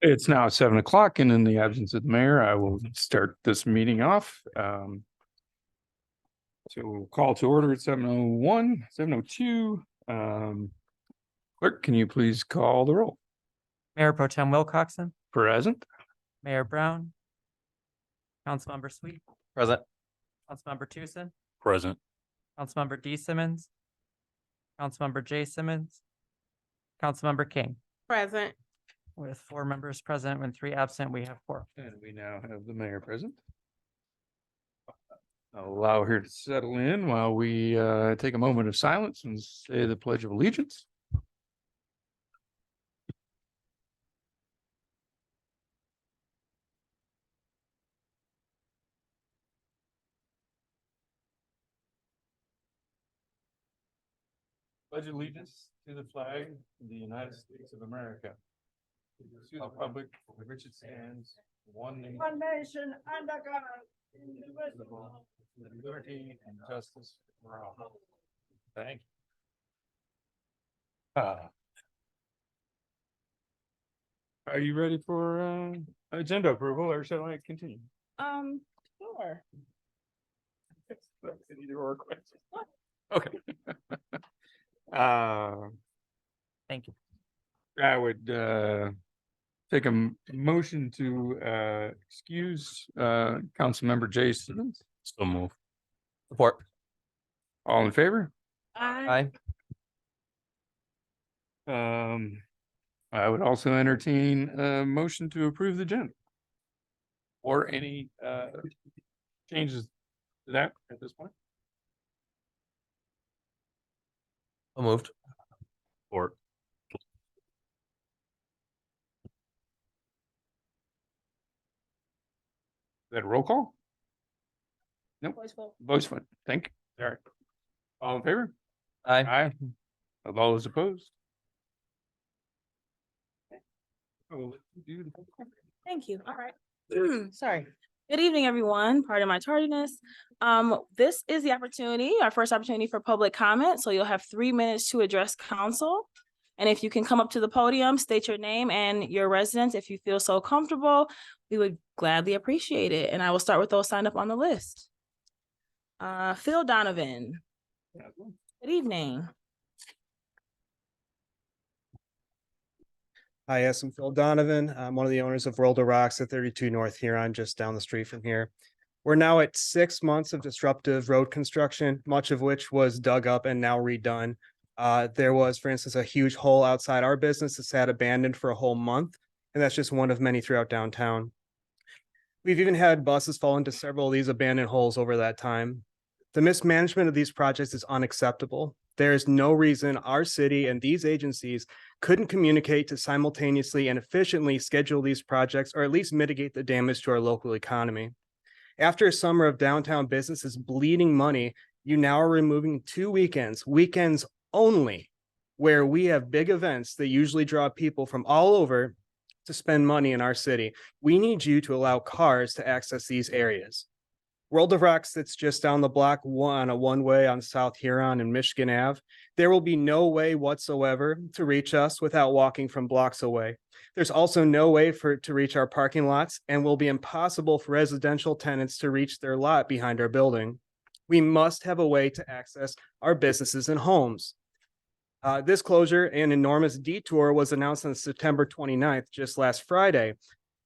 It's now 7 o'clock, and in the absence of the mayor, I will start this meeting off. So we'll call to order at 7:01, 7:02. Clerk, can you please call the roll? Mayor Pro Tem Wilcoxon, Present. Mayor Brown, Councilmember Sweet, Present. Councilmember Tucson, Present. Councilmember D Simmons, Councilmember J Simmons, Councilmember King. Present. With 4 members present and 3 absent, we have 4. And we now have the mayor present. I'll allow her to settle in while we take a moment of silence and say the Pledge of Allegiance. Pledge allegiance to the flag of the United States of America, to the republic for which it stands, one nation under God, indivisible, with liberty and justice for all. Thank you. Are you ready for agenda approval, or shall I continue? Sure. Either or question. Okay. Thank you. I would take a motion to excuse Councilmember J Simmons. So move. Support. All in favor? Aye. I would also entertain a motion to approve the agenda. Or any changes to that at this point? So moved. Support. Is that a roll call? Nope. Voice vote. Voice vote. Thank you. All right. All in favor? Aye. Aye. Of all those opposed? Thank you. All right. Sorry. Good evening, everyone. Pardon my tardiness. This is the opportunity, our first opportunity for public comment. So you'll have 3 minutes to address council. And if you can come up to the podium, state your name and your residence, if you feel so comfortable, we would gladly appreciate it. And I will start with those signed up on the list. Phil Donovan. Good evening. Hi, yes, I'm Phil Donovan. I'm one of the owners of World of Rocks at 32 North Huron, just down the street from here. We're now at 6 months of disruptive road construction, much of which was dug up and now redone. There was, for instance, a huge hole outside our business that sat abandoned for a whole month, and that's just one of many throughout downtown. We've even had buses fall into several of these abandoned holes over that time. The mismanagement of these projects is unacceptable. There is no reason our city and these agencies couldn't communicate to simultaneously and efficiently schedule these projects, or at least mitigate the damage to our local economy. After a summer of downtown businesses bleeding money, you now are removing 2 weekends only, where we have big events that usually draw people from all over to spend money in our city. We need you to allow cars to access these areas. World of Rocks sits just down the block on a one-way on South Huron and Michigan Ave. There will be no way whatsoever to reach us without walking from blocks away. There's also no way to reach our parking lots, and will be impossible for residential tenants to reach their lot behind our building. We must have a way to access our businesses and homes. This closure, an enormous detour, was announced on September 29th, just last Friday.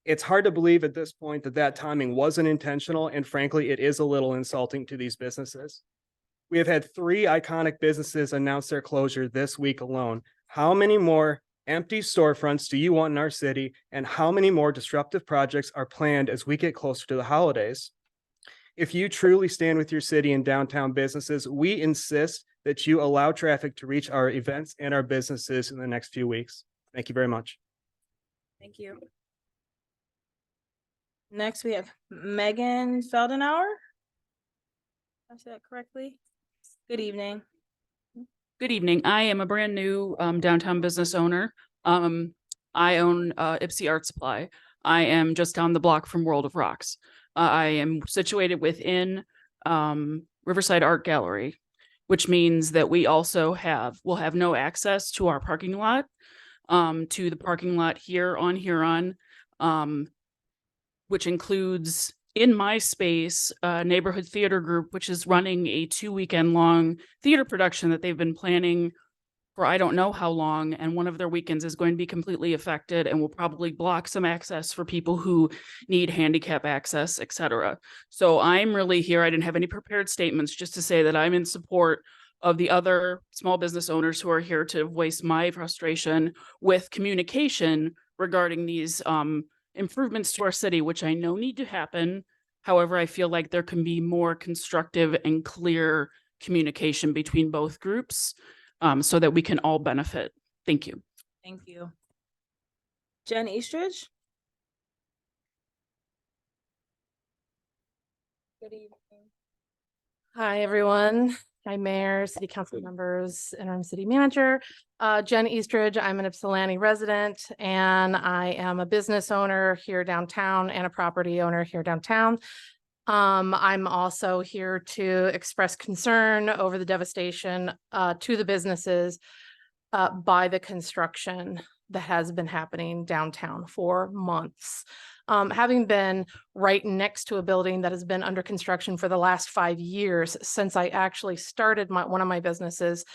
It's hard to believe at this point that that timing wasn't intentional, and frankly, it is a little insulting to these businesses. We have had 3 iconic businesses announce their closure this week alone. How many more empty storefronts do you want in our city, and how many more disruptive projects are planned as we get closer to the holidays? If you truly stand with your city and downtown businesses, we insist that you allow traffic to reach our events and our businesses in the next few weeks. Thank you very much. Thank you. Next, we have Megan Feldenauer. Did I say that correctly? Good evening. Good evening. I am a brand new downtown business owner. I own Ipsy Art Supply. I am just down the block from World of Rocks. I am situated within Riverside Art Gallery, which means that we also will have no access to our parking lot, to the parking lot here on Huron, which includes in my space, Neighborhood Theater Group, which is running a 2-weekend long theater production that they've been planning for I don't know how long, and one of their weekends is going to be completely affected and will probably block some access for people who need handicap access, et cetera. So I'm really here. I didn't have any prepared statements, just to say that I'm in support of the other small business owners who are here to voice my frustration with communication regarding these improvements to our city, which I know need to happen. However, I feel like there can be more constructive and clear communication between both groups, so that we can all benefit. Thank you. Thank you. Jen Eastridge? Good evening. Hi, everyone. Hi, Mayor, City Council members, Interim City Manager. Jen Eastridge, I'm an Ypsilanti resident, and I am a business owner here downtown and a property owner here downtown. I'm also here to express concern over the devastation to the businesses by the construction that has been happening downtown for months. Having been right next to a building that has been under construction for the last 5 years since I actually started one of my businesses,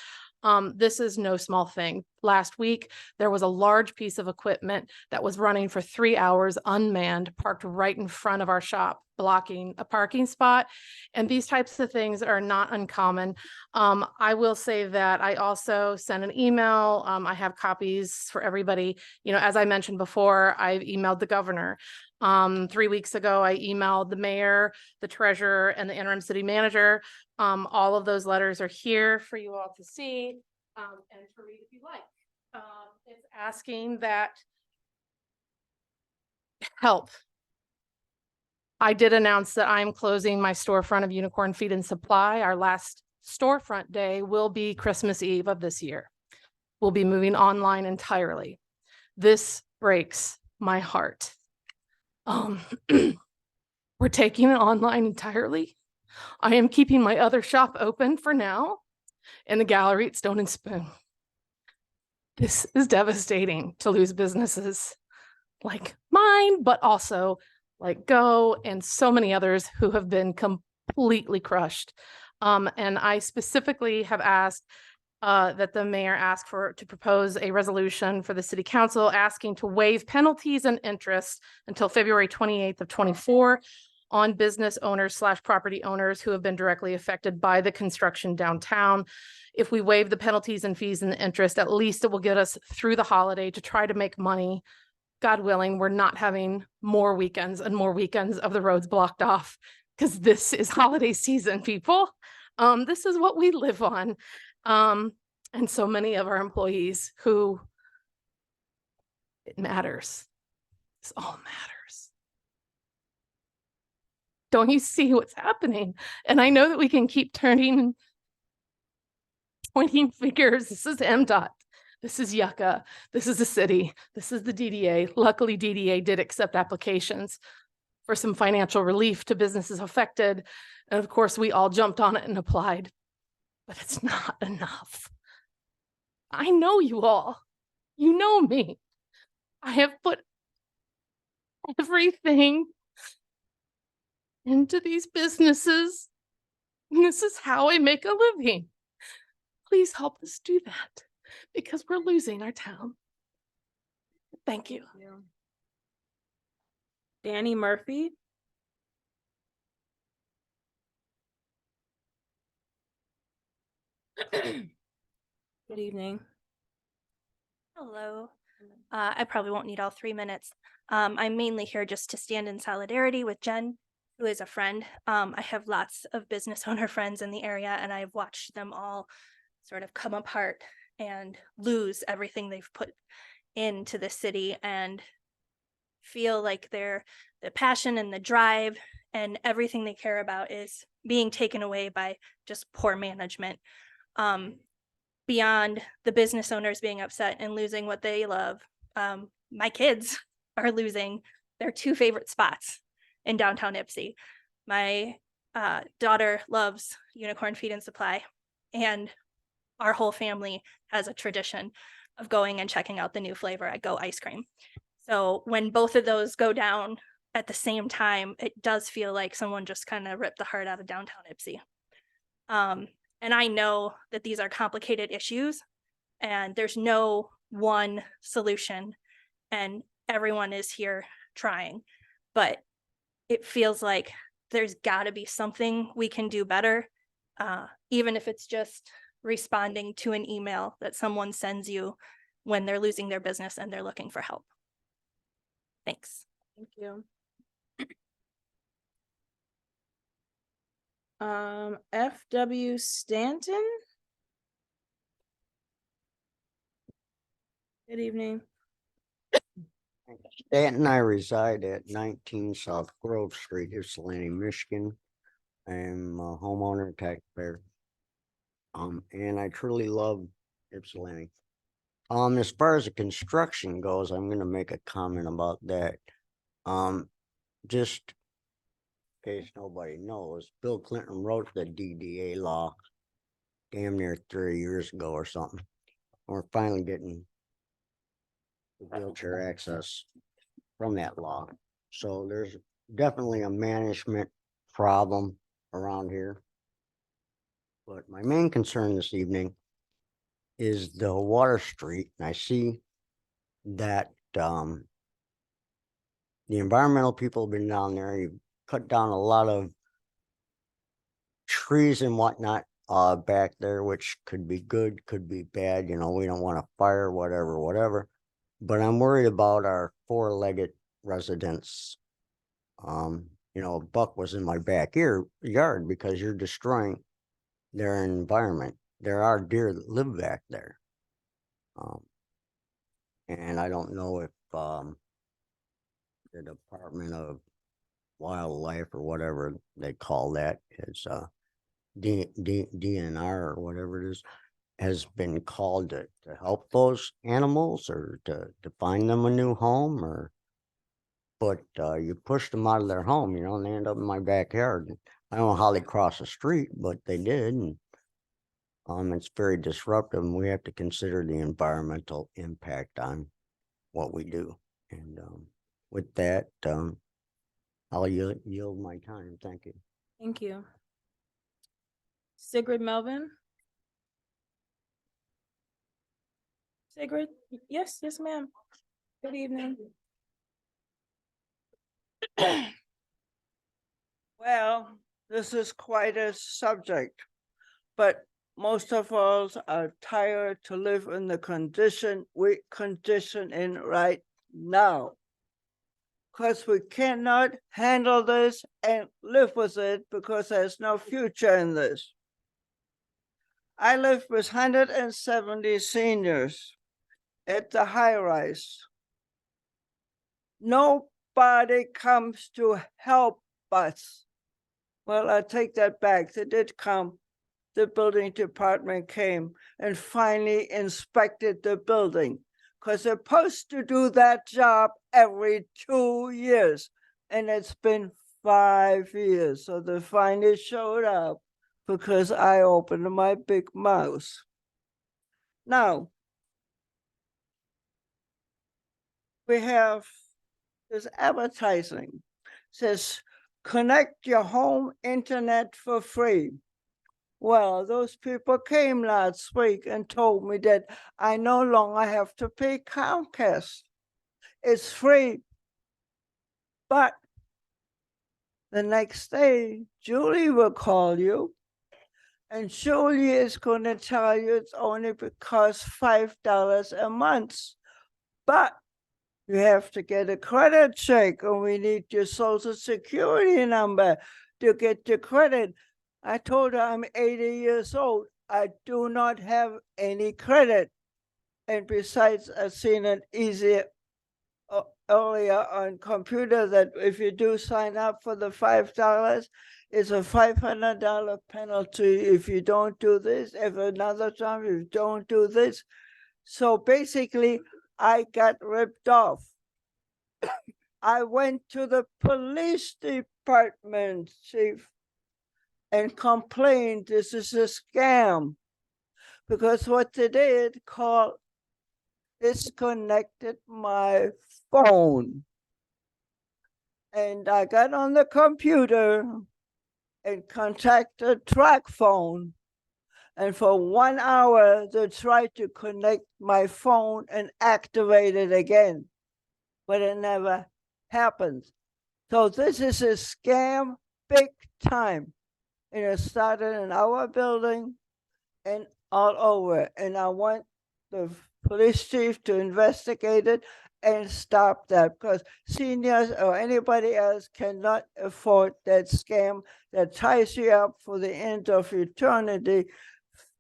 this is no small thing. Last week, there was a large piece of equipment that was running for 3 hours unmanned, parked right in front of our shop, blocking a parking spot. And these types of things are not uncommon. I will say that I also sent an email. I have copies for everybody. You know, as I mentioned before, I've emailed the governor. 3 weeks ago, I emailed the mayor, the treasurer, and the interim city manager. All of those letters are here for you all to see, and to read if you like. It's asking that help. I did announce that I'm closing my storefront of Unicorn Feed and Supply. Our last storefront day will be Christmas Eve of this year. We'll be moving online entirely. This breaks my heart. We're taking it online entirely. I am keeping my other shop open for now in the gallery at Stone and Spoon. This is devastating to lose businesses like mine, but also like Go and so many others who have been completely crushed. And I specifically have asked that the mayor ask to propose a resolution for the city council asking to waive penalties and interest until February 28th of 24 on business owners / property owners who have been directly affected by the construction downtown. If we waive the penalties and fees and the interest, at least it will get us through the holiday to try to make money. God willing, we're not having more weekends and more weekends of the roads blocked off, because this is holiday season, people. This is what we live on. And so many of our employees who it matters. This all matters. Don't you see what's happening? And I know that we can keep pointing fingers. This is MDOT. This is Yucca. This is the city. This is the DDA. Luckily, DDA did accept applications for some financial relief to businesses affected. And of course, we all jumped on it and applied, but it's not enough. I know you all. You know me. I have put everything into these businesses. And this is how I make a living. Please help us do that, because we're losing our town. Thank you. Danny Murphy? Good evening. Hello. I probably won't need all 3 minutes. I'm mainly here just to stand in solidarity with Jen, who is a friend. I have lots of business owner friends in the area, and I've watched them all sort of come apart and lose everything they've put into the city, and feel like the passion and the drive and everything they care about is being taken away by just poor management. Beyond the business owners being upset and losing what they love, my kids are losing their 2 favorite spots in downtown Ypsi. My daughter loves Unicorn Feed and Supply, and our whole family has a tradition of going and checking out the new flavor at Go Ice Cream. So when both of those go down at the same time, it does feel like someone just kind of ripped the heart out of downtown Ipsy. And I know that these are complicated issues and there's no one solution and everyone is here trying, but it feels like there's got to be something we can do better, even if it's just responding to an email that someone sends you when they're losing their business and they're looking for help. Thanks. Thank you. FW Stanton. Good evening. Stanton, I reside at 19 South Grove Street, Ypsilanti, Michigan. I'm a homeowner, taxpayer. And I truly love Ypsilanti. As far as the construction goes, I'm gonna make a comment about that. Just in case nobody knows, Bill Clinton wrote the DDA law damn near 3 years ago or something. We're finally getting the wheelchair access from that law. So there's definitely a management problem around here. But my main concern this evening is the Water Street. And I see that the environmental people have been down there. You cut down a lot of trees and whatnot back there, which could be good, could be bad. You know, we don't want a fire, whatever. But I'm worried about our four-legged residents. You know, a buck was in my backyard because you're destroying their environment. There are deer that live back there. And I don't know if the Department of Wildlife or whatever they call that is DNR or whatever it is, has been called to help those animals or to find them a new home, or but you push them out of their home, you know, and they end up in my backyard. I don't know how they cross the street, but they did. And it's very disruptive, and we have to consider the environmental impact on what we do. And with that, I'll yield my time. Thank you. Thank you. Sigrid Melvin. Sigrid, yes, ma'am. Good evening. Well, this is quite a subject, but most of us are tired to live in the condition we condition in right now. Because we cannot handle this and live with it because there's no future in this. I live with 170 seniors at the high rise. Nobody comes to help us. Well, I take that back. They did come. The building department came and finally inspected the building, because they're supposed to do that job every 2 years. And it's been 5 years. So they finally showed up because I opened my big mouth. Now, we have this advertising. It says, connect your home internet for free. Well, those people came last week and told me that I no longer have to pay Comcast. It's free. But the next day, Julie will call you, and Julie is going to tell you it's only because $5 a month. But you have to get a credit check, and we need your social security number to get your credit. I told her I'm 80 years old. I do not have any credit. And besides, I've seen it easier earlier on computer that if you do sign up for the $5, it's a $500 penalty if you don't do this. If another time you don't do this. So basically, I got ripped off. I went to the police department, chief, and complained this is a scam, because what they did call disconnected my phone. And I got on the computer and contacted track phone. And for 1 hour, they tried to connect my phone and activate it again, but it never happened. So this is a scam big time. And it started in our building and all over. And I want the police chief to investigate it and stop that, because seniors or anybody else cannot afford that scam that ties you up for the end of eternity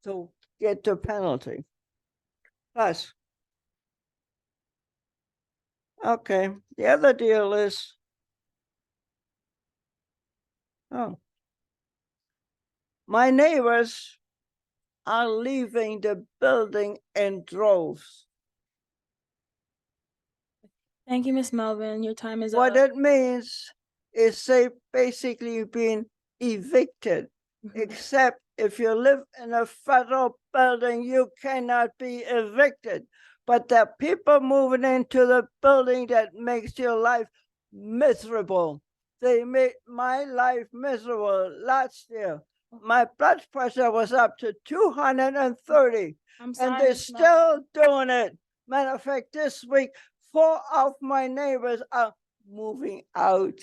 to get the penalty. Plus, okay, the other deal is, oh, my neighbors are leaving the building in droves. Thank you, Ms. Melvin. Your time is What up. it means is they basically being evicted, except if you live in a federal building, you cannot be evicted. But there are people moving into the building that makes your life miserable. They made my life miserable last year. My blood pressure was up to 230, I'm and sorry, they're Ms. Melvin. still doing it. Matter of fact, this week, 4 of my neighbors are moving out.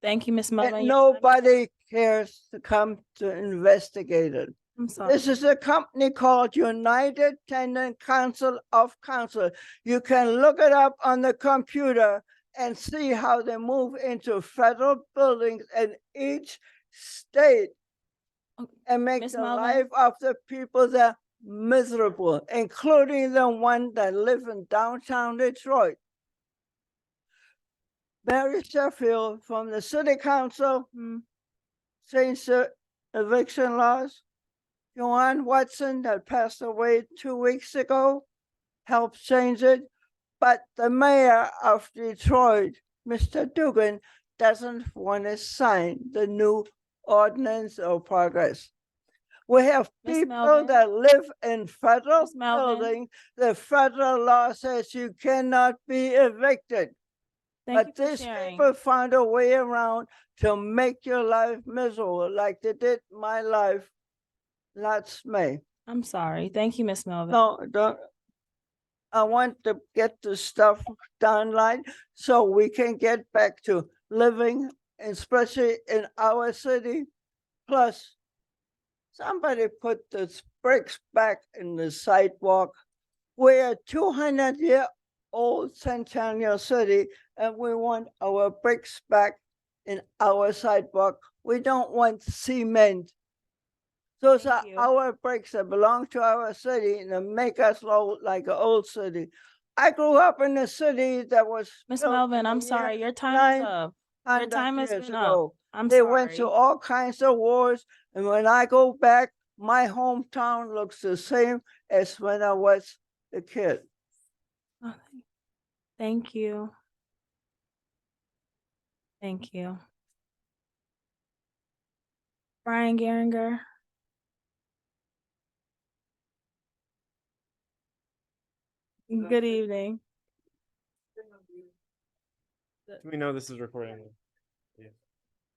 Thank you, Ms. Melvin. And Your time is up. nobody cares to come to investigate it. I'm sorry. This is a company called United Tenant Council of Council. You can look it up on the computer and see how they move into federal buildings in each state Okay, and make Ms. the Melvin. life of the people there miserable, including the one that live in downtown Detroit. Mary Sheffield from the city council changed the eviction laws. Joanne Watson, that passed away 2 weeks ago, helped change it. But the mayor of Detroit, Mr. Dugan, doesn't want to sign the new ordinance or progress. We have Ms. people Melvin. that live in federal Ms. Melvin. buildings. The federal law says you cannot be evicted. Thank you But for these sharing. people found a way around to make your life miserable, like they did my life last May. I'm sorry. Thank you, Ms. Melvin. No, don't. I want to get the stuff done right so we can get back to living, especially in our city. Plus, somebody put the bricks back in the sidewalk. We're a 200-year-old centennial city, and we want our bricks back in our sidewalk. We don't want cement. Those Thank are you. our bricks that belong to our city and that make us look like an old city. I grew up in a city that was. Ms. built Melvin, in the I'm year sorry. Your time is up. Your 900 time has years been up. ago. I'm They went to sorry. all kinds of wars, and when I go back, my hometown looks the same as when I was a kid. Oh, thank you. Thank you. Brian Geringer. Good evening. Do we know this is recording? Yeah.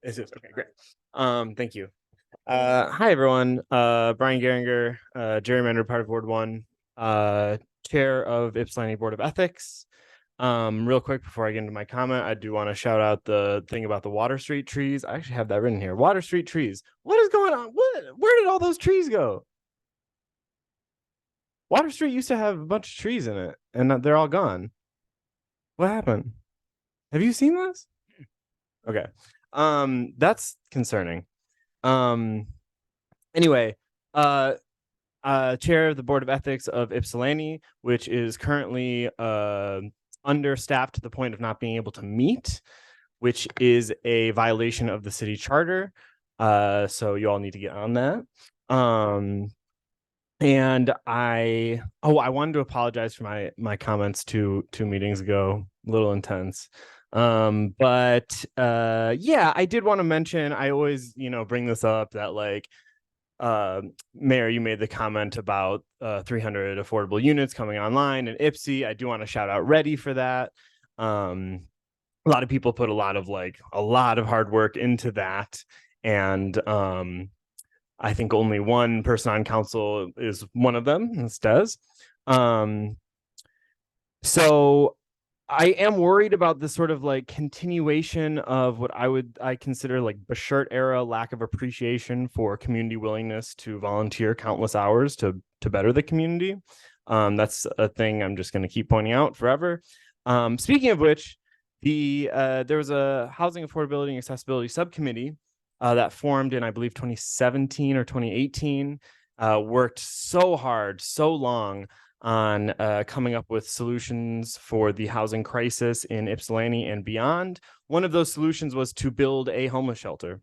Is it? Okay, great. Thank you. Hi, everyone. Brian Geringer, gerrymander part of Ward 1, chair of Ypsilanti Board of Ethics. Real quick before I get into my comment, I do want to shout out the thing about the Water Street trees. I actually have that written here. Water Street trees. What is going on? Where did all those trees go? Water Street used to have a bunch of trees in it, and they're all gone. What happened? Have you seen this? Okay. That's concerning. Anyway, chair of the Board of Ethics of Ypsilanti, which is currently understaffed to the point of not being able to meet, which is a violation of the city charter. So you all need to get on that. And I wanted to apologize for my comments two meetings ago, a little intense. But yeah, I did want to mention, I always, bring this up that like, Mayor, you made the comment about 300 affordable units coming online in Ipsy. I do want to shout out Ready for that. A lot of people put a lot of hard work into that, and I think only one person on council is one of them. It's Des. So I am worried about this sort of like continuation of what I consider like Bashert era lack of appreciation for community willingness to volunteer countless hours to better the community. That's a thing I'm just going to keep pointing out forever. Speaking of which, there was a housing affordability and accessibility subcommittee that formed in, I believe, 2017 or 2018, worked so hard, so long on coming up with solutions for the housing crisis in Ypsilanti and beyond. One of those solutions was to build a homeless shelter.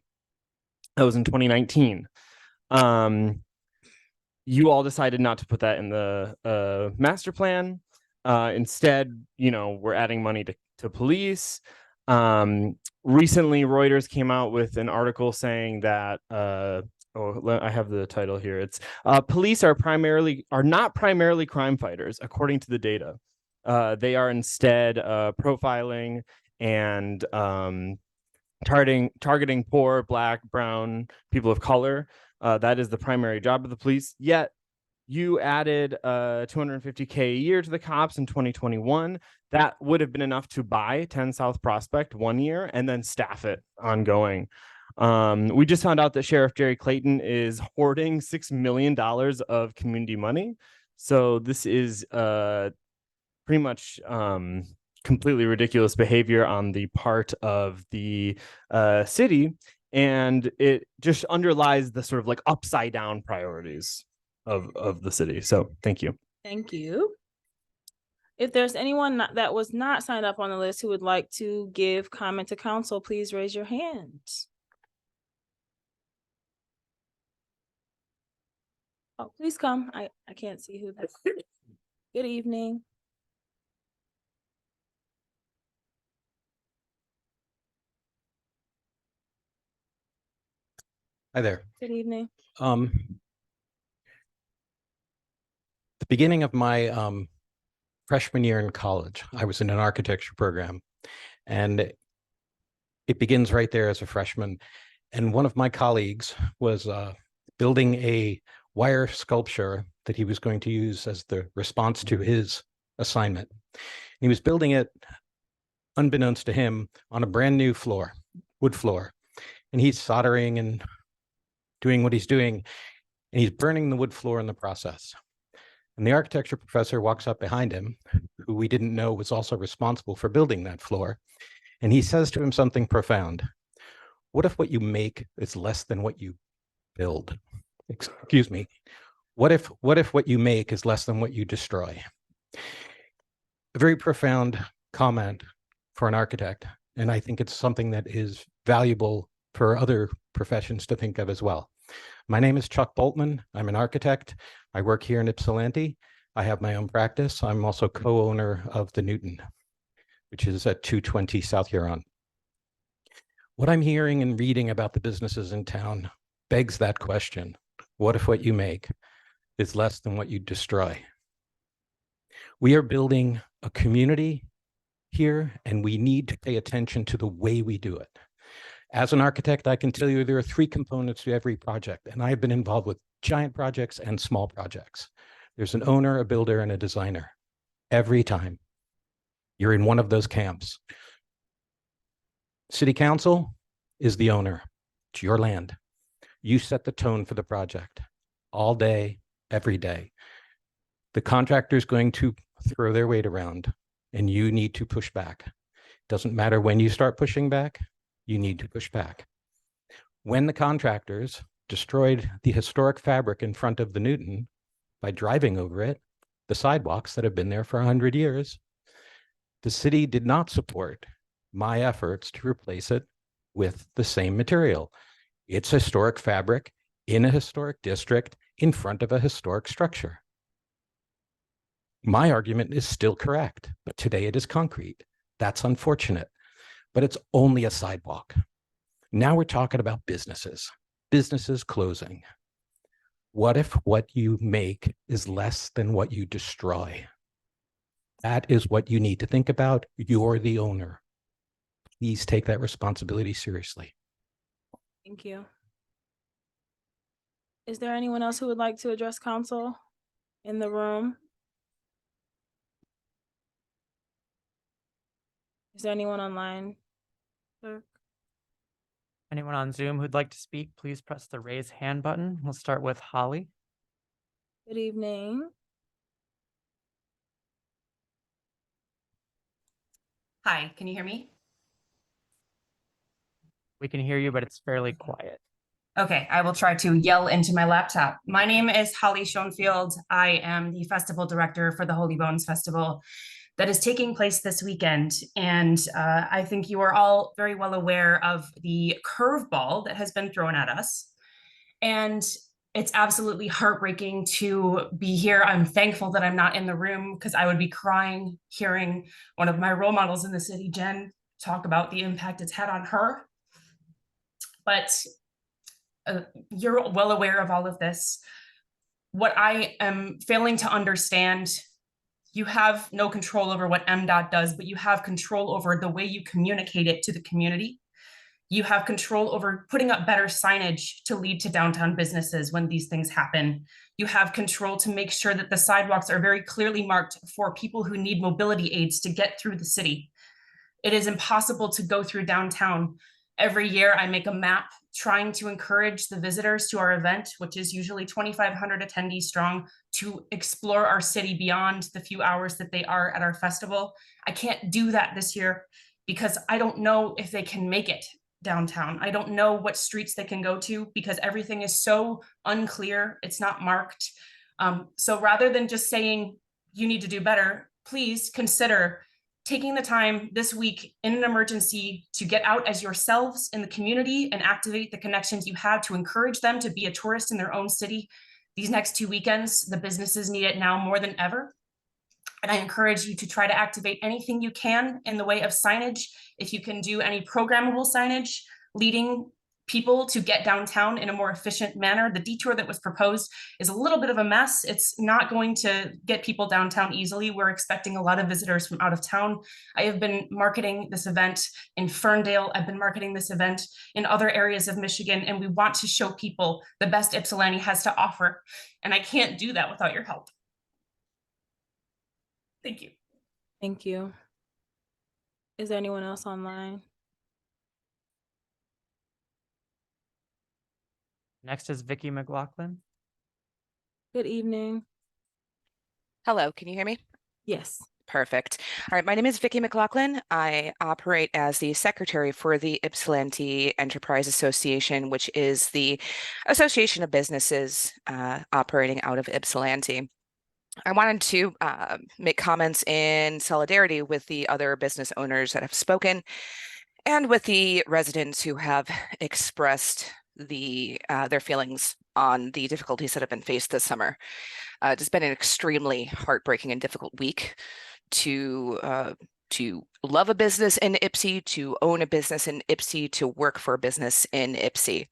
That was in 2019. You all decided not to put that in the master plan. Instead, we're adding money to police. Recently, Reuters came out with an article saying that I have the title here. It's police are not primarily crime fighters, according to the data. They are instead profiling and targeting poor, Black, brown people of color. That is the primary job of the police. Yet you added $250K a year to the cops in 2021. That would have been enough to buy 10 South Prospect 1 year and then staff it ongoing. We just found out that Sheriff Jerry Clayton is hoarding $6 million of community money. So this is pretty much completely ridiculous behavior on the part of the city. And it just underlies the sort of like upside down priorities of the city. So thank you. Thank you. If there's anyone that was not signed up on the list who would like to give comment to council, please raise your hand. Oh, please come. I can't see who that is. Good evening. Hi there. Good evening. The beginning of my freshman year in college, I was in an architecture program, and it begins right there as a freshman. And one of my colleagues was building a wire sculpture that he was going to use as the response to his assignment. He was building it, unbeknownst to him, on a brand new floor, wood floor. And he's soldering and doing what he's doing, and he's burning the wood floor in the process. And the architecture professor walks up behind him, who we didn't know was also responsible for building that floor. And he says to him something profound. What if what you make is less than what you build? Excuse me. What if what you make is less than what you destroy? A very profound comment for an architect. And I think it's something that is valuable for other professions to think of as well. My name is Chuck Boltman. I'm an architect. I work here in Ypsilanti. I have my own practice. I'm also co-owner of the Newton, which is at 220 South Huron. What I'm hearing and reading about the businesses in town begs that question. What if what you make is less than what you destroy? We are building a community here, and we need to pay attention to the way we do it. As an architect, I can tell you there are 3 components to every project, and I have been involved with giant projects and small projects. There's an owner, a builder, and a designer. Every time you're in one of those camps. City council is the owner. It's your land. You set the tone for the project all day, every day. The contractor is going to throw their weight around, and you need to push back. Doesn't matter when you start pushing back. You need to push back. When the contractors destroyed the historic fabric in front of the Newton by driving over it, the sidewalks that have been there for 100 years, the city did not support my efforts to replace it with the same material. It's historic fabric in a historic district in front of a historic structure. My argument is still correct, but today it is concrete. That's unfortunate. But it's only a sidewalk. Now we're talking about businesses closing. What if what you make is less than what you destroy? That is what you need to think about. You're the owner. Please take that responsibility seriously. Thank you. Is there anyone else who would like to address council in the room? Is there anyone online? Clerk? Anyone on Zoom who'd like to speak, please press the raise hand button. We'll start with Holly. Good evening. Hi, can you hear me? We can hear you, but it's fairly quiet. Okay, I will try to yell into my laptop. My name is Holly Schoenfield. I am the festival director for the Holy Bones Festival that is taking place this weekend. And I think you are all very well aware of the curveball that has been thrown at us. And it's absolutely heartbreaking to be here. I'm thankful that I'm not in the room because I would be crying hearing one of my role models in the city, Jen, talk about the impact it's had on her. But you're well aware of all of this. What I am failing to understand, you have no control over what MDOT does, but you have control over the way you communicate it to the community. You have control over putting up better signage to lead to downtown businesses when these things happen. You have control to make sure that the sidewalks are very clearly marked for people who need mobility aids to get through the city. It is impossible to go through downtown. Every year I make a map trying to encourage the visitors to our event, which is usually 2,500 attendees strong, to explore our city beyond the few hours that they are at our festival. I can't do that this year because I don't know if they can make it downtown. I don't know what streets they can go to because everything is so unclear. It's not marked. So rather than just saying you need to do better, please consider taking the time this week in an emergency to get out as yourselves in the community and activate the connections you have to encourage them to be a tourist in their own city. These next 2 weekends, the businesses need it now more than ever. And I encourage you to try to activate anything you can in the way of signage. If you can do any programmable signage, leading people to get downtown in a more efficient manner. The detour that was proposed is a little bit of a mess. It's not going to get people downtown easily. We're expecting a lot of visitors from out of town. I have been marketing this event in Ferndale. I've been marketing this event in other areas of Michigan, and we want to show people the best Ypsilanti has to offer. And I can't do that without your help. Thank you. Thank you. Is there anyone else online? Next is Vicky McLaughlin. Good evening. Hello, can you hear me? Yes. Perfect. All right, my name is Vicky McLaughlin. I operate as the secretary for the Ypsilanti Enterprise Association, which is the association of businesses operating out of Ypsilanti. I wanted to make comments in solidarity with the other business owners that have spoken and with the residents who have expressed their feelings on the difficulties that have been faced this summer. It's been an extremely heartbreaking and difficult week to love a business in Ypsi, to own a business in Ypsi, to work for a business in Ypsi.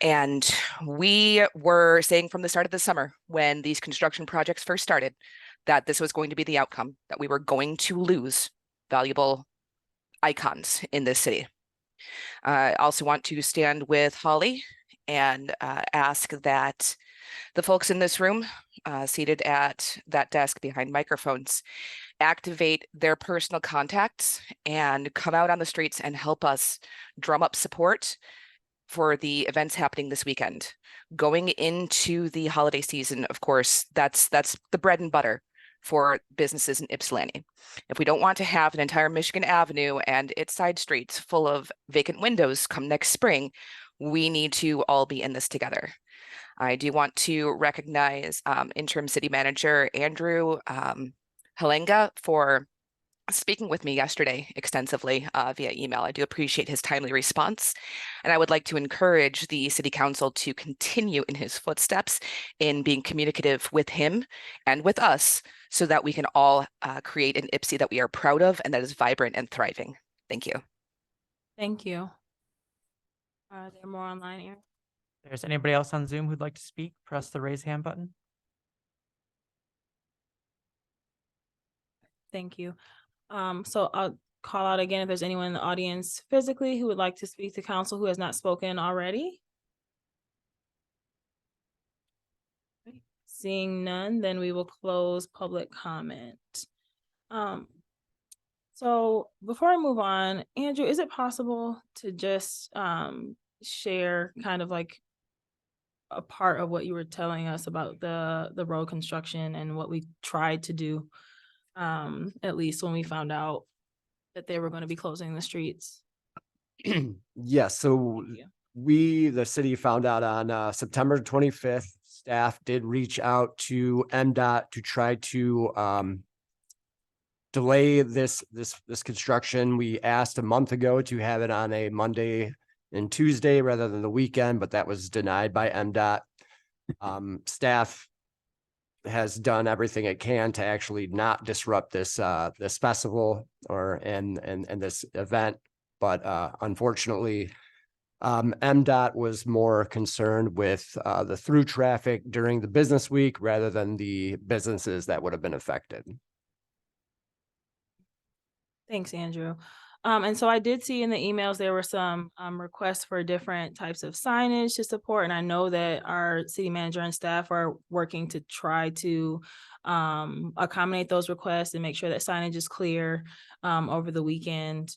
And we were saying from the start of the summer, when these construction projects first started, that this was going to be the outcome, that we were going to lose valuable icons in this city. I also want to stand with Holly and ask that the folks in this room seated at that desk behind microphones activate their personal contacts and come out on the streets and help us drum up support for the events happening this weekend. Going into the holiday season, of course, that's the bread and butter for businesses in Ypsilanti. If we don't want to have an entire Michigan Avenue and its side streets full of vacant windows come next spring, we need to all be in this together. I do want to recognize Interim City Manager Andrew Halenga for speaking with me yesterday extensively via email. I do appreciate his timely response. And I would like to encourage the City Council to continue in his footsteps in being communicative with him and with us so that we can all create an Ypsi that we are proud of and that is vibrant and thriving. Thank you. Thank you. Are there more online here? If there's anybody else on Zoom who'd like to speak, press the raise hand button. Thank you. So I'll call out again if there's anyone in the audience physically who would like to speak to council who has not spoken already. Seeing none, then we will close public comment. So before I move on, Andrew, is it possible to just share kind of like a part of what you were telling us about the road construction and what we tried to do, at least when we found out that they were going to be closing the streets? Yes, so Thank you. we, the city, found out on September 25th. Staff did reach out to MDOT to try to delay this construction. We asked a month ago to have it on a Monday and Tuesday rather than the weekend, but that was denied by MDOT. Staff has done everything it can to actually not disrupt this this festival or and this event, but unfortunately, MDOT was more concerned with the through traffic during the business week rather than the businesses that would have been affected. Thanks, Andrew. And so I did see in the emails, there were some requests for different types of signage to support. And I know that our city manager and staff are working to try to accommodate those requests and make sure that signage is clear over the weekend.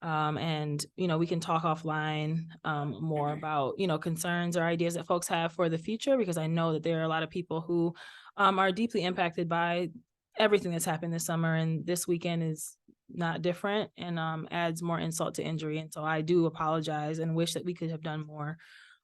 And, you know, we can talk offline more about, you know, concerns or ideas that folks have for the future, because I know that there are a lot of people who are deeply impacted by everything that's happened this summer, and this weekend is not different and adds more insult to injury. And so I do apologize and wish that we could have done more,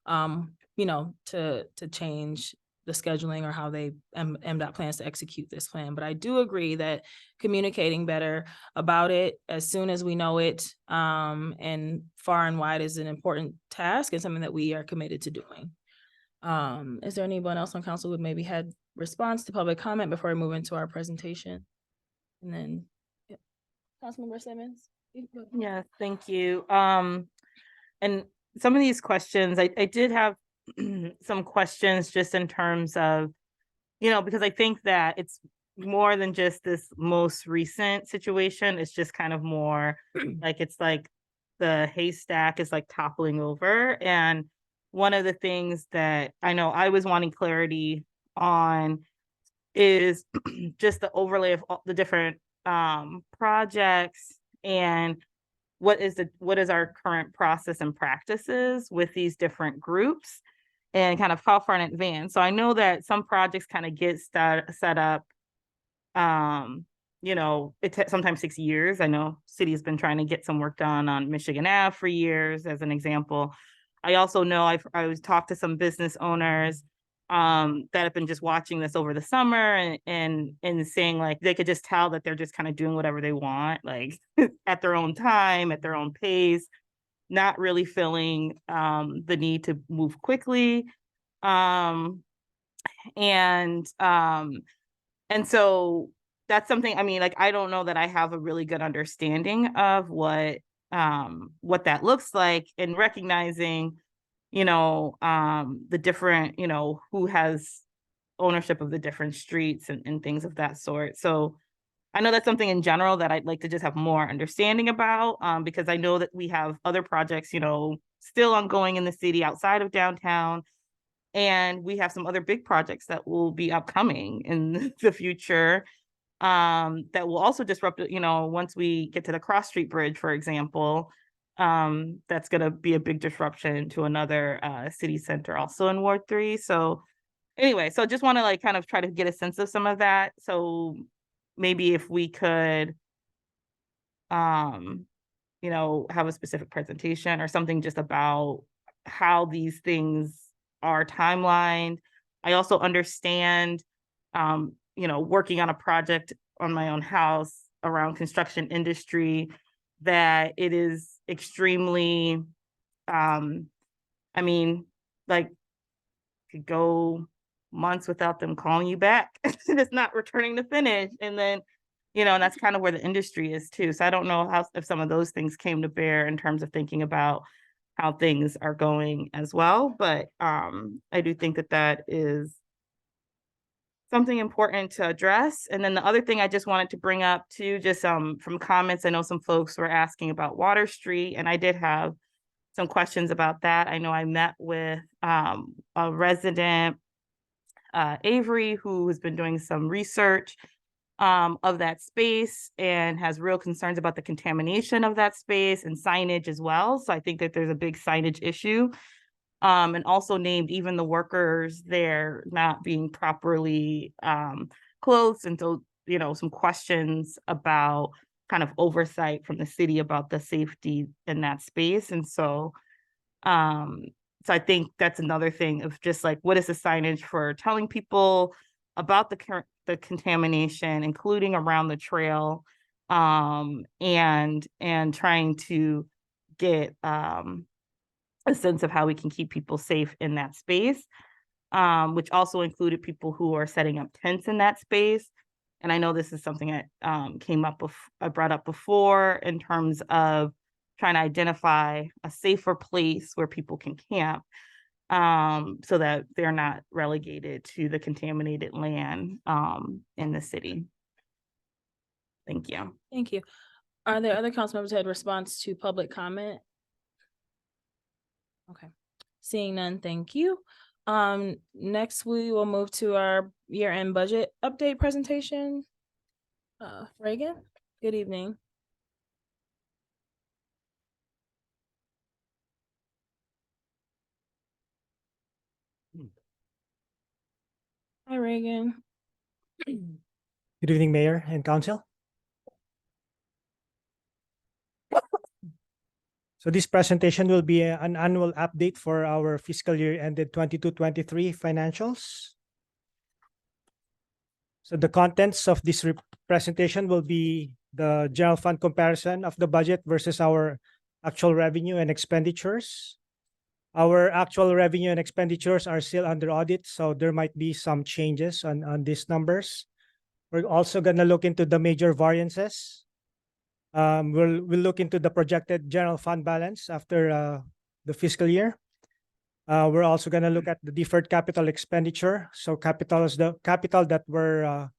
you know, to change the scheduling or how they MDOT plans to execute this plan. But I do agree that communicating better about it as soon as we know it and far and wide is an important task and something that we are committed to doing. Is there anyone else on council who maybe had response to public comment before we move into our presentation? And then Councilmember Simmons. Yeah, thank you. And some of these questions, I did have some questions just in terms of, you know, because I think that it's more than just this most recent situation. It's just kind of more like, it's like the haystack is like toppling over. And one of the things that I know I was wanting clarity on is just the overlay of all the different projects and what is our current process and practices with these different groups and kind of how far in advance. So I know that some projects kind of get set up, you know, it sometimes 6 years. I know city's been trying to get some work done on Michigan Ave for years, as an example. I also know I was talked to some business owners that have been just watching this over the summer and saying like they could just tell that they're just kind of doing whatever they want, like at their own time, at their own pace, not really feeling the need to move quickly. And so that's something, I mean, like, I don't know that I have a really good understanding of what that looks like, and recognizing, you know, the different, you know, who has ownership of the different streets and things of that sort. So I know that's something in general that I'd like to just have more understanding about, because I know that we have other projects, you know, still ongoing in the city outside of downtown. And we have some other big projects that will be upcoming in the future that will also disrupt, you know, once we get to the Cross Street Bridge, for example. That's going to be a big disruption to another city center also in Ward 3. So anyway, so just want to like kind of try to get a sense of some of that. So maybe if we could, you know, have a specific presentation or something just about how these things are timelined. I also understand, you know, working on a project on my own house around construction industry, that it is extremely, I mean, like, could go months without them calling you back. It's not returning to finish. And then, you know, and that's kind of where the industry is too. So I don't know how, if some of those things came to bear in terms of thinking about how things are going as well. But I do think that that is something important to address. And then the other thing I just wanted to bring up too, just from comments, I know some folks were asking about Water Street, and I did have some questions about that. I know I met with a resident, Avery, who has been doing some research of that space and has real concerns about the contamination of that space and signage as well. So I think that there's a big signage issue. And also named even the workers there not being properly clothed. And so, you know, some questions about kind of oversight from the city about the safety in that space. And so, so I think that's another thing of just like, what is the signage for telling people about the contamination, including around the trail, and trying to get a sense of how we can keep people safe in that space, which also included people who are setting up tents in that space. And I know this is something that I brought up before in terms of trying to identify a safer place where people can camp, so that they're not relegated to the contaminated land in the city. Thank you. Thank you. Are there other council members who had response to public comment? Okay, seeing none, thank you. Next we will move to our year-end budget update presentation. Reagan, good evening. Hi, Reagan. Good evening, Mayor and Council. So this presentation will be an annual update for our fiscal year ended 22-23 financials. So the contents of this presentation will be the general fund comparison of the budget versus our actual revenue and expenditures. Our actual revenue and expenditures are still under audit, so there might be some changes on these numbers. We're also going to look into the major variances. We'll look into the projected general fund balance after the fiscal year. We're also going to look at the deferred capital expenditure. So capital is the capital that were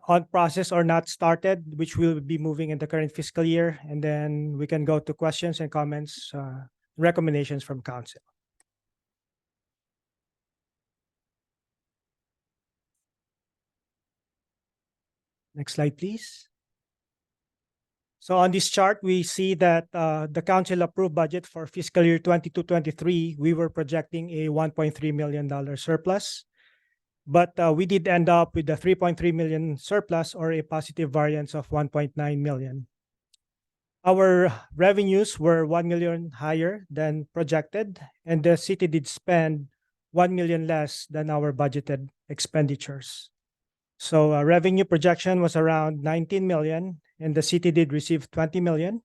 on process or not started, which will be moving in the current fiscal year. And then we can go to questions and comments, recommendations from council. Next slide, please. So on this chart, we see that the council approved budget for fiscal year 22-23, we were projecting a $1.3 million surplus, but we did end up with a $3.3 million surplus or a positive variance of $1.9 million. Our revenues were $1 million higher than projected, and the city did spend $1 million less than our budgeted expenditures. So revenue projection was around 19 million, and the city did receive 20 million.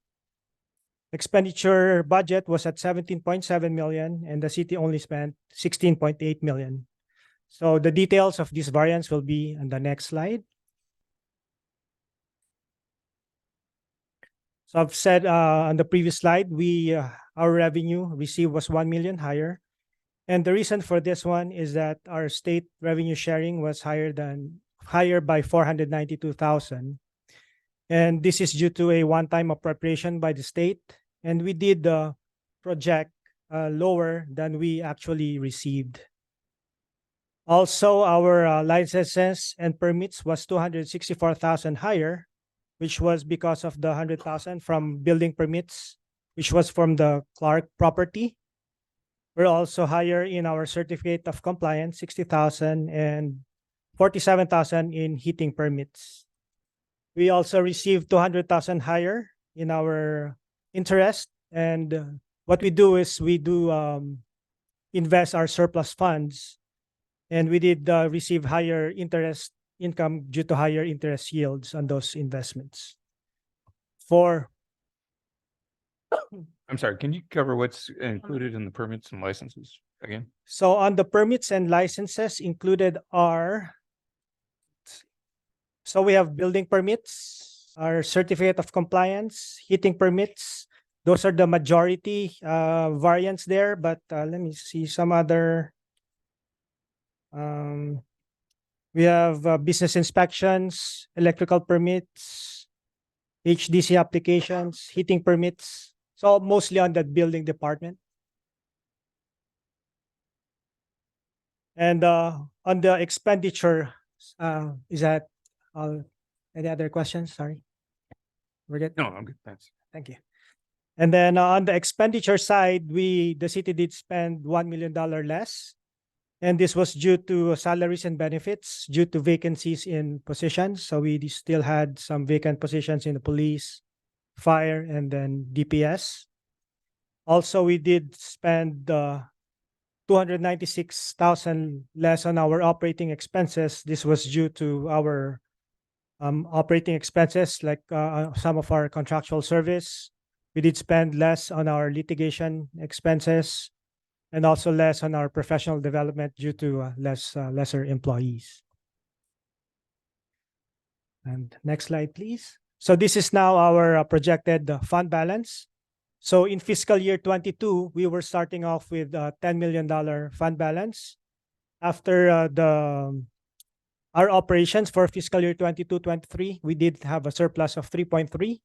Expenditure budget was at 17.7 million, and the city only spent 16.8 million. So the details of this variance will be on the next slide. So I've said on the previous slide, our revenue received was 1 million higher. And the reason for this one is that our state revenue sharing was higher by 492,000. And this is due to a one-time appropriation by the state. And we did project lower than we actually received. Also, our licenses and permits was 264,000 higher, which was because of the 100,000 from building permits, which was from the Clark property. We're also higher in our certificate of compliance, 60,000, and 47,000 in heating permits. We also received 200,000 higher in our interest. And what we do is we do invest our surplus funds. And we did receive higher interest income due to higher interest yields on those investments. I'm sorry, can you cover what's included in the permits and licenses again? So on the permits and licenses included are, so we have building permits, our certificate of compliance, heating permits, those are the majority variants there, but let me see some other. We have business inspections, electrical permits, HDC applications, heating permits. So mostly on the building department. And on the expenditure, is that all? Any other questions? Sorry. We're good. No, I'm good. Thanks. Thank you. And then on the expenditure side, the city did spend $1 million less. And this was due to salaries and benefits due to vacancies in positions. So we still had some vacant positions in the police, fire, and then DPS. Also, we did spend 296,000 less on our operating expenses. This was due to our operating expenses, like some of our contractual service. We did spend less on our litigation expenses and also less on our professional development due to lesser employees. And next slide, please. So this is now our projected fund balance. So in fiscal year 22, we were starting off with a $10 million fund balance. After our operations for fiscal year 22-23, we did have a surplus of 3.3.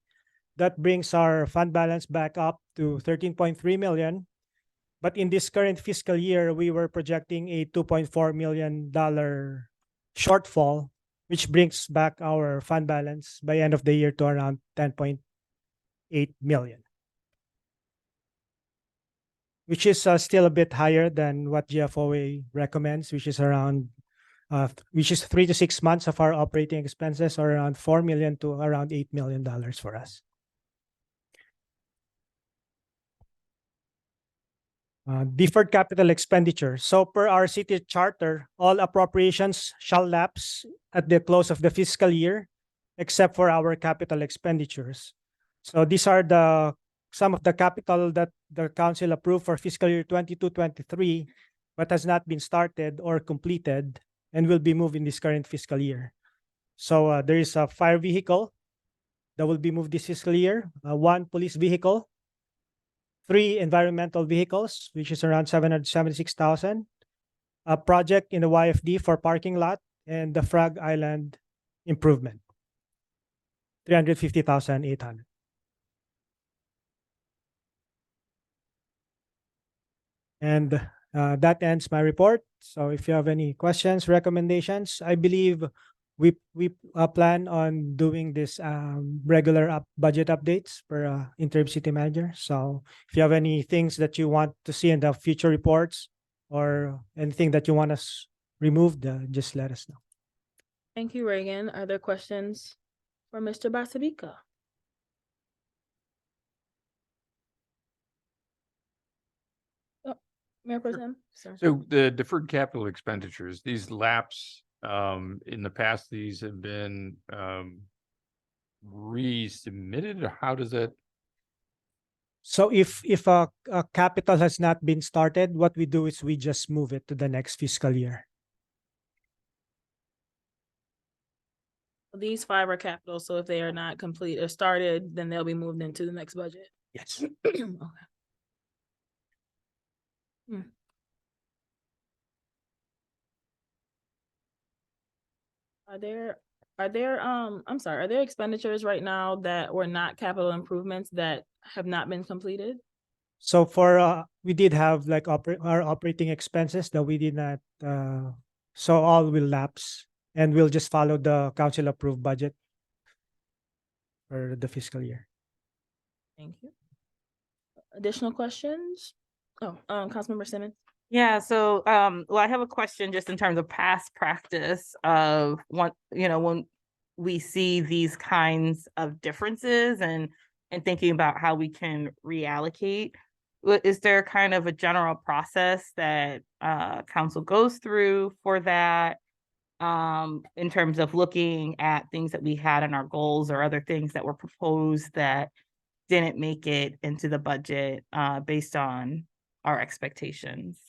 That brings our fund balance back up to 13.3 million. But in this current fiscal year, we were projecting a $2.4 million shortfall, which brings back our fund balance by end of the year to around 10.8 million. Which is still a bit higher than what GFOA recommends, which is around, which is 3 to 6 months of our operating expenses, or around 4 million to around $8 million for us. Deferred capital expenditure. So per our city charter, all appropriations shall lapse at the close of the fiscal year, except for our capital expenditures. So these are some of the capital that the council approved for fiscal year 22-23, but has not been started or completed and will be moved in this current fiscal year. So there is a fire vehicle that will be moved this fiscal year, 1 police vehicle, 3 environmental vehicles, which is around 776,000, a project in the YFD for parking lot, and the Frog Island improvement, 350,800. And that ends my report. So if you have any questions, recommendations, I believe we plan on doing this regular budget updates per interim city manager. So if you have any things that you want to see in the future reports or anything that you want us removed, just let us know. Thank you, Reagan. Are there questions for Mr. Basabica? Mayor Pro Tem? Sir. So the deferred capital expenditures, these lapse, in the past, these have been resubmitted, or how does that? So if a capital has not been started, what we do is we just move it to the next fiscal year. These 5 are capital, so if they are not complete or started, then they'll be moved into the next budget. Yes. Okay. Are there I'm sorry, are there expenditures right now that were not capital improvements that have not been completed? So for we did have like our operating expenses that we did not so all will lapse, and we'll just follow the council approved budget for the fiscal year. Thank you. Additional questions? Oh, Councilmember Simmons. Yeah, so well, I have a question just in terms of past practice of what, when we see these kinds of differences and thinking about how we can reallocate. Is there kind of a general process that council goes through for that? In terms of looking at things that we had in our goals or other things that were proposed that didn't make it into the budget based on our expectations?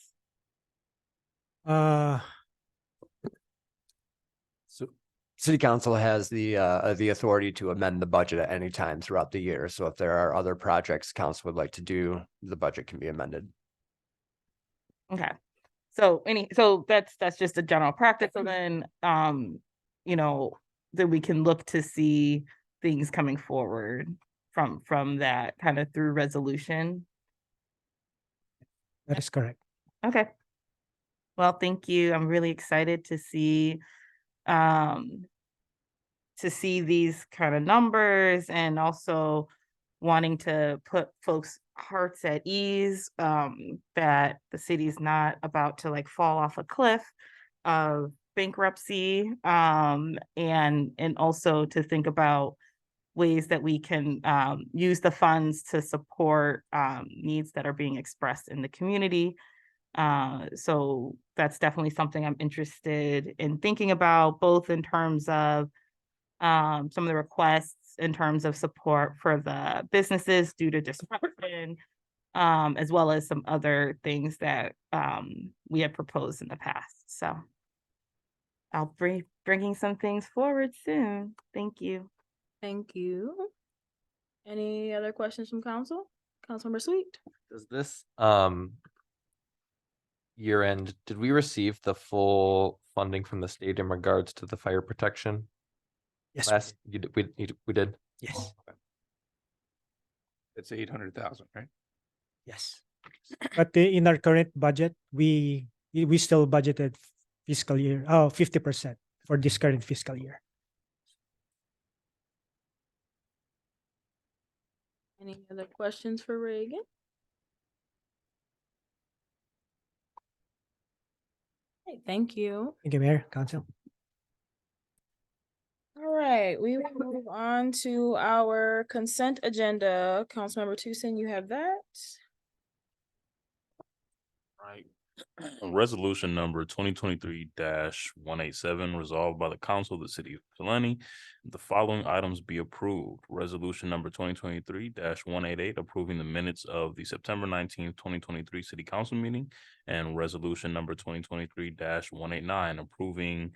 city council has the authority to amend the budget at any time throughout the year. So if there are other projects council would like to do, the budget can be amended. Okay. So that's just a general practice. So then, you know, that we can look to see things coming forward from that kind of through resolution. That is correct. Okay. Well, thank you. I'm really excited to see these kind of numbers, and also wanting to put folks' hearts at ease, that the city's not about to like fall off a cliff of bankruptcy, and also to think about ways that we can use the funds to support needs that are being expressed in the community. So that's definitely something I'm interested in thinking about, both in terms of some of the requests in terms of support for the businesses due to disruption, as well as some other things that we have proposed in the past. So I'll be bringing some things forward soon. Thank you. Thank you. Any other questions from council? Councilmember Sweet? Does this year end, did we receive the full funding from the state in regards to the fire protection? Yes. Last, we did? Yes. It's 800,000, right? Yes. But in our current budget, we still budgeted fiscal year, 50% for this current fiscal year. Any other questions for Reagan? Okay, thank you. Thank you, Mayor, Council. All right, we will move on to our consent agenda. Councilmember Tucson, you have that? Right. Resolution number 2023-187 resolved by the council of the city of Ypsilanti. The following items be approved. Resolution number 2023-188 approving the minutes of the September 19th, 2023 city council meeting, and resolution number 2023-189 approving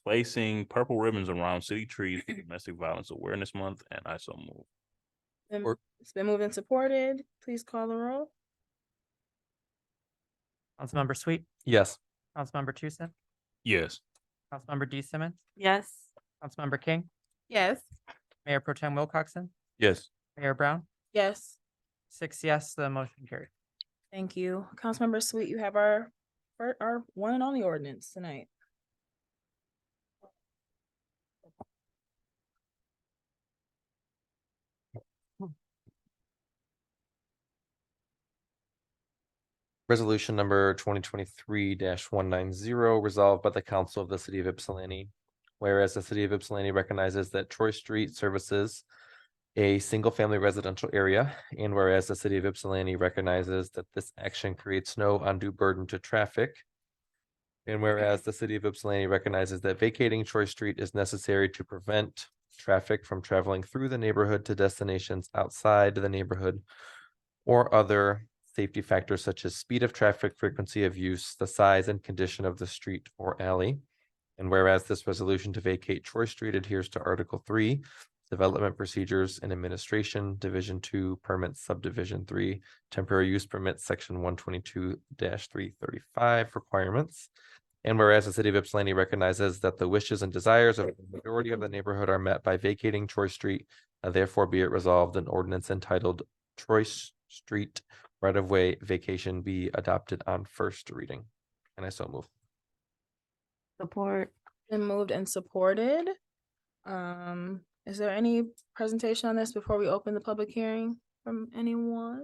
placing purple ribbons around city trees for Domestic Violence Awareness Month, and I so move. It's been moved and supported. Please call the roll. Councilmember Sweet, Yes. Councilmember Tucson, Yes. Councilmember D Simmons, Yes. Councilmember King, Yes. Mayor Pro Tem Wilcoxen, Yes. Mayor Brown, Yes. 6 yes, the motion carried. Thank you. Councilmember Sweet, you have our one and only ordinance tonight. Resolution number 2023-190 resolved by the council of the city of Ypsilanti. Whereas the city of Ypsilanti recognizes that Troy Street services a single-family residential area, and whereas the city of Ypsilanti recognizes that this action creates no undue burden to traffic, and whereas the city of Ypsilanti recognizes that vacating Troy Street is necessary to prevent traffic from traveling through the neighborhood to destinations outside the neighborhood or other safety factors such as speed of traffic, frequency of use, the size and condition of the street or alley. And whereas this resolution to vacate Troy Street adheres to Article 3, Development Procedures and Administration, Division 2, Permits, Subdivision 3, Temporary Use Permits, Section 122-335 requirements. And whereas the city of Ypsilanti recognizes that the wishes and desires of the majority of the neighborhood are met by vacating Troy Street, therefore be it resolved an ordinance entitled Troy Street Right-of-Way Vacation be adopted on first reading. And I so move. Support. Been moved and supported. Is there any presentation on this before we open the public hearing from anyone?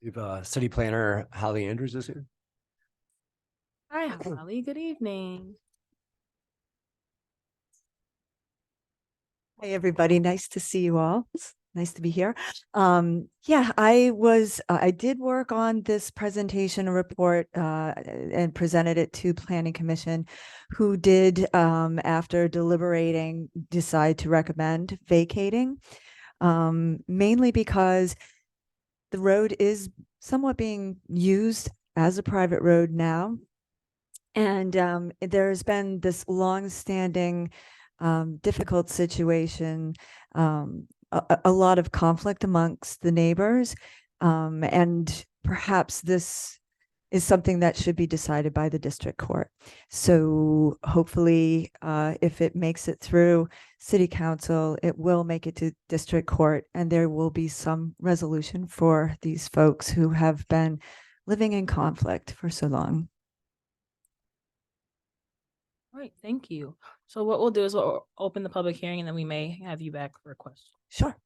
We've city planner Holly Andrews is here. Hi, Holly. Good evening. Hey, everybody. Nice to see you all. It's nice to be here. Yeah, I did work on this presentation report and presented it to Planning Commission, who did, after deliberating, decide to recommend vacating, mainly because the road is somewhat being used as a private road now. And there's been this longstanding difficult situation, a lot of conflict amongst the neighbors. And perhaps this is something that should be decided by the district court. So hopefully, if it makes it through city council, it will make it to district court, and there will be some resolution for these folks who have been living in conflict for so long. All right, thank you. So what we'll do is we'll open the public hearing and then we may have you back for a question. Sure.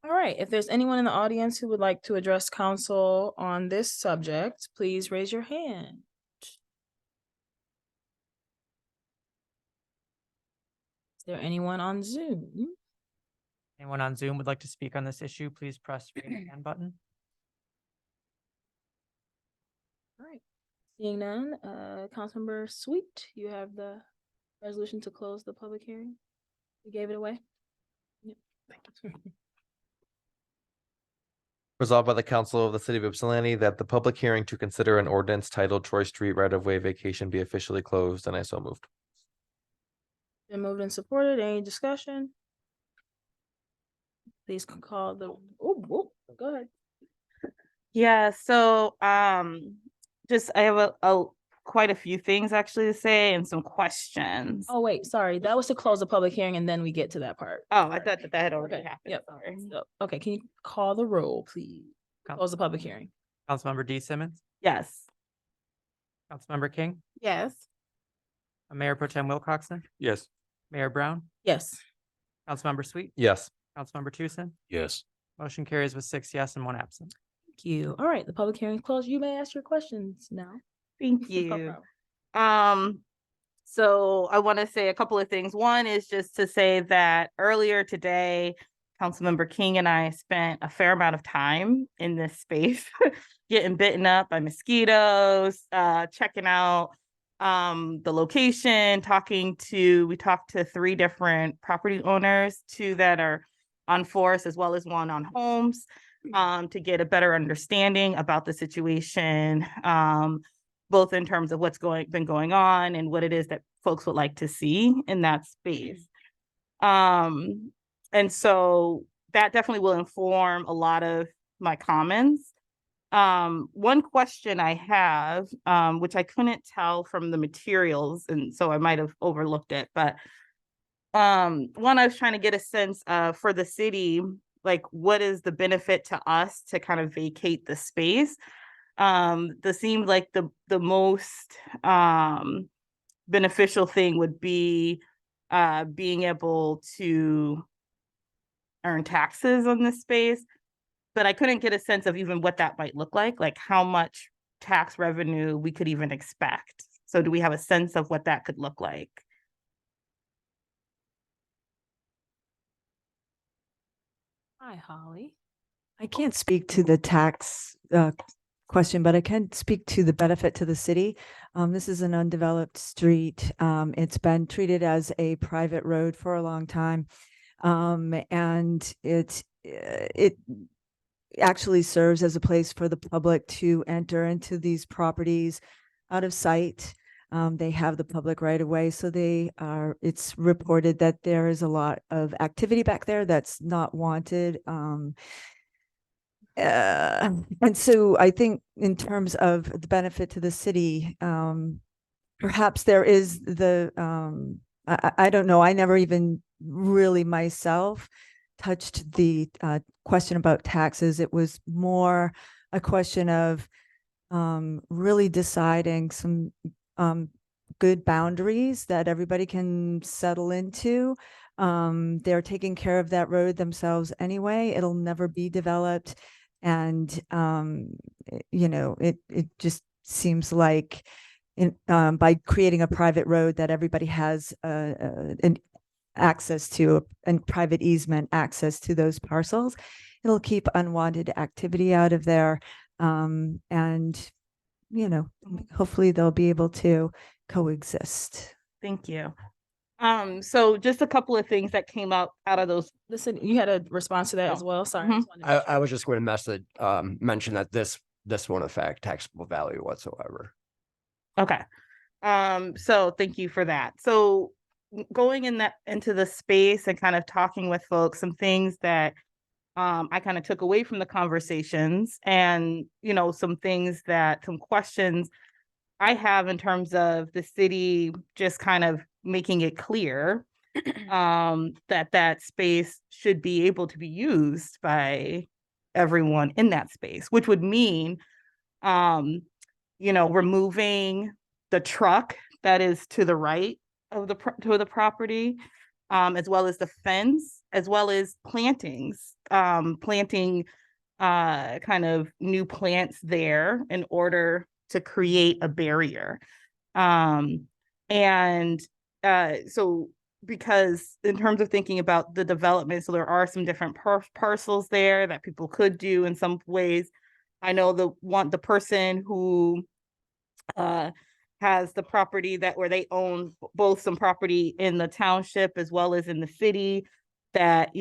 All right, if there's anyone in the audience who would like to address council on this subject, please raise your hand. Is there anyone on Zoom? Anyone on Zoom would like to speak on this issue, please press raise hand button. All right, seeing none, Councilmember Sweet, you have the resolution to close the public hearing. You gave it away. Yep. Thank you. Resolved by the council of the city of Ypsilanti that the public hearing to consider an ordinance titled Troy Street right-of-way vacation be officially closed, and I so moved. Been moved and supported. Any discussion? Please call the, go ahead. Yeah, so just I have a quite a few things actually to say and some questions. Oh, wait, sorry. That was to close the public hearing and then we get to that part. Oh, I thought that had already Okay, happened. yep. Sorry. So, okay, can you call the roll, please? Close the public hearing. Councilmember D Simmons, Yes. Councilmember King, Yes. Mayor Pro Tem Wilcoxen, Yes. Mayor Brown, Yes. Councilmember Sweet, Yes. Councilmember Tucson. Yes. Motion carries with 6 yes and 1 absent. Thank you. All right, the public hearing is closed. You may ask your questions now. Thank No you. problem. So I want to say a couple of things. One is just to say that earlier today, Councilmember King and I spent a fair amount of time in this space, getting bitten up by mosquitoes, checking out the location, we talked to 3 different property owners, 2 that are on Forest as well as 1 on Homes, to get a better understanding about the situation, both in terms of what's been going on and what it is that folks would like to see in that space. And so that definitely will inform a lot of my comments. One question I have, which I couldn't tell from the materials, and so I might have overlooked it, but one, I was trying to get a sense for the city, like what is the benefit to us to kind of vacate the space? This seemed like the most beneficial thing would be being able to earn taxes on this space, but I couldn't get a sense of even what that might look like how much tax revenue we could even expect. So do we have a sense of what that could look like? Hi, Holly. I can't speak to the tax question, but I can speak to the benefit to the city. This is an undeveloped street. It's been treated as a private road for a long time. And it actually serves as a place for the public to enter into these properties out of sight. They have the public right of way, so it's reported that there is a lot of activity back there that's not wanted. And so I think in terms of the benefit to the city, perhaps there is I don't know, I never even really myself touched the question about taxes. It was more a question of really deciding some good boundaries that everybody can settle into. They're taking care of that road themselves anyway. It'll never be developed. And, it just seems like by creating a private road that everybody has an access to, and private easement access to those parcels, it'll keep unwanted activity out of there. And hopefully they'll be able to coexist. Thank you. So just a couple of things that came up out of those. Listen, you had a response to that as well. Sorry. I just wanted to I was just going to mention that this won't affect taxable value whatsoever. Okay. So thank you for that. So going into the space and kind of talking with folks, some things that I kind of took away from the conversations, and some questions I have in terms of the city just kind of making it clear that space should be able to be used by everyone in that space, which would mean removing the truck that is to the right of the property, as well as the fence, as well as planting kind of new plants there in order to create a barrier. So because in terms of thinking about the development, so there are some different parcels there that people could do in some ways. I know the person who has the property where they own both some property in the township as well as in the city, that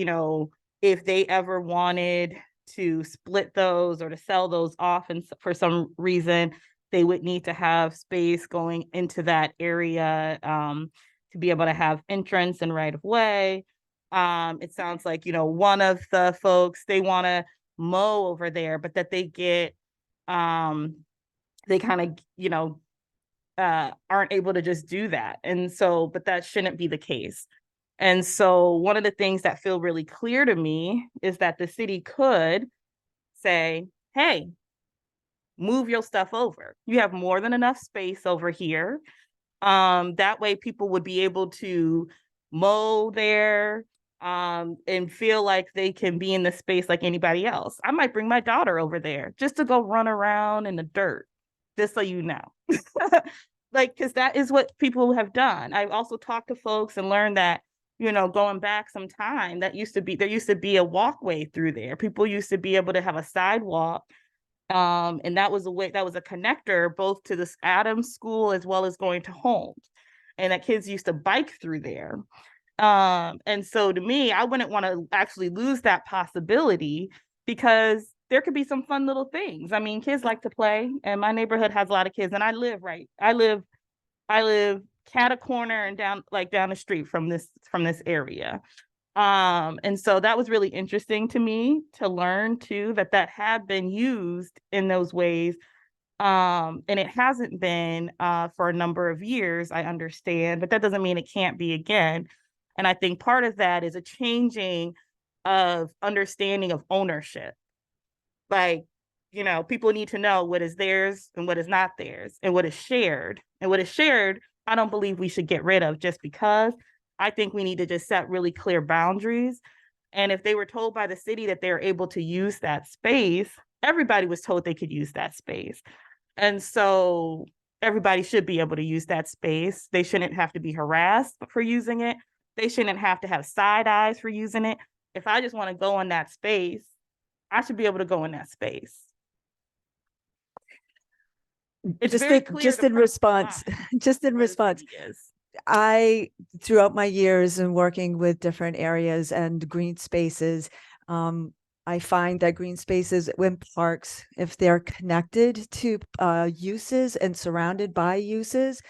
if they ever wanted to split those or to sell those off, and for some reason they would need to have space going into that area to be able to have entrance and right of way. It sounds like one of the folks, they want to mow over there, but that they get they kind of aren't able to just do that. And so, but that shouldn't be the case. And so one of the things that feel really clear to me is that the city could say, hey, move your stuff over. You have more than enough space over here. That way people would be able to mow there and feel like they can be in the space like anybody else. I might bring my daughter over there just to go run around in the dirt, just so you know. Because that is what people have done. I've also talked to folks and learned that, going back some time, there used to be a walkway through there. People used to be able to have a sidewalk. And that was a connector both to this Adams school as well as going to homes, and that kids used to bike through there. And so to me, I wouldn't want to actually lose that possibility, because there could be some fun little things. I mean, kids like to play, and my neighborhood has a lot of kids, and I live cat a corner and down the street from this area. And so that was really interesting to me to learn too, that had been used in those ways. And it hasn't been for a number of years, I understand, but that doesn't mean it can't be again. And I think part of that is a changing of understanding of ownership. People need to know what is theirs and what is not theirs, and what is shared. And what is shared, I don't believe we should get rid of just because. I think we need to just set really clear boundaries. And if they were told by the city that they're able to use that space, everybody was told they could use that space. And so everybody should be able to use that space. They shouldn't have to be harassed for using it. They shouldn't have to have side eyes for using it. If I just want to go in that space, I should be able to go in that space. It's Just in response, throughout my years in working with different areas and green spaces, I find that green spaces in parks, if they're connected to uses and surrounded by uses,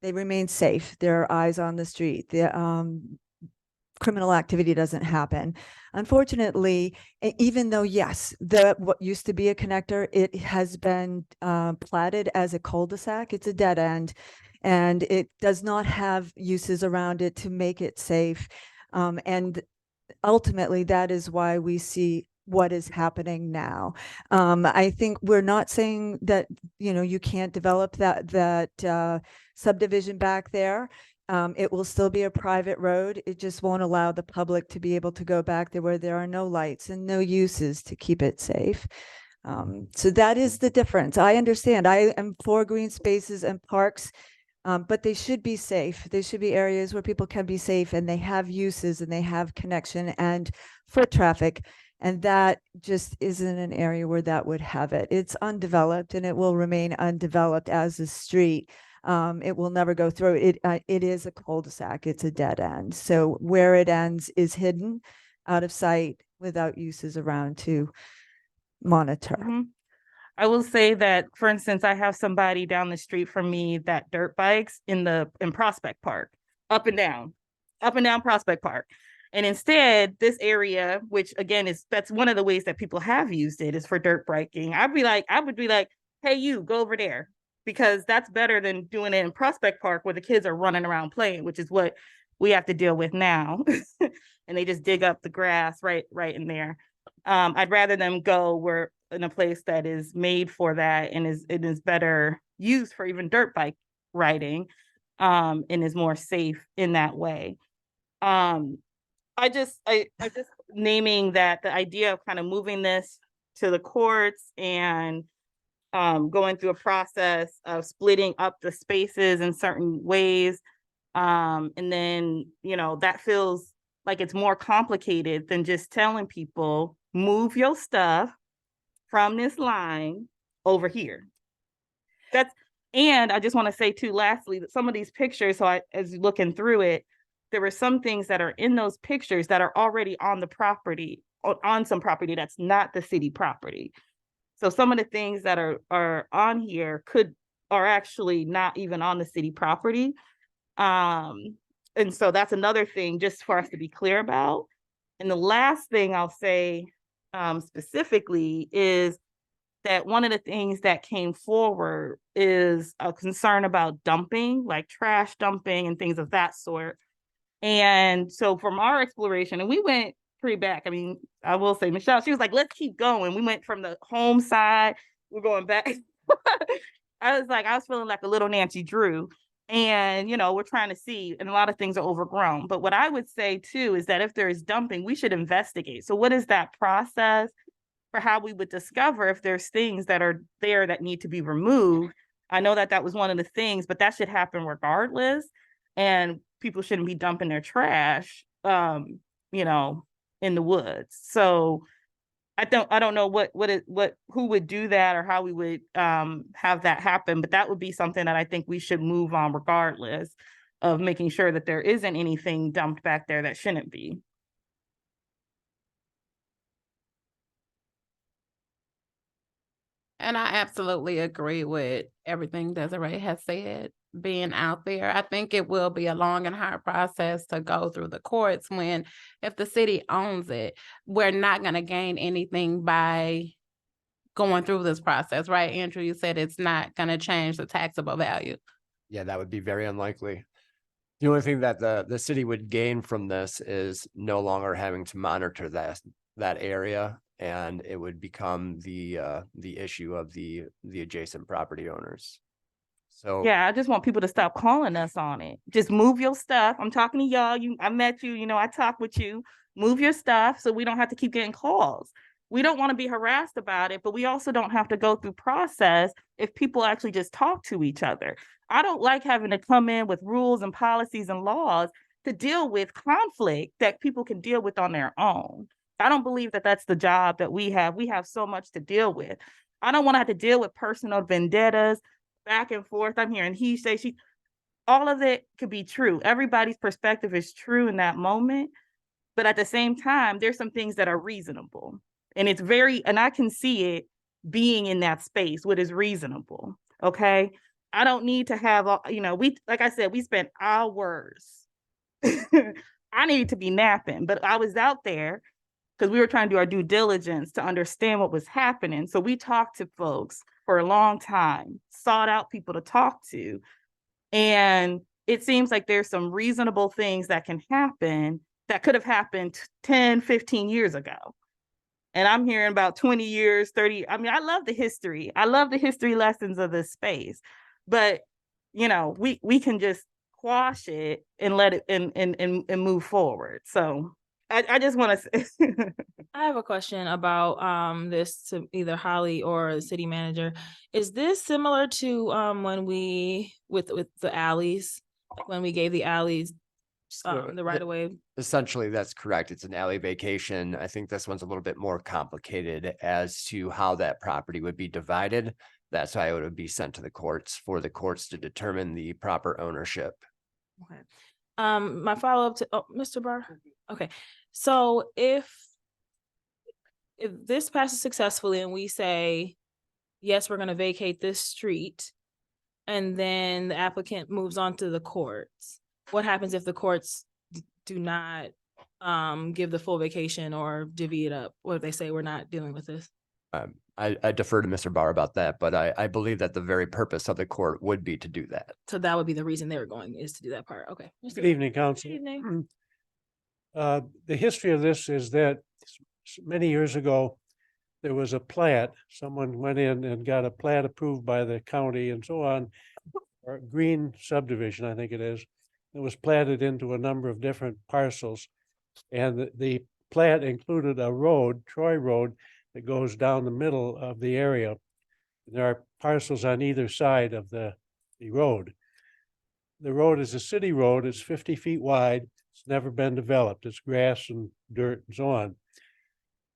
they remain safe. There are eyes on the street. Criminal activity doesn't happen. Unfortunately, even though, yes, what used to be a connector, it has been platted as a cul-de-sac. It's a dead end, and it does not have uses around it to make it safe. And ultimately, that is why we see what is happening now. I think we're not saying that, you can't develop that subdivision back there. It will still be a private road. It just won't allow the public to be able to go back there where there are no lights and no uses to keep it safe. So that is the difference. I understand. I am for green spaces and parks, but they should be safe. They should be areas where people can be safe, and they have uses and they have connection and foot traffic. And that just isn't an area where that would have it. It's undeveloped, and it will remain undeveloped as a street. It will never go through. It is a cul-de-sac. It's a dead end. So where it ends is hidden, out of sight, without uses around to monitor. I will say that, for instance, I have somebody down the street from me that dirt bikes in Prospect Park, up and down Prospect Park. And instead, this area, which again that's one of the ways that people have used it, is for dirt biking. I would be like, hey, you go over there, because that's better than doing it in Prospect Park where the kids are running around playing, which is what we have to deal with now. And they just dig up the grass right in there. I'd rather them go where in a place that is made for that and is better used for even dirt bike riding, and is more safe in that way. I just naming that, the idea of kind of moving this to the courts and going through a process of splitting up the spaces in certain ways. And then, that feels like it's more complicated than just telling people, move your stuff from this line over here. And I just want to say too, lastly, that some of these pictures, as looking through it, there were some things that are in those pictures that are already on the property, on some property that's not the city property. So some of the things that are on here are actually not even on the city property. And so that's another thing just for us to be clear about. And the last thing I'll say specifically is that one of the things that came forward is a concern about dumping, like trash dumping and things of that sort. And so from our exploration, and we went pretty back. I mean, I will say, Michelle, she was like, let's keep going. We went from the home side, we're going back. I was feeling like a little Nancy Drew. And, we're trying to see, and a lot of things are overgrown. But what I would say too, is that if there is dumping, we should investigate. So what is that process for how we would discover if there's things that are there that need to be removed? I know that was one of the things, but that should happen regardless. And people shouldn't be dumping their trash, in the woods. So I don't know who would do that or how we would have that happen, but that would be something that I think we should move on regardless of making sure that there isn't anything dumped back there that shouldn't be. And I absolutely agree with everything Desiree has said. Being out there, I think it will be a long and hard process to go through the courts when, if the city owns it, we're not going to gain anything by going through this process, right? Andrew, you said it's not going to change the taxable value. Yeah, that would be very unlikely. The only thing that the city would gain from this is no longer having to monitor that area, and it would become the issue of the adjacent property owners. So yeah, I just want people to stop calling us on it. Just move your stuff. I'm talking to y'all. I met you, I talk with you. Move your stuff so we don't have to keep getting calls. We don't want to be harassed about it, but we also don't have to go through process if people actually just talk to each other. I don't like having to come in with rules and policies and laws to deal with conflict that people can deal with on their own. I don't believe that that's the job that we have. We have so much to deal with. I don't want to have to deal with personal vendettas, back and forth. I'm hearing he say, she, all of it could be true. Everybody's perspective is true in that moment. But at the same time, there's some things that are reasonable. And and I can see it being in that space, what is reasonable. Okay. I don't need to have, like I said, we spent hours. I need to be napping, but I was out there because we were trying to do our due diligence to understand what was happening. So we talked to folks for a long time, sought out people to talk to. And it seems like there's some reasonable things that can happen that could have happened 10, 15 years ago. And I'm hearing about 20 years, 30. I mean, I love the history. I love the history lessons of this space. But, we can just quash it and let it and move forward. So I just want to say. I have a question about this to either Holly or the city manager. Is this similar to when we with the alleys, like when we gave the alleys the right of way? Essentially, that's correct. It's an alley vacation. I think this one's a little bit more complicated as to how that property would be divided. That's why it would be sent to the courts for the courts to determine the proper ownership. Okay. My follow-up to Mr. Barr. Okay. So if this passes successfully and we say yes, we're gonna vacate this street. And then the applicant moves on to the courts. What happens if the courts do not give the full vacation or divvy it up? What if they say we're not dealing with this? I defer to Mr. Barr about that, but I believe that the very purpose of the court would be to do that. So that would be the reason they were going, is to do that part. Okay. Good evening, Council. Good evening. The history of this is that many years ago, there was a plat. Someone went in and got a plat approved by the county and so on, or green subdivision, I think it is. It was platted into a number of different parcels. And the plat included a road, Troy Road, that goes down the middle of the area. There are parcels on either side of the road. The road is a city road. It's 50 feet wide. It's never been developed. It's grass and dirt and so on.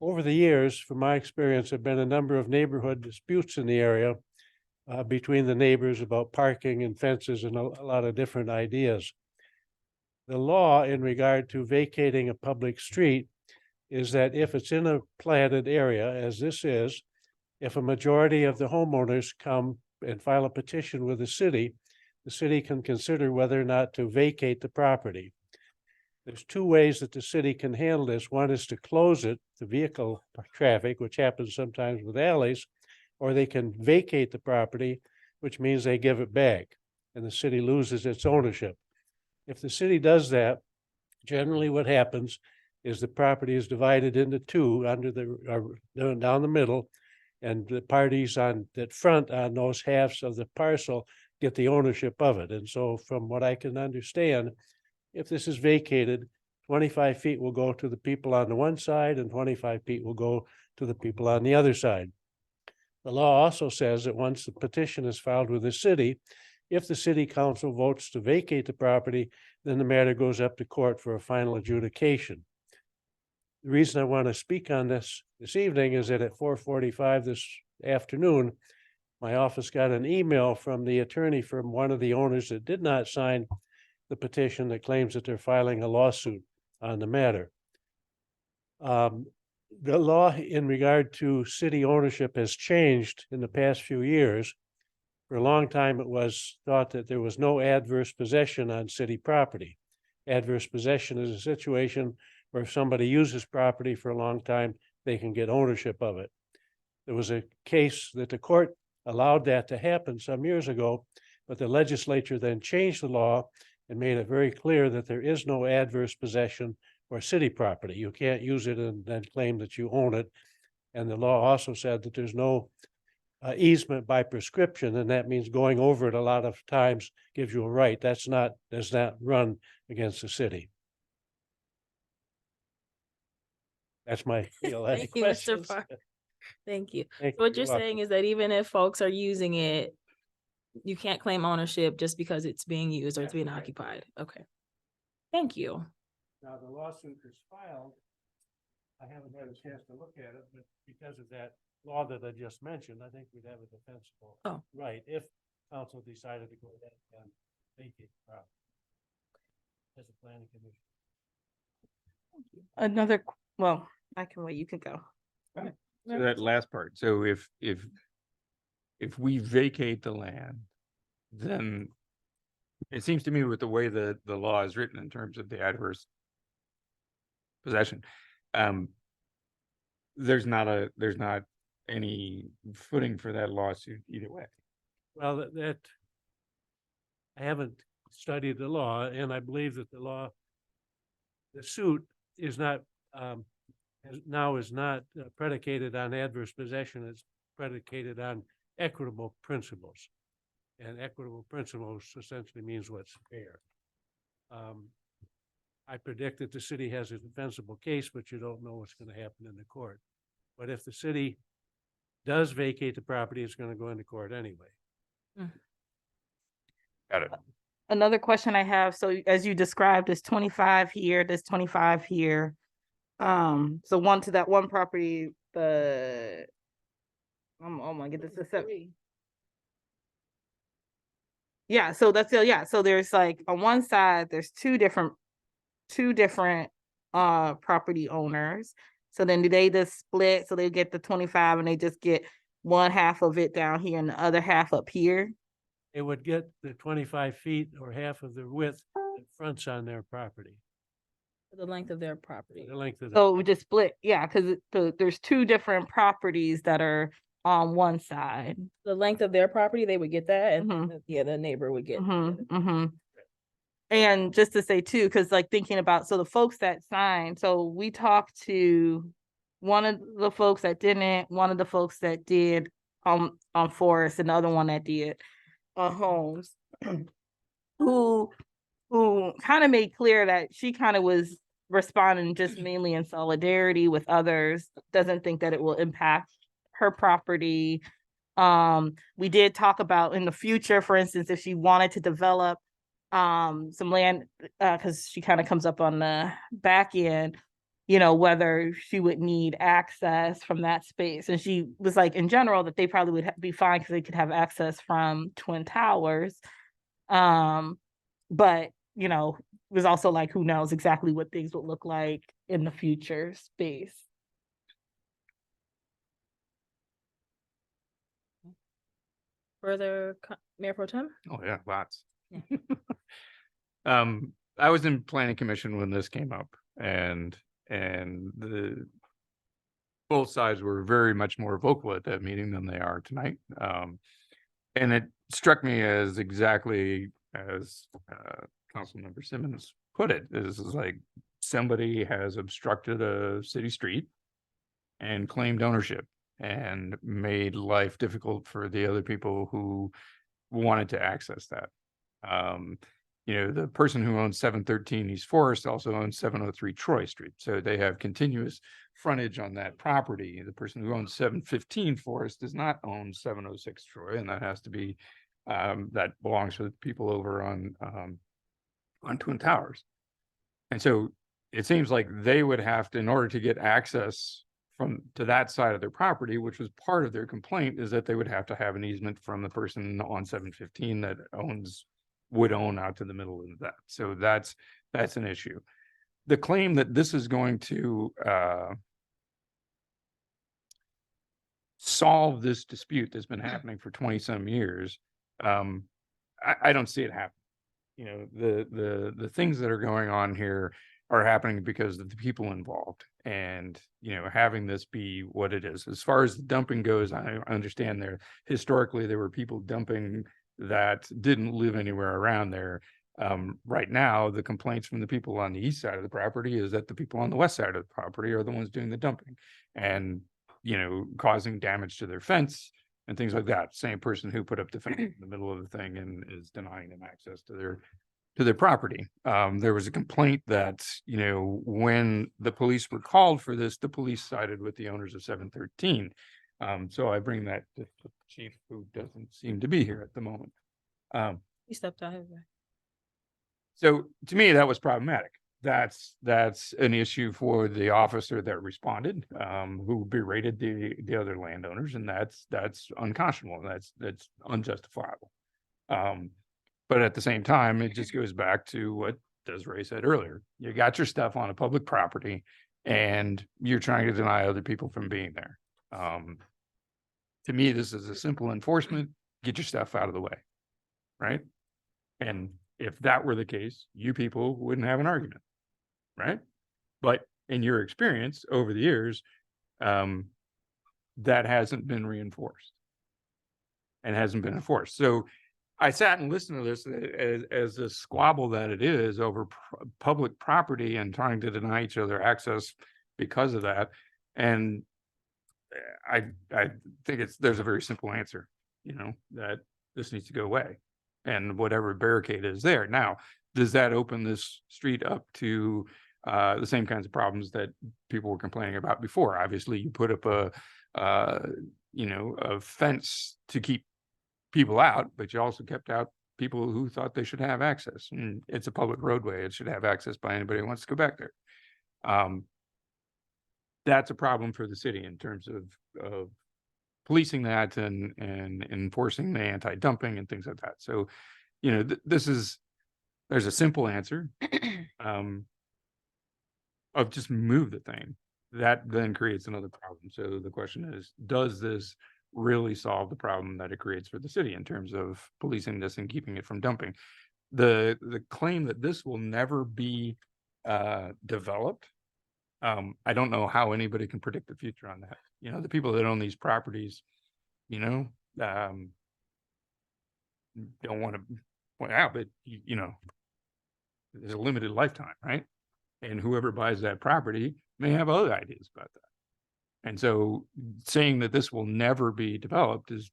Over the years, from my experience, there have been a number of neighborhood disputes in the area between the neighbors about parking and fences and a lot of different ideas. The law in regard to vacating a public street is that if it's in a platted area, as this is, if a majority of the homeowners come and file a petition with the city can consider whether or not to vacate the property. There's two ways that the city can handle this. One is to close it, the vehicle traffic, which happens sometimes with alleys, or they can vacate the property, which means they give it back and the city loses its ownership. If the city does that, generally what happens is the property is divided into two under down the middle, and the parties on that front on those halves of the parcel get the ownership of it. And so from what I can understand, if this is vacated, 25 feet will go to the people on the one side and 25 feet will go to the people on the other side. The law also says that once the petition is filed with the city, if the city council votes to vacate the property, then the matter goes up to court for a final adjudication. The reason I want to speak on this evening is that at 4:45 this afternoon, my office got an email from the attorney from one of the owners that did not sign the petition that claims that they're filing a lawsuit on the matter. The law in regard to city ownership has changed in the past few years. For a long time, it was thought that there was no adverse possession on city property. Adverse possession is a situation where if somebody uses property for a long time, they can get ownership of it. There was a case that the court allowed that to happen some years ago, but the legislature then changed the law and made it very clear that there is no adverse possession or city property. You can't use it and then claim that you own it. And the law also said that there's no easement by prescription, and that means going over it a lot of times gives you a right. Does not run against the city. That's my feel. Any Thank you, Mr. questions? Farr. Thank you. Thank So what you. you're saying is that even if folks are using it, you can't claim ownership just because it's being used or it's being occupied. Okay. Thank you. Now, the lawsuit is filed. I haven't had a chance to look at it, but because of that law that I just mentioned, I think we'd have a defensible right if council decided to go ahead and vacate the property as a planning commission. Well, I can wait, you can go. So that last part, so if we vacate the land, then it seems to me with the way the law is written in terms of the adverse possession, there's not any footing for that lawsuit either way. Well, that I haven't studied the law, and I believe that the suit is not predicated on adverse possession. It's predicated on equitable principles, and equitable principles essentially means what's fair. I predict that the city has a defensible case, but you don't know what's going to happen in the court. But if the city does vacate the property, it's going to go into court anyway. Got it. Another question I have, so as you described, there's 25 here, there's 25 here. So one to that one property, oh my goodness, yeah, so that's yeah. So there's like on one side, there's two different property owners. So then do they just split? So they get the 25 and they just get one half of it down here and the other half up here. They would get the 25 feet or half of the width that fronts on their property, The length of their property. the length of the. So it would just split, yeah, because there's two different properties that are on one side. The length of their property, they would get that, and Mhm. yeah, the neighbor would get. And just to say too, because like thinking about, so the folks that signed, so we talked to one of the folks that didn't, one of the folks that did on Forest, and the other one that did on Homes, who kind of made clear that she kind of was responding just mainly in solidarity with others, doesn't think that it will impact her property. We did talk about in the future, for instance, if she wanted to develop some land, because she kind of comes up on the back end, you know, whether she would need access from that space. And she was like, in general, that they probably would be fine because they could have access from Twin Towers. But, you know, it was also like, who knows exactly what things would look like in the future space. Further, Mayor Pro Tem? Oh, yeah, lots. I was in planning commission when this came up, and the both sides were very much more vocal at that meeting than they are tonight. And it struck me as exactly as Councilmember Simmons put it, is like somebody has obstructed a city street and claimed ownership and made life difficult for the other people who wanted to access that. You know, the person who owns 713 East Forest also owns 703 Troy Street. So they have continuous frontage on that property. The person who owns 715 Forest does not own 706 Troy, and that has to be, that belongs to the people over on Twin Towers. And so it seems like they would have to, in order to get access to that side of their property, which was part of their complaint, is that they would have to have an easement from the person on 715 that would own out to the middle of that. So that's an issue. The claim that this is going to solve this dispute that's been happening for 20 some years, I don't see it happen. You know, the things that are going on here are happening because of the people involved, and, you know, having this be what it is. As far as the dumping goes, I understand historically there were people dumping that didn't live anywhere around there. Right now, the complaints from the people on the east side of the property is that the people on the west side of the property are the ones doing the dumping and, you know, causing damage to their fence and things like that. Same person who put up the fence in the middle of the thing and is denying them access to their property. There was a complaint that, you know, when the police were called for this, the police sided with the owners of 713. So I bring that to the chief, who doesn't seem to be here at the moment. He stepped out. So to me, that was problematic. That's an issue for the officer that responded, who berated the other landowners, and that's unconscionable. That's unjustifiable. But at the same time, it just goes back to what Desiree said earlier. You got your stuff on a public property, and you're trying to deny other people from being there. To me, this is a simple enforcement. Get your stuff out of the way, right? And if that were the case, you people wouldn't have an argument, right? But in your experience over the years, that hasn't been reinforced and hasn't been enforced. So I sat and listened to this as a squabble that it is over public property and trying to deny each other access because of that. And I think there's a very simple answer, you know, that this needs to go away, and whatever barricade is there. Now, does that open this street up to the same kinds of problems that people were complaining about before? Obviously, you put up a fence to keep people out, but you also kept out people who thought they should have access. And it's a public roadway; it should have access by anybody who wants to go back there. That's a problem for the city in terms of policing that and enforcing the anti-dumping and things like that. So, you know, there's a simple answer of just move the thing. That then creates another problem. So the question is, does this really solve the problem that it creates for the city in terms of policing this and keeping it from dumping. The claim that this will never be developed, I don't know how anybody can predict the future on that. You know, the people that own these properties, you know, don't want to point out, but you know, there's a limited lifetime, right? And whoever buys that property may have other ideas about that. And so saying that this will never be developed is,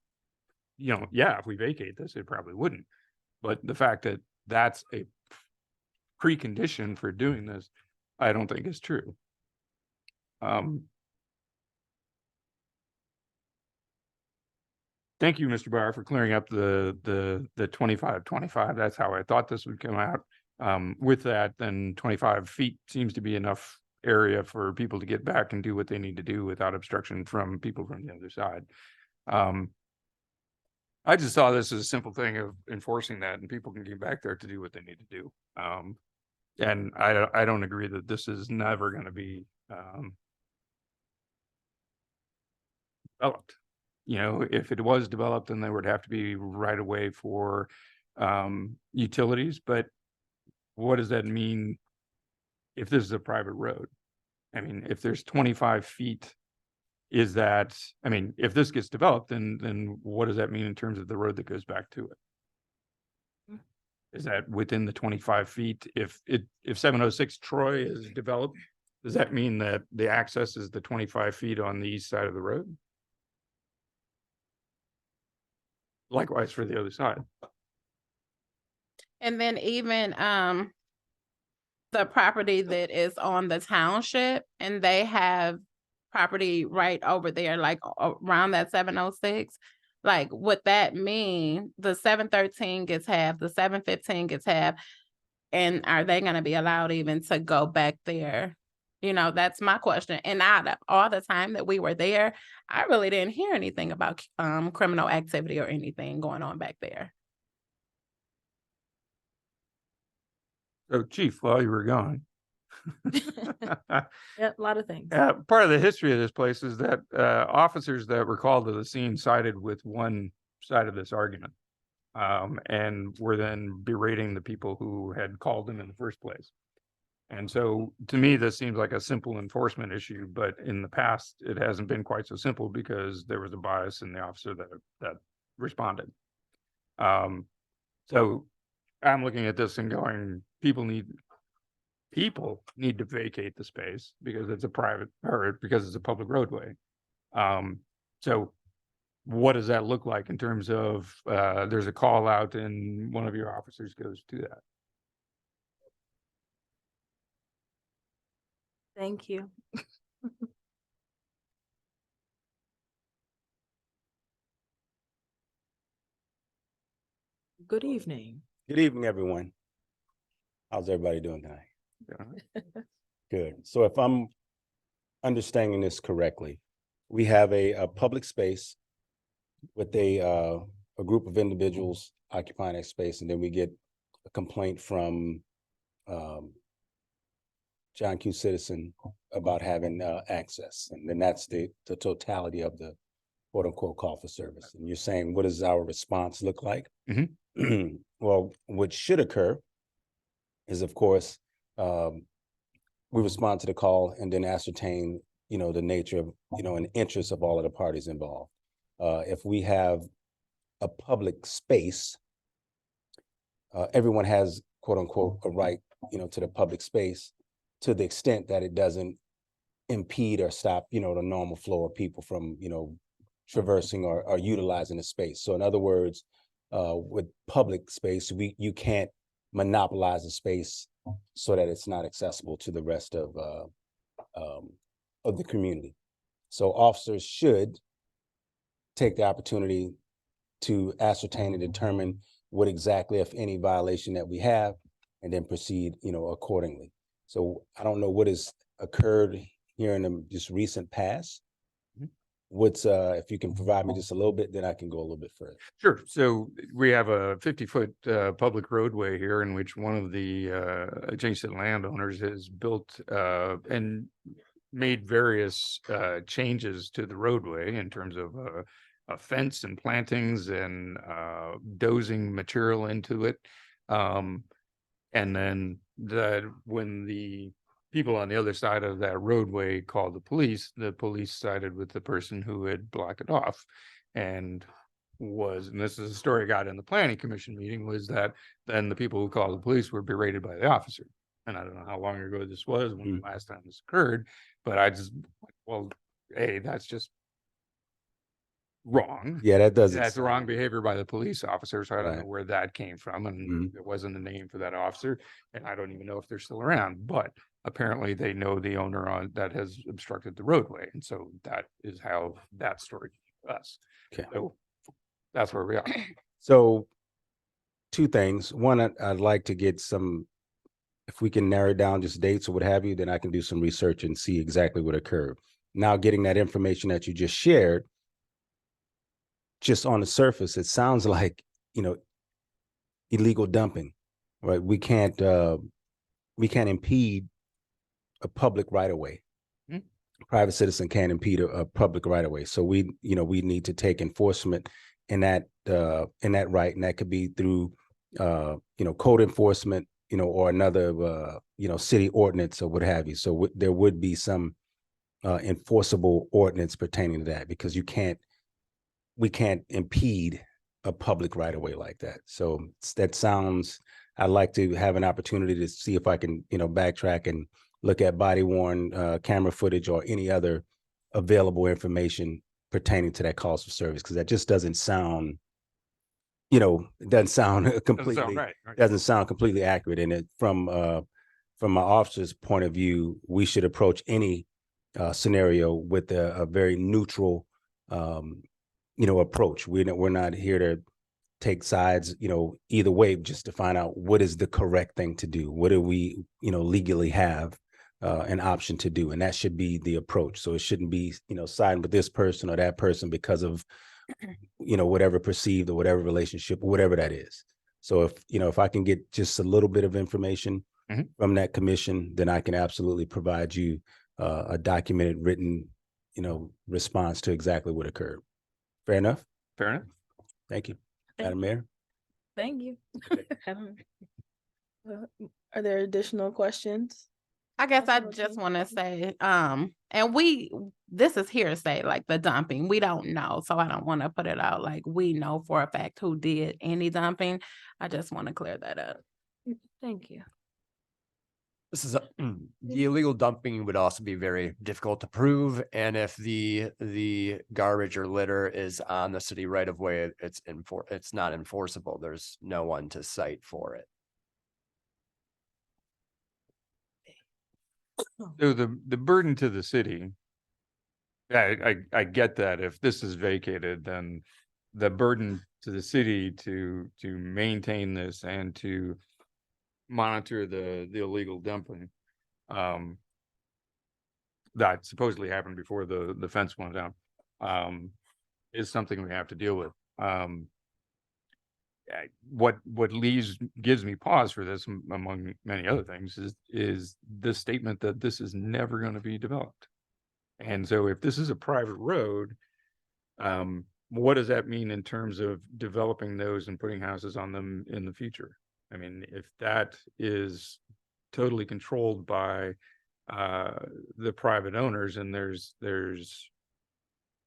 you know, yeah, if we vacate this, it probably wouldn't. But the fact that that's a precondition for doing this, I don't think is true. Thank you, Mr. Barr, for clearing up the 25-25. That's how I thought this would come out. With that, then 25 feet seems to be enough area for people to get back and do what they need to do without obstruction from people from the other side. I just saw this as a simple thing of enforcing that, and people can get back there to do what they need to do. And I don't agree that this is never going to be developed. You know, if it was developed, then there would have to be right away for utilities. But what does that mean if this is a private road? I mean, if there's 25 feet, is that, I mean, if this gets developed, then what does that mean in terms of the road that goes back to it? Is that within the 25 feet? If 706 Troy is developed, does that mean that the access is the 25 feet on the east side of the road? Likewise for the other side. And then even the property that is on the township, and they have property right over there, like around that 706. Like, would that mean the 713 gets half, the 715 gets half? And are they going to be allowed even to go back there? You know, that's my question. And out of all the time that we were there, I really didn't hear anything about criminal activity or anything going on back there. So, Chief, while you were gone, Yeah, a lot of things. part of the history of this place is that officers that were called to the scene sided with one side of this argument, and were then berating the people who had called them in the first place. And so to me, this seems like a simple enforcement issue, but in the past, it hasn't been quite so simple because there was a bias in the officer that responded. So I'm looking at this and going, people need to vacate the space because it's a private, or because it's a public roadway. So what does that look like in terms of there's a call out and one of your officers goes to that? Thank you. Good evening. Good evening, everyone. How's everybody doing tonight? Good. So if I'm understanding this correctly, we have a public space with a group of individuals occupying that space, and then we get a complaint from John Q. Citizen about having access, and then that's the totality of the quote unquote call for service. And you're saying, what does our response look like? Mm-hmm. Well, what should occur is, of course, we respond to the call and then ascertain, you know, the nature of, you know, and interest of all of the parties involved. If we have a public space, everyone has quote unquote a right, you know, to the public space, to the extent that it doesn't impede or stop, you know, the normal flow of people from, you know, traversing or utilizing the space. So in other words, with public space, you can't monopolize the space so that it's not accessible to the rest of the community. So officers should take the opportunity to ascertain and determine what exactly, if any, violation that we have, and then proceed, you know, accordingly. So I don't know what has occurred here in the just recent past. What's if you can provide me just a little bit, then I can go a little bit further. Sure. So we have a 50-foot public roadway here in which one of the adjacent landowners has built and made various changes to the roadway in terms of a fence and plantings and dozing material into it. And then when the people on the other side of that roadway called the police sided with the person who had blocked it off. And this is a story I got in the planning commission meeting, was that then the people who called the police were berated by the officer. And I don't know how long ago this was, when the last time this occurred, but I just, well, hey, that's just wrong. Yeah, that doesn't. That's wrong behavior by the police officer. So I don't know Right. where that came from, and it wasn't a name for that officer, and I don't even know if they're still around. But apparently, they know the owner that has obstructed the roadway, and so that is how that story came to us. Okay. So that's where we are. So, two things. One, I'd like to get some, if we can narrow down just dates or what have you, then I can do some research and see exactly what occurred. Now, getting that information that you just shared, just on the surface, it sounds like, illegal dumping, right? We can't impede a public right of way. Private citizen can't impede a public right of way. So we need to take enforcement in that right, and that could be through code enforcement, or another city ordinance or what have you. So there would be some enforceable ordinance pertaining to that, because we can't impede a public right of way like that. So I'd like to have an opportunity to see if I can, backtrack and look at body worn camera footage or any other available information pertaining to that calls for service, because that just doesn't sound, it doesn't sound completely, right. doesn't sound completely accurate. And from my officer's point of view, we should approach any scenario with a very neutral, approach. We're not here to take sides, either way, just to find out what is the correct thing to do. What do we, legally have an option to do? And that should be the approach. So it shouldn't be, siding with this person or that person because of, whatever perceived or whatever relationship, whatever that is. So if I can get just a little bit of information from that commission, then I can absolutely provide you a documented written, response to exactly what occurred. Fair enough? Fair enough. Thank you. Madam Mayor? Thank you. Are there additional questions? I guess I just want to say, and this is hearsay, like the dumping, we don't know. So I don't want to put it out like we know for a fact who did any dumping. I just want to clear that up. Thank you. This is the illegal dumping would also be very difficult to prove. And if the garbage or litter is on the city right of way, it's not enforceable. There's no one to cite for it. So the burden to the city, I get that. If this is vacated, then the burden to the city to maintain this and to monitor the illegal dumping that supposedly happened before the fence went down is something we have to deal with. What gives me pause for this, among many other things, is the statement that this is never going to be developed. And so if this is a private road, what does that mean in terms of developing those and putting houses on them in the future? I mean, if that is totally controlled by the private owners, and there's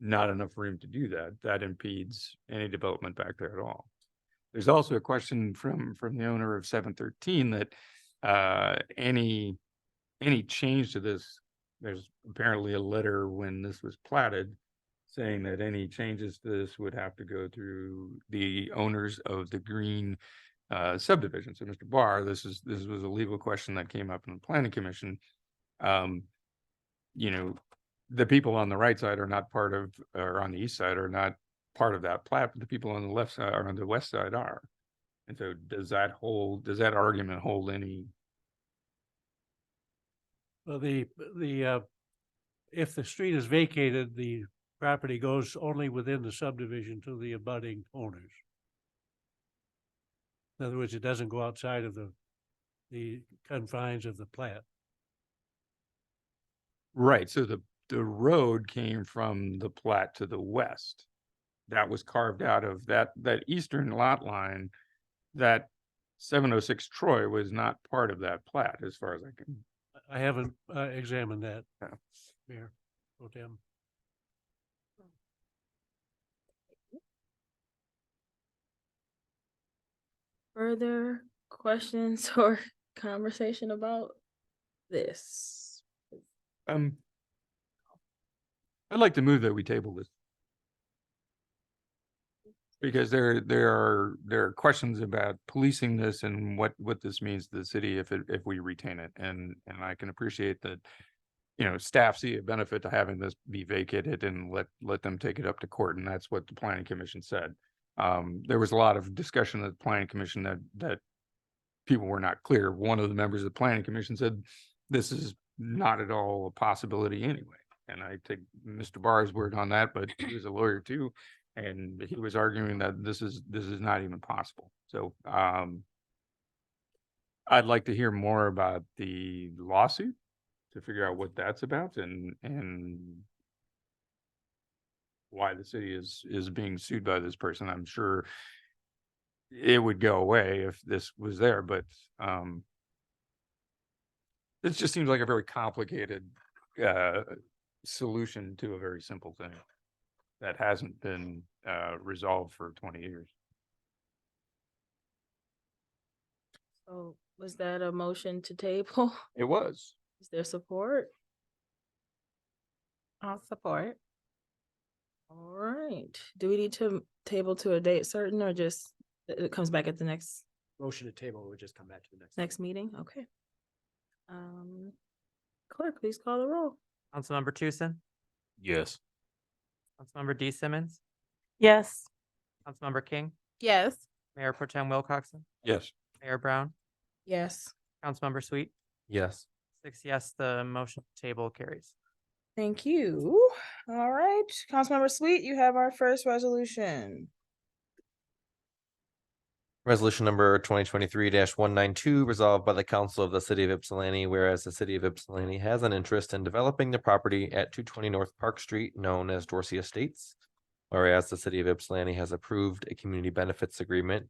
not enough room to do that, that impedes any development back there at all. There's also a question from the owner of 713 that any change to this, there's apparently a letter when this was platted saying that any changes to this would have to go through the owners of the green subdivision. So Mr. Barr, this was a legal question that came up in the planning commission. The people on the right side are not part of, or on the east side are not part of that plat, but the people on the left side or on the west side are. And so does that argument hold any? Well, if the street is vacated, the property goes only within the subdivision to the abutting owners. In other words, it doesn't go outside of the confines of the plat. Right. So the road came from the plat to the west. that was carved out of that eastern lot line, that 706 Troy was not part of that plat, as far as I can. I haven't examined that, Mayor Pro Tem. Further questions or conversation about this? I'd like to move that we table this. Because there are questions about policing this and what this means to the city if we retain it. And I can appreciate that, you know, staff see a benefit to having this be vacated and let them take it up to court. And that's what the planning commission said. There was a lot of discussion at the planning commission that people were not clear. One of the members of the planning commission said, this is not at all a possibility anyway. And I take Mr. Barr's word on that, but he was a lawyer too. And he was arguing that this is not even possible. So I'd like to hear more about the lawsuit to figure out what that's about and why the city is being sued by this person. I'm sure it would go away if this was there, but this just seems like a very complicated solution to a very simple thing that hasn't been resolved for 20 years. So was that a motion to table? It was. Is there support? I'll support. All right. Do we need to table to a date certain or just it comes back at the next Motion to table, we'll just come back to the next meeting? Okay. Clerk, please call the roll. Councilmember Tucson, Yes. Councilmember D Simmons, Yes. Councilmember King, Yes. Mayor Pro Tem Wilcoxen, Yes. Mayor Brown, Yes. Councilmember Sweet. Yes. 6 yes, the motion table carries. Thank you. All right, Councilmember Sweet, you have our first resolution. Resolution number 2023-192, resolved by the council of the city of Ypsilanti, whereas the city of Ypsilanti has an interest in developing the property at 220 North Park Street, known as Dorsey Estates. Whereas the city of Ypsilanti has approved a community benefits agreement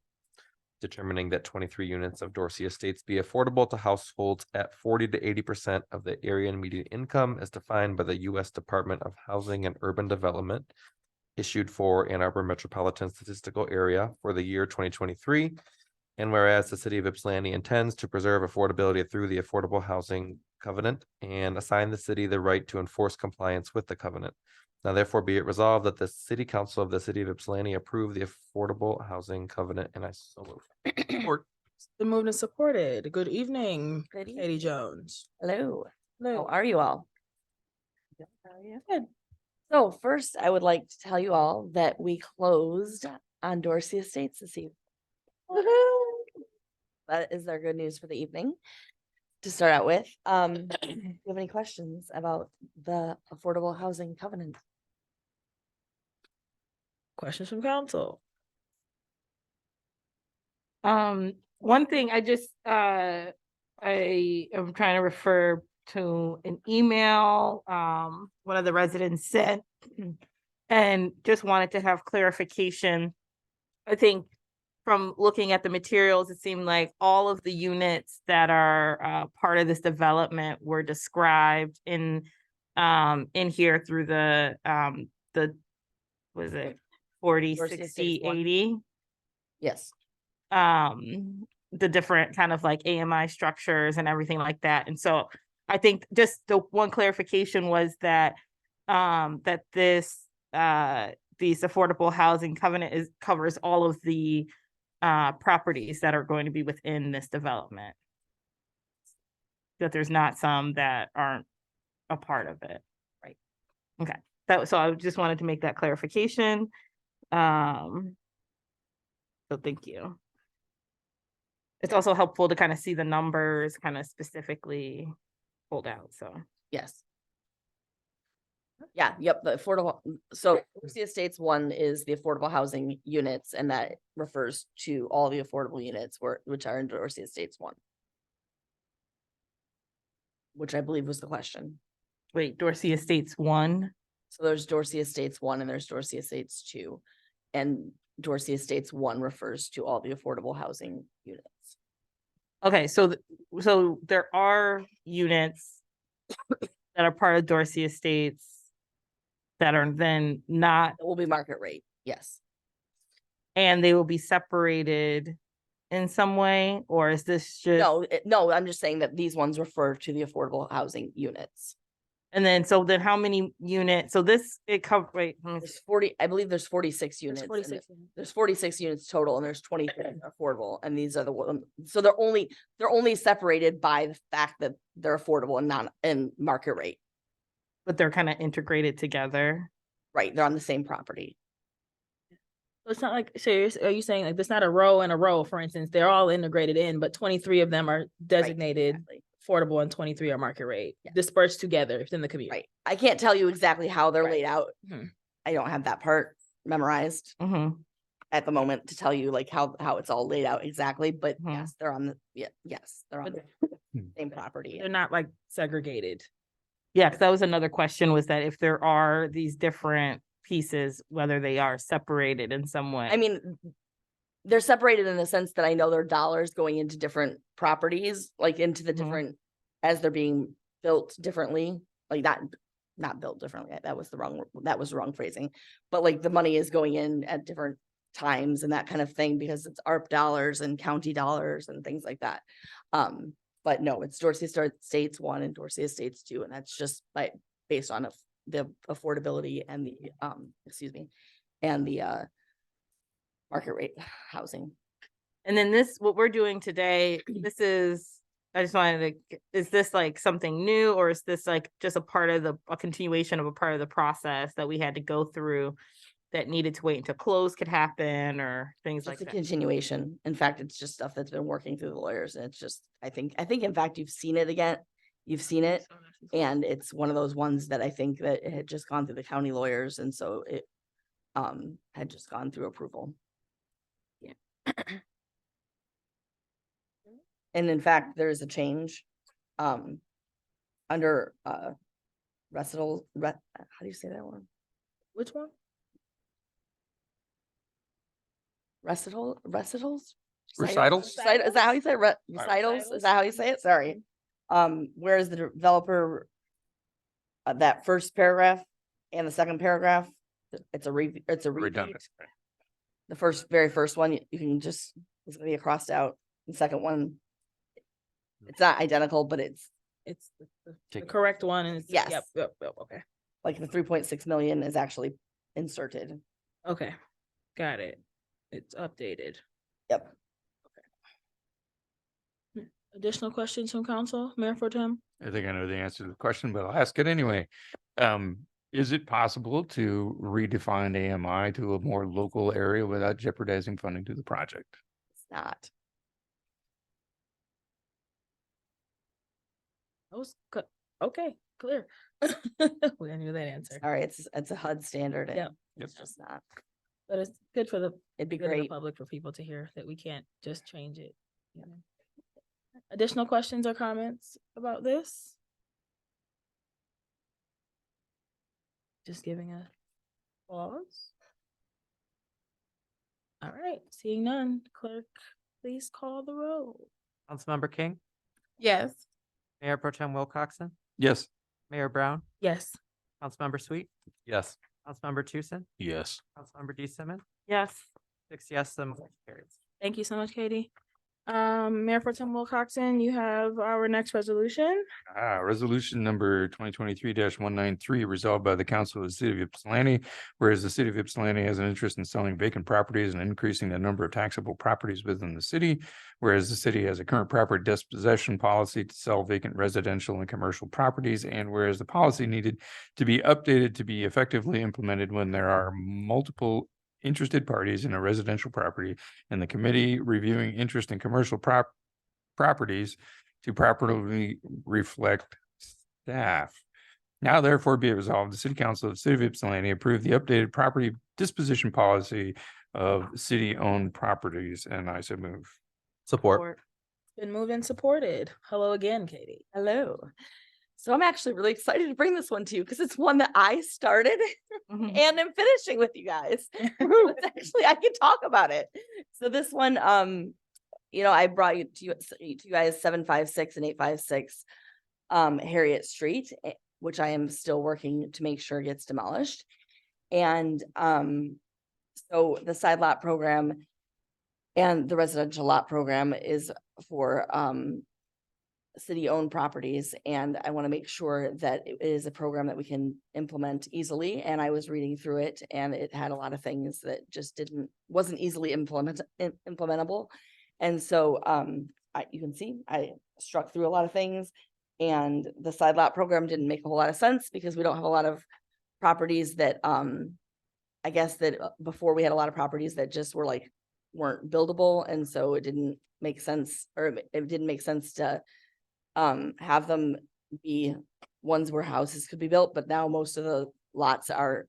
determining that 23 units of Dorsey Estates be affordable to households at 40 to 80% of the area and median income as defined by the U.S. Department of Housing and Urban Development, issued for Ann Arbor Metropolitan Statistical Area for the year 2023. And whereas the city of Ypsilanti intends to preserve affordability through the Affordable Housing Covenant and assign the city the right to enforce compliance with the covenant. Now therefore be it resolved that the city council of the city of Ypsilanti approve the Affordable Housing Covenant, and I so move. Support. The movement is supported. Good evening, Good Katie evening. Jones. Hello. Hello. How are you all? Good. So first, I would like to tell you all that we closed on Dorsey Estates this evening. That is our good news for the evening. To start out with, do you have any questions about the Affordable Housing Covenant? Questions from council? One thing I just, I am trying to refer to an email, one of the residents sent and just wanted to have clarification. I think from looking at the materials, it seemed like all of the units that are part of this development were described in here through the was it 40, Dorsey 60, Estates one. 80? Yes. The different kind of like AMI structures and everything like that. And so I think just the one clarification was that that this affordable housing covenant covers all of the properties that are going to be within this development. That there's not some that aren't a part of it. Right. Okay. So I just wanted to make that clarification. So thank you. It's also helpful to kind of see the numbers kind of specifically pulled out, so. Yes. Yeah, yep, the affordable, so Dorsey Estates one is the affordable housing units, and that refers to all the affordable units which are in Dorsey Estates one. Which I believe was the question. Wait, Dorsey Estates 1? So there's Dorsey Estates 1 and there's Dorsey Estates 2. and Dorsey Estates 1 refers to all the affordable housing units. Okay, so so there are units that are part of Dorsey Estates that are then not, It will be market rate, yes. and they will be separated in some way, or is this just? No, I'm just saying that these ones refer to the affordable housing units. And then, so then how many units? So this, it cover, wait, let me There's 40, I believe there's 46 There's units. and 46 There's 46 units total and there's 23 affordable, and these are the one, so they're only separated by the fact that they're affordable and not in market rate. but they're kind of integrated together. Right, they're on the same property. So it's not like, so are you saying like, it's not a row and a row, for instance, they're all integrated in, but 23 of them are designated exactly. affordable and 23 are market rate, dispersed together within the community. Right, I can't tell you exactly how they're laid out. Hmm. I don't have that part memorized at the moment to tell you like how it's all laid out exactly, but yes, they're on the, yes, they're on the same property. They're not like segregated. Yeah, because that was another question, was that if there are these different pieces, whether they are separated in some way. I mean, they're separated in the sense that I know there are dollars going into different properties, like into the different, as they're being built differently, like not built differently. That was the wrong phrasing. But like the money is going in at different times and that kind of thing, because it's ARP dollars and county dollars and things like that. But no, it's Dorsey Estates 1 and Dorsey Estates 2, and that's just based on the affordability and the and the market rate housing. And then this, what we're doing today, this is, I just wanted to, is this like something new, or is this like just a continuation of a part of the process that we had to go through that needed to wait until close could happen, or things like It's a that? continuation. In fact, it's just stuff that's been working through the lawyers, and it's just, I think in fact, you've seen it again. You've seen it, and it's one of those ones that I think that it had just gone through the county lawyers, and so it had just gone through approval. Yeah. And in fact, there is a change under how do you say that one? Which one? Recitals? Recitals? Is that how you say it? Recitals? Is that how you say it? Sorry. Whereas the developer, that first paragraph and the second paragraph, it's a repeat. Redundant. The very first one, you can just, it's gonna be a crossed out. The second one, it's not identical, but it's the correct one. And it's, yes. Yep, okay. Like the 3.6 million is actually inserted. Okay, got it. It's updated. Yep. Additional questions from council, Mayor Pro Tem? I think I know the answer to the question, but I'll ask it anyway. Is it possible to redefine AMI to a more local area without jeopardizing funding to the project? It's not. That was okay, clear. We knew that answer. All right, it's a HUD standard. And Yeah. It's just not. But it's good for the It'd be good of the great. public, for people to hear that we can't just change it. You know. Additional questions or comments about this? Just giving a pause. All right, seeing none, clerk, please call the roll. Councilmember King, Yes. Mayor Pro Tem Wilcoxen, Yes. Mayor Brown, Yes. Councilmember Sweet, Yes. Councilmember Tucson, Yes. Councilmember D. Simmons, Yes. 6 yes, the motion carries. Thank you so much, Katie. Mayor Pro Tem Wilcoxen, you have our next resolution. Resolution number 2023-193, resolved by the council of the city of Ypsilanti, whereas the city of Ypsilanti has an interest in selling vacant properties and increasing the number of taxable properties within the city, whereas the city has a current property dispossession policy to sell vacant residential and commercial properties, and whereas the policy needed to be updated to be effectively implemented when there are multiple interested parties in a residential property, and the committee reviewing interest in commercial properties to properly reflect staff. Now therefore be it resolved, the city council of the city of Ypsilanti approve the updated property disposition policy of city-owned properties, and I so move. Support. Been moved and supported. Hello again, Katie. Hello. So I'm actually really excited to bring this one to you because it's one that I started Mhm. and am finishing with you guys. It's actually, I can talk about it. So this one, I brought you to you guys 756 and 856 Harriet Street, which I am still working to make sure gets demolished. And so the side lot program and the residential lot program is for city-owned properties, and I want to make sure that it is a program that we can implement easily. And I was reading through it, and it had a lot of things that just wasn't easily implementable. And so you can see I struck through a lot of things, and the side lot program didn't make a whole lot of sense because we don't have a lot of properties that I guess that before we had a lot of properties that just weren't buildable, and so it didn't make sense, or it didn't make sense to have them be ones where houses could be built. But now most of the lots are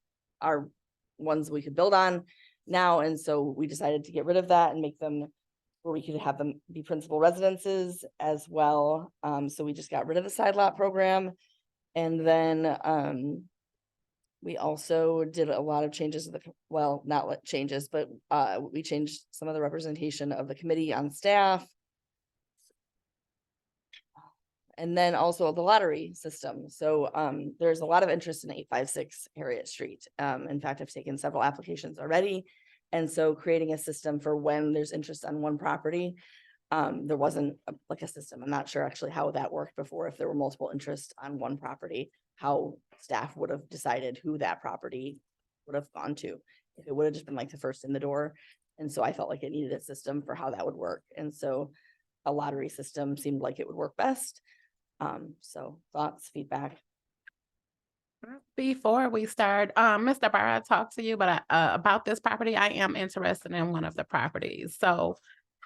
ones we could build on now, and so we decided to get rid of that and make them where we could have them be principal residences as well. So we just got rid of the side lot program, and then we also did a lot of changes to not changes, but we changed some of the representation of the committee on staff. And then also the lottery system. So there's a lot of interest in 856 Harriet Street. In fact, I've taken several applications already. And so creating a system for when there's interest on one property, there wasn't a system. I'm not sure actually how that worked before. If there were multiple interests on one property, how staff would have decided who that property would have gone to. If it would have just been the first in the door. And so I felt like it needed a system for how that would work. And so a lottery system seemed like it would work best. So thoughts, feedback. Before we start, Mr. Barr, I talked to you, but about this property, I am interested in one of the properties. So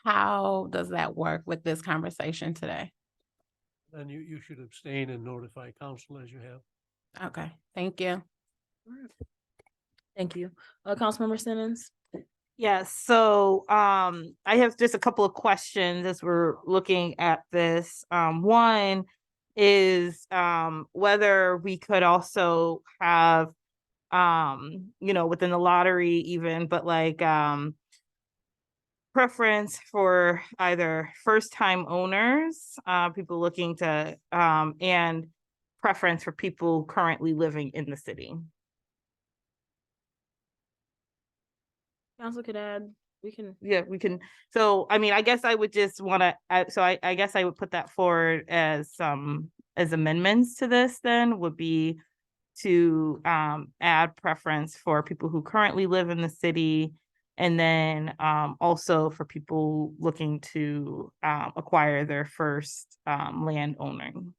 how does that work with this conversation today? Then you should abstain and notify council as you have. Okay, thank you. Thank you. Councilmember Simmons? Yes, so I have just a couple of questions as we're looking at this. One is whether we could also have within the lottery even, but preference for either first-time owners, people looking to and preference for people currently living in the city. Council could add, we can. Yeah, we can. So, I mean, I guess I would just want to, I guess I would put that forward as amendments to this then would be to add preference for people who currently live in the city. And then also for people looking to acquire their first land owning.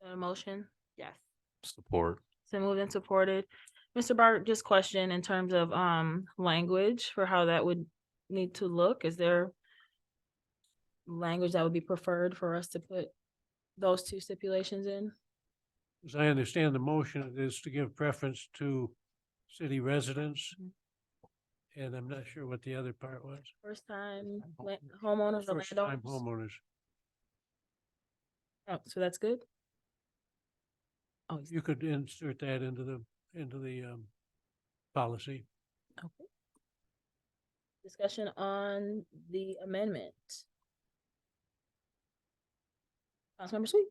A motion? Yes. Support. So moved and supported. Mr. Bart, just question in terms of language for how that would need to look. Is there language that would be preferred for us to put those two stipulations in? As I understand the motion, it is to give preference to city residents. And I'm not sure what the other part was. First time homeowners or First time landowners? homeowners. Oh, so that's good? Oh, You could insert that into the policy. okay. Discussion on the amendment. Councilmember Sweet.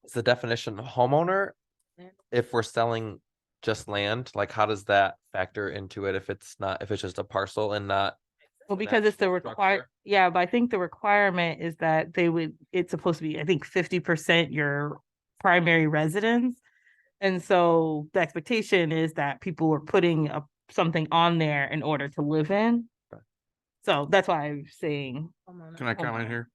Is the definition of homeowner, Yeah. if we're selling just land, how does that factor into it if it's just a parcel and not? Well, because it's the required, yeah, but I think the requirement is that it's supposed to be, I think 50% your primary residence. And so the expectation is that people are putting something on there in order to live in. So that's why I'm saying. Can I comment here?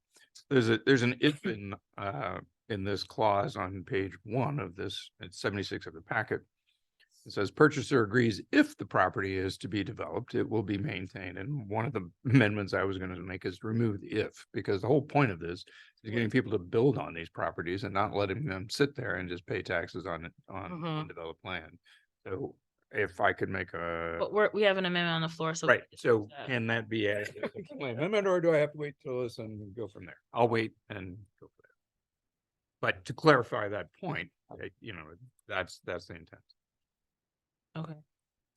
There's an if in this clause on page 1 of this, it's 76 of the packet. It says purchaser agrees if the property is to be developed, it will be maintained. And one of the amendments I was going to make is remove the if, because the whole point of this is getting people to build on these properties and not letting them sit there and just pay taxes on undeveloped land. So if I could make a. But we have an amendment on the floor, so. Right, so can that be added as a amendment, or do I have to wait till this and go from there? I'll wait and go from there. But to clarify that point, that's the intent. Okay.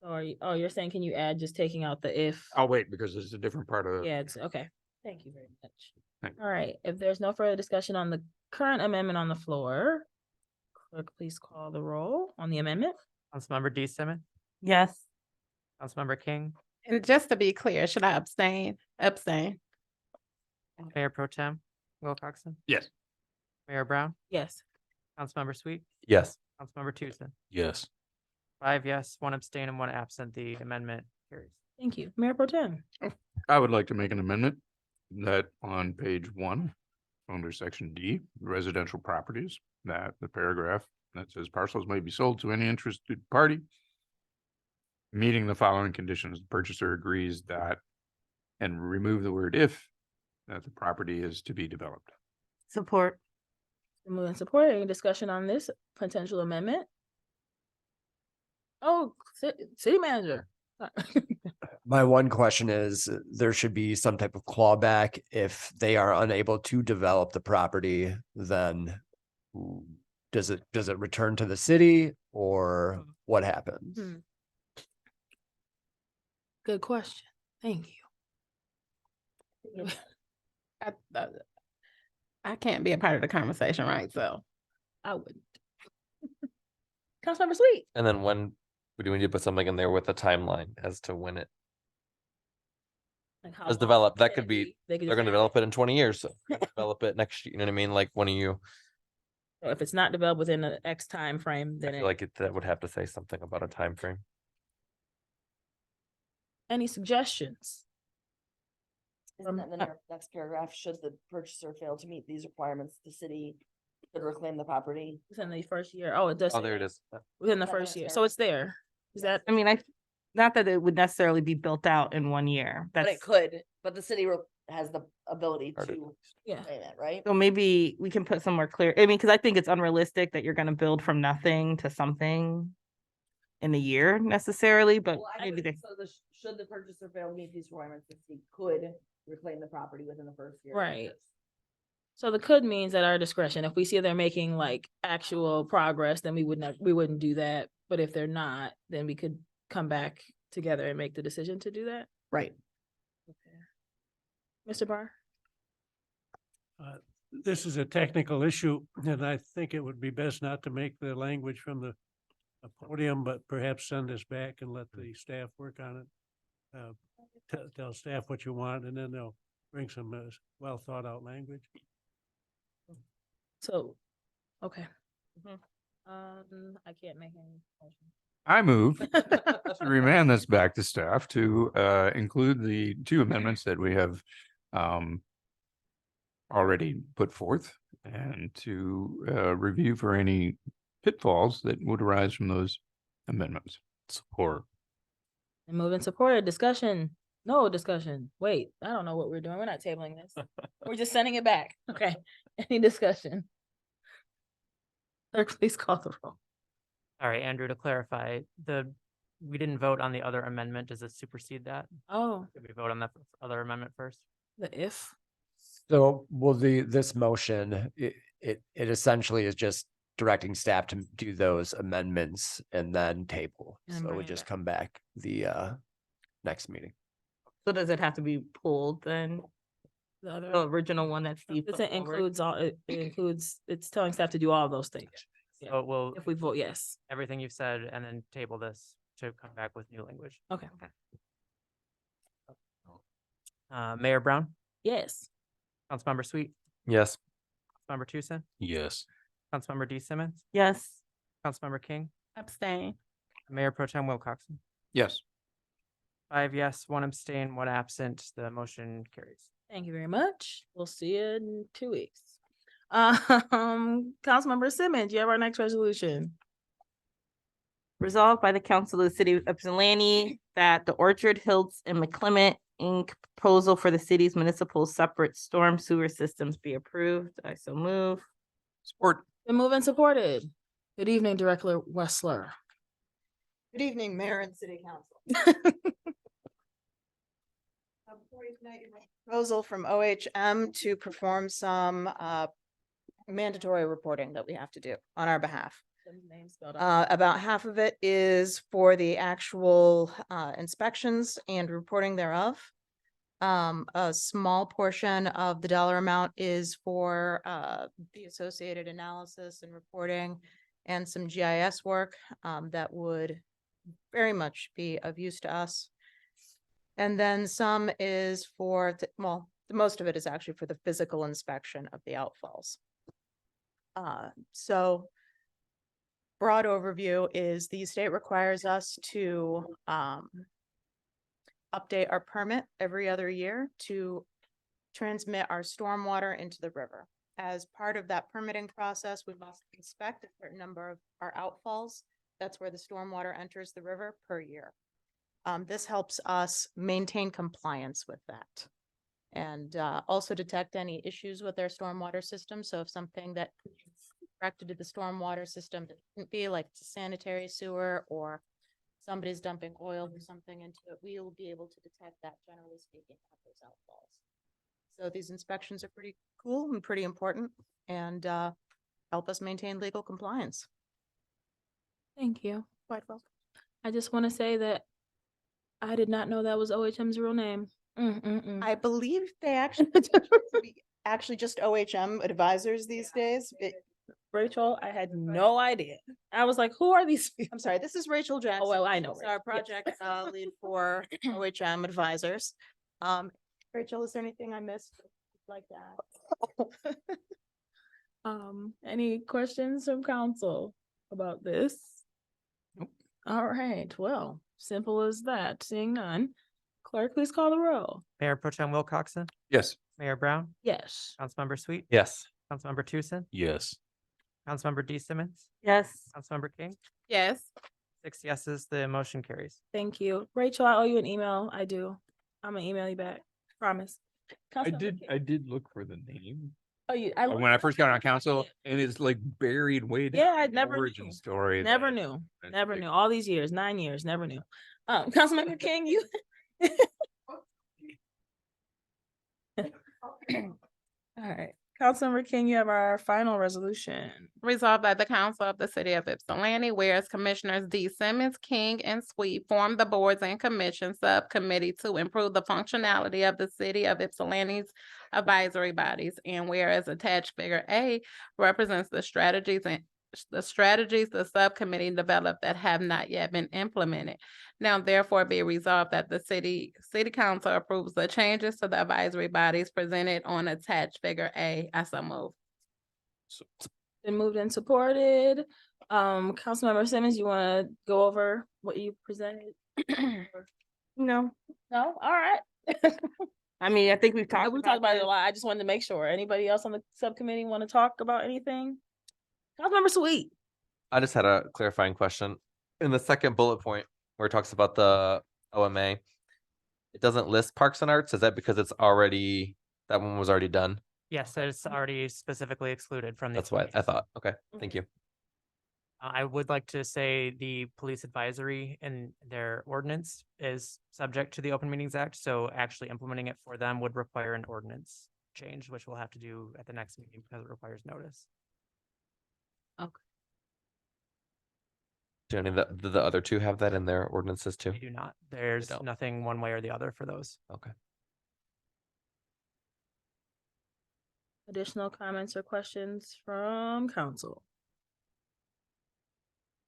So you're saying, can you add just taking out the if? I'll wait because it's a different part of. Yeah, it's okay. Thank you very much. Thank you. All right, if there's no further discussion on the current amendment on the floor, clerk, please call the roll on the amendment. Councilmember D Simmons, Yes. Councilmember King, And just to be clear, should I abstain? Abstain. Mayor Pro Tem Wilcoxen, Yes. Mayor Brown, Yes. Councilmember Sweet, Yes. Councilmember Tucson. Yes. 5 yes, 1 abstain and 1 absent. The amendment carries. Thank you. Mayor Pro Tem. I would like to make an amendment that on page 1, under section D, residential properties, that the paragraph that says parcels may be sold to any interested party, meeting the following conditions, the purchaser agrees that, and remove the word if, that the property is to be developed. Support. Move and support. Any discussion on this potential amendment? Oh, city manager. My one question is, there should be some type of clawback if they are unable to develop the property, then does it return to the city or what happens? Good question. Thank you. I can't be a part of the conversation, right? So I wouldn't. Councilmember Sweet. And then when do we need to put something in there with a timeline as to when it Like how is long developed? That can could it be, They could they're just gonna say, develop it in 20 years, so develop it next year, you know what I mean? Like, when are you, "Oh, if it's not developed within an X time frame, I then feel like that would have to say something about a time frame. any suggestions? Isn't that in the next paragraph? Should the purchaser fail to meet these requirements, the city could reclaim the property. Within the first year. Oh, it does. Oh, say there it that. is. Within the Is that first the year. next So it's there. Is that? I mean, not that it would necessarily be built out in 1 year. But That's, it could, but the city has the ability Part of to Yeah. claim it, right? so maybe we can put somewhere clear. I mean, because I think it's unrealistic that you're gonna build from nothing to something in a year necessarily, but maybe they. So should the purchaser fail to meet these requirements, the city could reclaim the property within the first year. Right. So the could means at our discretion. If we see they're making like actual progress, then we wouldn't do that. But if they're not, then we could come back together and make the decision to do that. Right. Mr. Barr? This is a technical issue, and I think it would be best not to make the language from the podium, but perhaps send this back and let the staff work on it. Tell staff what you want, and then they'll bring some well thought out language. So, okay. Mm-hmm. I can't make any motion. I move to remand this back to staff to include the 2 amendments that we have already put forth, and to review for any pitfalls that would arise from those amendments. Support. And move and support, discussion. No discussion. Wait, I don't know what we're doing. We're not tabling this. We're just sending it back. Okay. Any discussion? Clerk, please call the roll. All right, Andrew, to clarify, we didn't vote on the other amendment. Does it supersede that? Oh, Did we vote on that other amendment first? the if. So will this motion, it essentially is just directing staff to do those amendments and then table. And So bring we it just back. come back the next meeting. So does it have to be pulled then? The other. The original one that Steve This put forward? includes all, it includes, it's telling staff to do all of those things. Yeah. So we'll, If we vote yes. everything you've said, and then table this to come back with new language. Okay. Mayor Brown, Yes. Councilmember Sweet, Yes. Councilmember Tucson, Yes. Councilmember D Simmons, Yes. Councilmember King, abstain. Mayor Pro Tem Wilcoxen. Yes. 5 yes, 1 abstain, 1 absent. The motion carries. Thank you very much. We'll see you in 2 weeks. Councilmember Simmons, you have our next resolution. Resolved by the Council of the City of Ypsilanti that the Orchard Hills and McClement Inc. proposal for the city's municipal separate storm sewer systems be approved. I so move. Support. Been moved and supported. Good evening, Director Wessler. Good evening, Mayor and City Council. Before you tonight, you have a proposal from OHM to perform some mandatory reporting that we have to do on our behalf. Names spelled out. About half of it is for the actual inspections and reporting thereof. A small portion of the dollar amount is for the associated analysis and reporting and some GIS work that would very much be of use to us. And then some is for, well, the most of it is actually for the physical inspection of the outfalls. So broad overview is the state requires us to update our permit every other year to transmit our stormwater into the river. As part of that permitting process, we must inspect a certain number of our outfalls. That's where the stormwater enters the river per year. This helps us maintain compliance with that. And also detect any issues with their stormwater system. So if something that is directed to the stormwater system doesn't be like it's a sanitary sewer or somebody's dumping oil or something into it, we will be able to detect that, generally speaking, at those outfalls. So these inspections are pretty cool and pretty important and help us maintain legal compliance. Thank you. Quite welcome. I just want to say that I did not know that was OHM's real name. I believe they actually just OHM advisors these days. Rachel, I had no idea. I was like, who are these people? I'm sorry, this is Rachel Jackson. Oh, well, I know. She's our project lead for OHM advisors. Rachel, is there anything I missed like that? Any questions from council about this? Nope. All right, well, simple as that. Seeing none. Clerk, please call the roll. Mayor Pro Tem Wilcoxen, Yes. Mayor Brown, Yes. Councilmember Sweet, Yes. Councilmember Tucson, Yes. Councilmember D Simmons, Yes. Councilmember King, Yes. 6 yeses, the motion carries. Thank you. Rachel, I owe you an email. I do. I'm gonna email you back. Promise. I Councilmember did look for the name. Oh, you, When I first got on council, and it's like buried way down. Yeah, I in the never origin knew. story. Never that- knew. that's Never big. knew. All these years, 9 years, never knew. Councilmember King, you. All right. Councilmember King, you have our final resolution. Resolved by the Council of the City of Ypsilanti, whereas Commissioners D. Simmons, King, and Sweet formed the boards and commission subcommittee to improve the functionality of the City of Ypsilanti's advisory bodies, and whereas attached Figure A represents the strategies the subcommittee developed that have not yet been implemented. Now therefore be resolved that the city council approves the changes to the advisory bodies presented on attached Figure A. I so move. Been moved and supported. Councilmember Simmons, you want to go over what you presented? No, No? All right. I mean, I think we've talked. We talked about it a lot. I just wanted to make sure. Anybody else on the subcommittee want to talk about anything? Councilmember Sweet. I just had a clarifying question. In the second bullet point where it talks about the OMA, it doesn't list Parks and Arts. Is that because it's already, that one was already done? Yes, it's already specifically excluded from the. That's what I thought. Okay, thank you. I would like to say the police advisory and their ordinance is subject to the Open Meetings Act, so actually implementing it for them would require an ordinance change, which we'll have to do at the next meeting because it requires notice. Do any of the other two have that in their ordinances too? They do not. There's don't. nothing one way or the other for those. Okay. Additional comments or questions from council?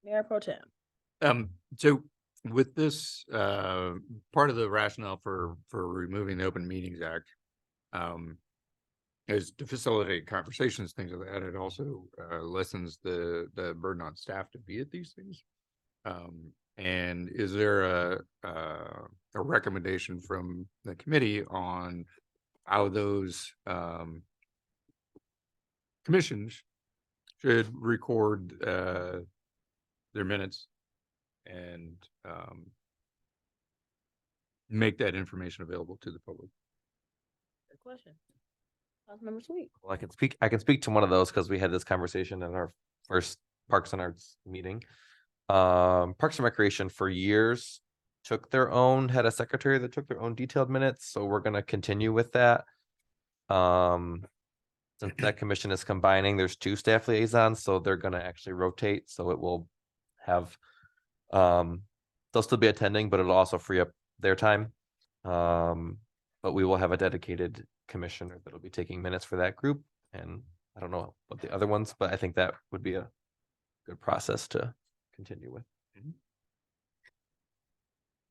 Mayor Pro Tem. So with this, part of the rationale for removing the Open Meetings Act, is to facilitate conversations, things like that. It also lessens the burden on staff to be at these things. And is there a recommendation from the committee on how those commissions should record their minutes and make that information available to the public? Good question. Councilmember Sweet. Well, I can speak to one of those because we had this conversation in our first Parks and Arts meeting. Parks and Recreation for years had a secretary that took their own detailed minutes, so we're gonna continue with that. Since that commission is combining, there's two staff liaisons, so they're gonna actually rotate, so it will have. They'll still be attending, but it'll also free up their time. But we will have a dedicated commissioner that'll be taking minutes for that group, and I don't know what the other ones, but I think that would be a good process to continue with.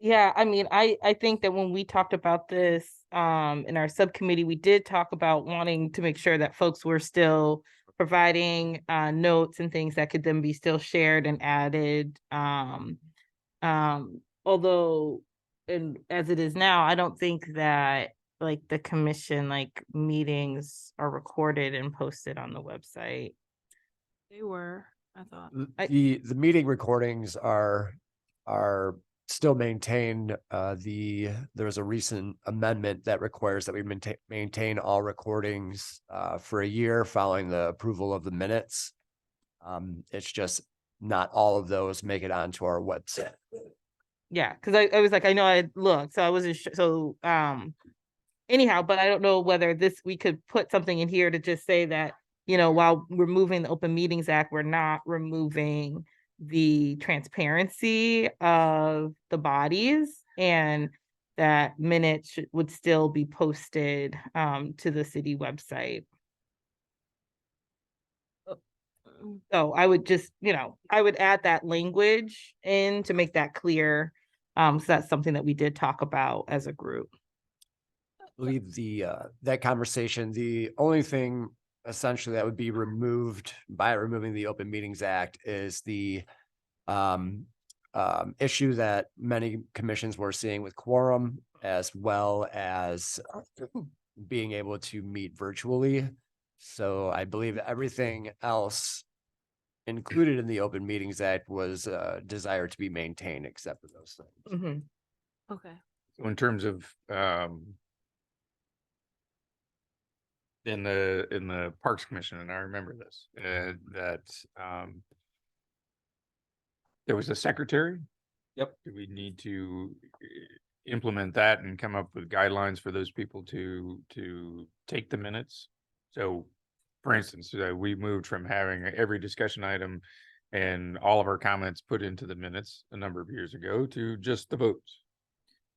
Yeah, I mean, I think that when we talked about this in our subcommittee, we did talk about wanting to make sure that folks were still providing notes and things that could then be still shared and added. Although, and as it is now, I don't think that like the commission like meetings are recorded and posted on the website. They were, I thought. The meeting recordings are still maintained. There was a recent amendment that requires that we maintain all recordings for a year following the approval of the minutes. It's just not all of those make it onto our website. Yeah, because I was like, I know I had looked, so I wasn't sure. So anyhow, but I don't know whether we could put something in here to just say that, you know, while removing the Open Meetings Act, we're not removing the transparency of the bodies, and that minutes would still be posted to the city website. So I would just, you know, I would add that language in to make that clear. So that's something that we did talk about as a group. I believe that conversation, the only thing essentially that would be removed by removing the Open Meetings Act is the issue that many commissions were seeing with quorum, as well as being able to meet virtually. So I believe everything else included in the Open Meetings Act was desired to be maintained except for those things. Mm-hmm. Okay. So in terms of in the Parks Commission, and I remember this, that there was a secretary. Yep. Do we need to implement that and come up with guidelines for those people to take the minutes? So, for instance, we moved from having every discussion item and all of our comments put into the minutes a number of years ago to just the votes.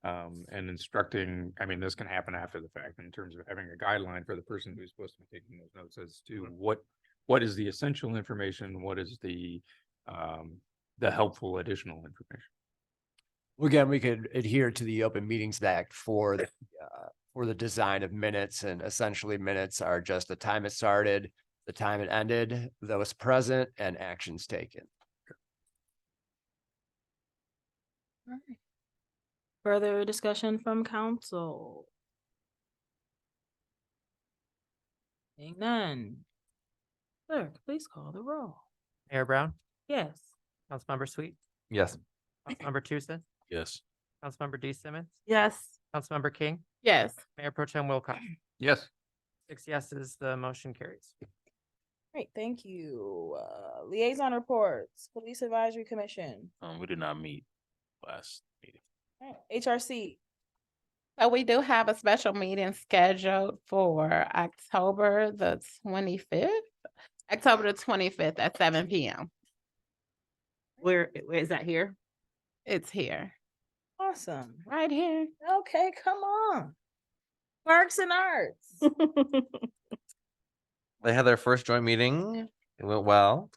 And instructing, I mean, this can happen after the fact in terms of having a guideline for the person who's supposed to be taking those notes as to what is the essential information, what is the helpful additional information. Well, again, we could adhere to the Open Meetings Act for the design of minutes, and essentially minutes are just the time it started, the time it ended, those present, and actions taken. All right. Further discussion from council? Seeing none. Clerk, please call the roll. Mayor Brown, Yes. Councilmember Sweet, Yes. Councilmember Tucson, Yes. Councilmember D Simmons, Yes. Councilmember King, Yes. Mayor Pro Tem Wilcox. Yes. 6 yeses, the motion carries. Great, thank you. Liaison reports, Police Advisory Commission, We did not meet last meeting. all right, HRC. So we do have a special meeting scheduled for October the 25th. October the 25th at 7 p.m. Where is that here? It's here, Awesome. right here. Okay, come on. Parks and Arts. They had their first joint meeting. It went well.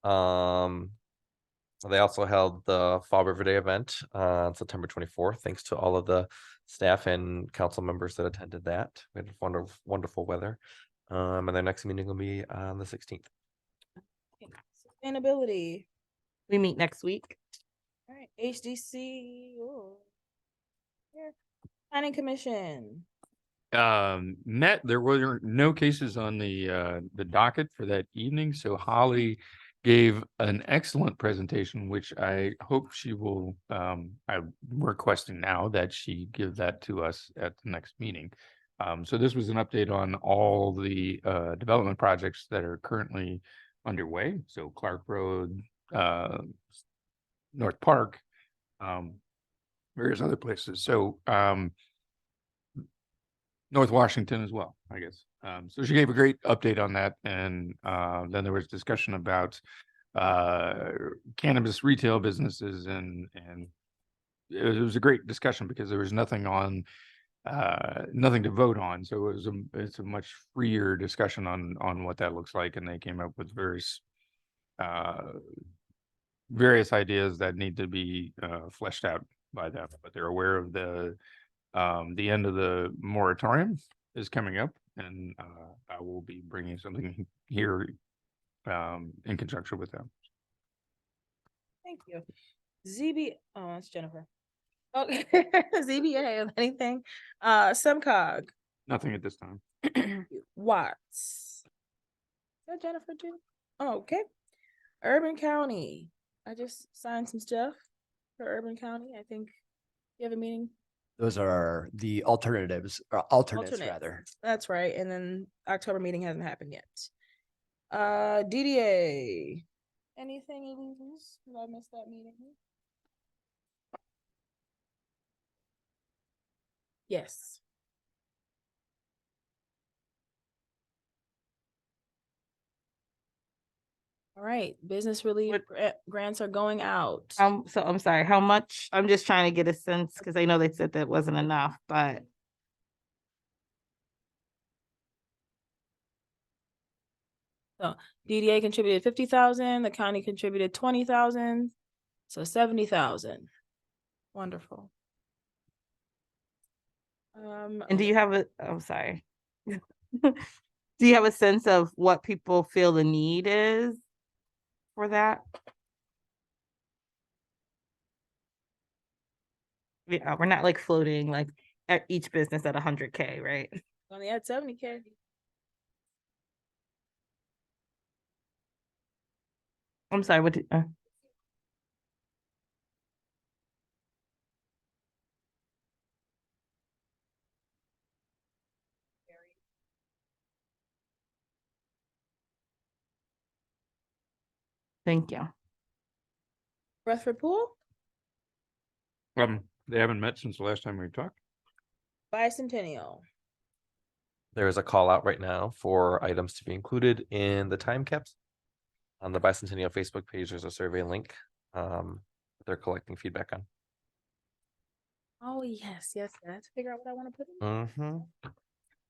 They also held the Fall River Day event on September 24th. Thanks to all of the staff and council members that attended that. We had wonderful, wonderful weather. And their next meeting will be on the 16th. Sustainability. We meet next week. All right, HDC. Oh. Yeah. Planning Commission. Met, there were no cases on the docket for that evening, so Holly gave an excellent presentation, which I hope she will, I'm requesting now that she give that to us at the next meeting. So this was an update on all the development projects that are currently underway. So Clark Road, North Park, various other places. So North Washington as well, I guess. So she gave a great update on that, and then there was discussion about cannabis retail businesses, and it was a great discussion because there was nothing to vote on. So it's a much freer discussion on what that looks like, and they came up with various ideas that need to be fleshed out by them. But they're aware of the end of the moratorium is coming up, and I will be bringing something here in conjunction with them. Thank you. Oh, that's Jennifer. Okay, ZBA, if anything, SEMCOG, Nothing at this time. Watts. Is that Jennifer too? Oh, okay. Urban County, I just signed some stuff for Urban County. I think you have a meeting. Those are the alternatives, or alternates Alternate. rather. That's right. And then October meeting hasn't happened yet. DDA. Anything illusions? Did I miss that meeting? Yes. All right, business relief grants are going out. So I'm sorry, how much? I'm just trying to get a sense, because I know they said that wasn't enough, but So DDA contributed 50,000, the county contributed 20,000, so 70,000. Wonderful. and do you have a, I'm sorry. Do you have a sense of what people feel the need is for that? Yeah, we're not like floating like at each business at 100K, right? Only had 70K. I'm sorry, what did, thank you. Rutherford Pool, They haven't met since the last time we talked. Bicentennial. There is a call out right now for items to be included in the time caps. On the Bicentennial Facebook page, there's a survey link. They're collecting feedback on. Oh, yes. I have to figure out what I want to put in.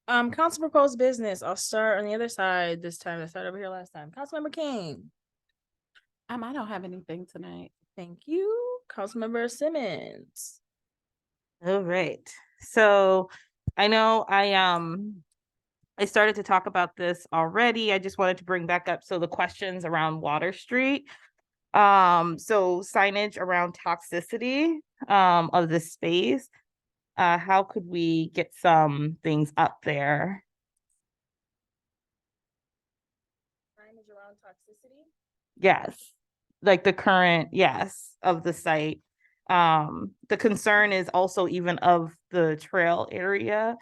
Mm-hmm. Council proposed business. I'll start on the other side this time. I started over here last time. Councilmember King. I don't have anything tonight. Thank you. Councilmember Simmons. All right. So I know I started to talk about this already. I just wanted to bring back up the questions around Water Street. So signage around toxicity of the space. How could we get some things up there? Signage around toxicity? Yes. Like the current, yes, of the site. The concern is also even of the trail area,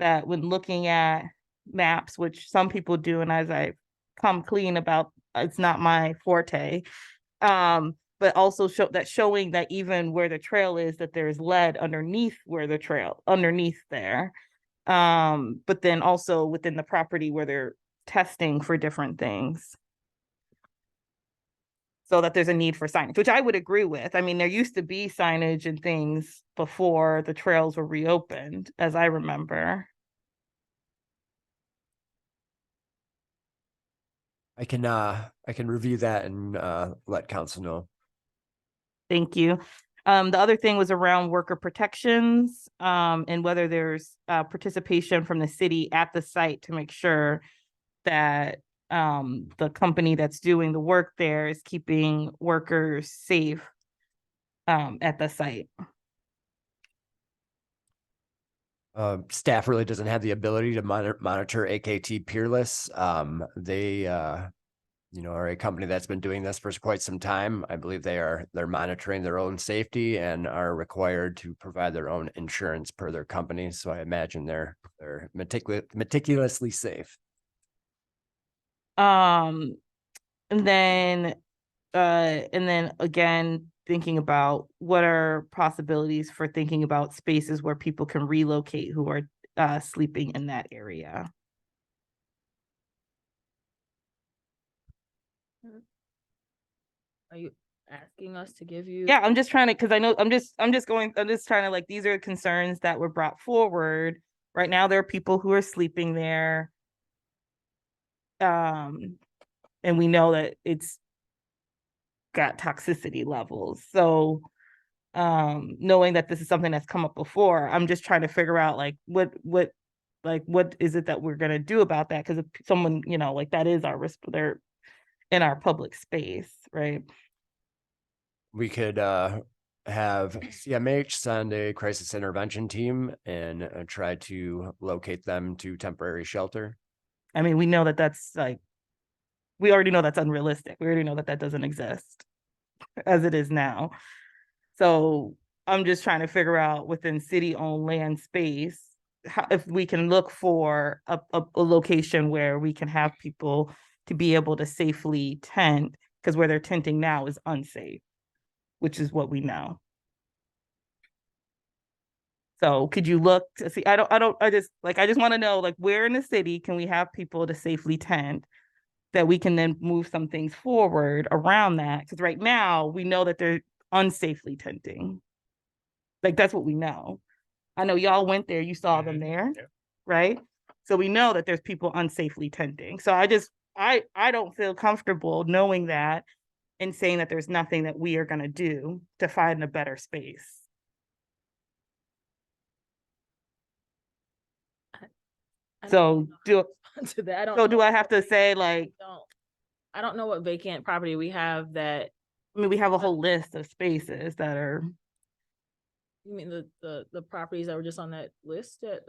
that when looking at maps, which some people do, and as I've come clean about, it's not my forte. But also showing that even where the trail is, that there's lead underneath there. But then also within the property where they're testing for different things. So that there's a need for signage, which I would agree with. I mean, there used to be signage and things before the trails were reopened, as I remember. I can review that and let council know. Thank you. The other thing was around worker protections, and whether there's participation from the city at the site to make sure that the company that's doing the work there is keeping workers safe at the site. Staff really doesn't have the ability to monitor AKT Peerless. They are a company that's been doing this for quite some time. I believe they're monitoring their own safety and are required to provide their own insurance per their company. So I imagine they're meticulously safe. And then again, thinking about what are possibilities for thinking about spaces where people can relocate who are sleeping in that area. Are you asking us to give you? Yeah, I'm just trying to, because I know, I'm just trying to, like, these are concerns that were brought forward. Right now, there are people who are sleeping there. And we know that it's got toxicity levels. So, knowing that this is something that's come up before, I'm just trying to figure out like what is it that we're gonna do about that? Because if someone, you know, like that is our risk, they're in our public space, right? We could have CMH send a crisis intervention team and try to locate them to temporary shelter. I mean, we know that that's like, we already know that's unrealistic. We already know that that doesn't exist as it is now. So I'm just trying to figure out within city-owned land space, how, if we can look for a location where we can have people to be able to safely tent, because where they're tenting now is unsafe, which is what we know. So could you look to see, I just want to know, like, where in the city can we have people to safely tent that we can then move some things forward around that? Because right now we know that they're unsafely tenting. Like, that's what we know. I know y'all went there, you saw them there, right? So we know that there's people unsafely tenting. So I don't feel comfortable knowing that and saying that there's nothing that we are gonna do to find a better space. So do To that, I don't. so do know I have to say like, I don't know what vacant property we have that. I mean, we have a whole list of spaces that are, You mean the properties that were just on that list that,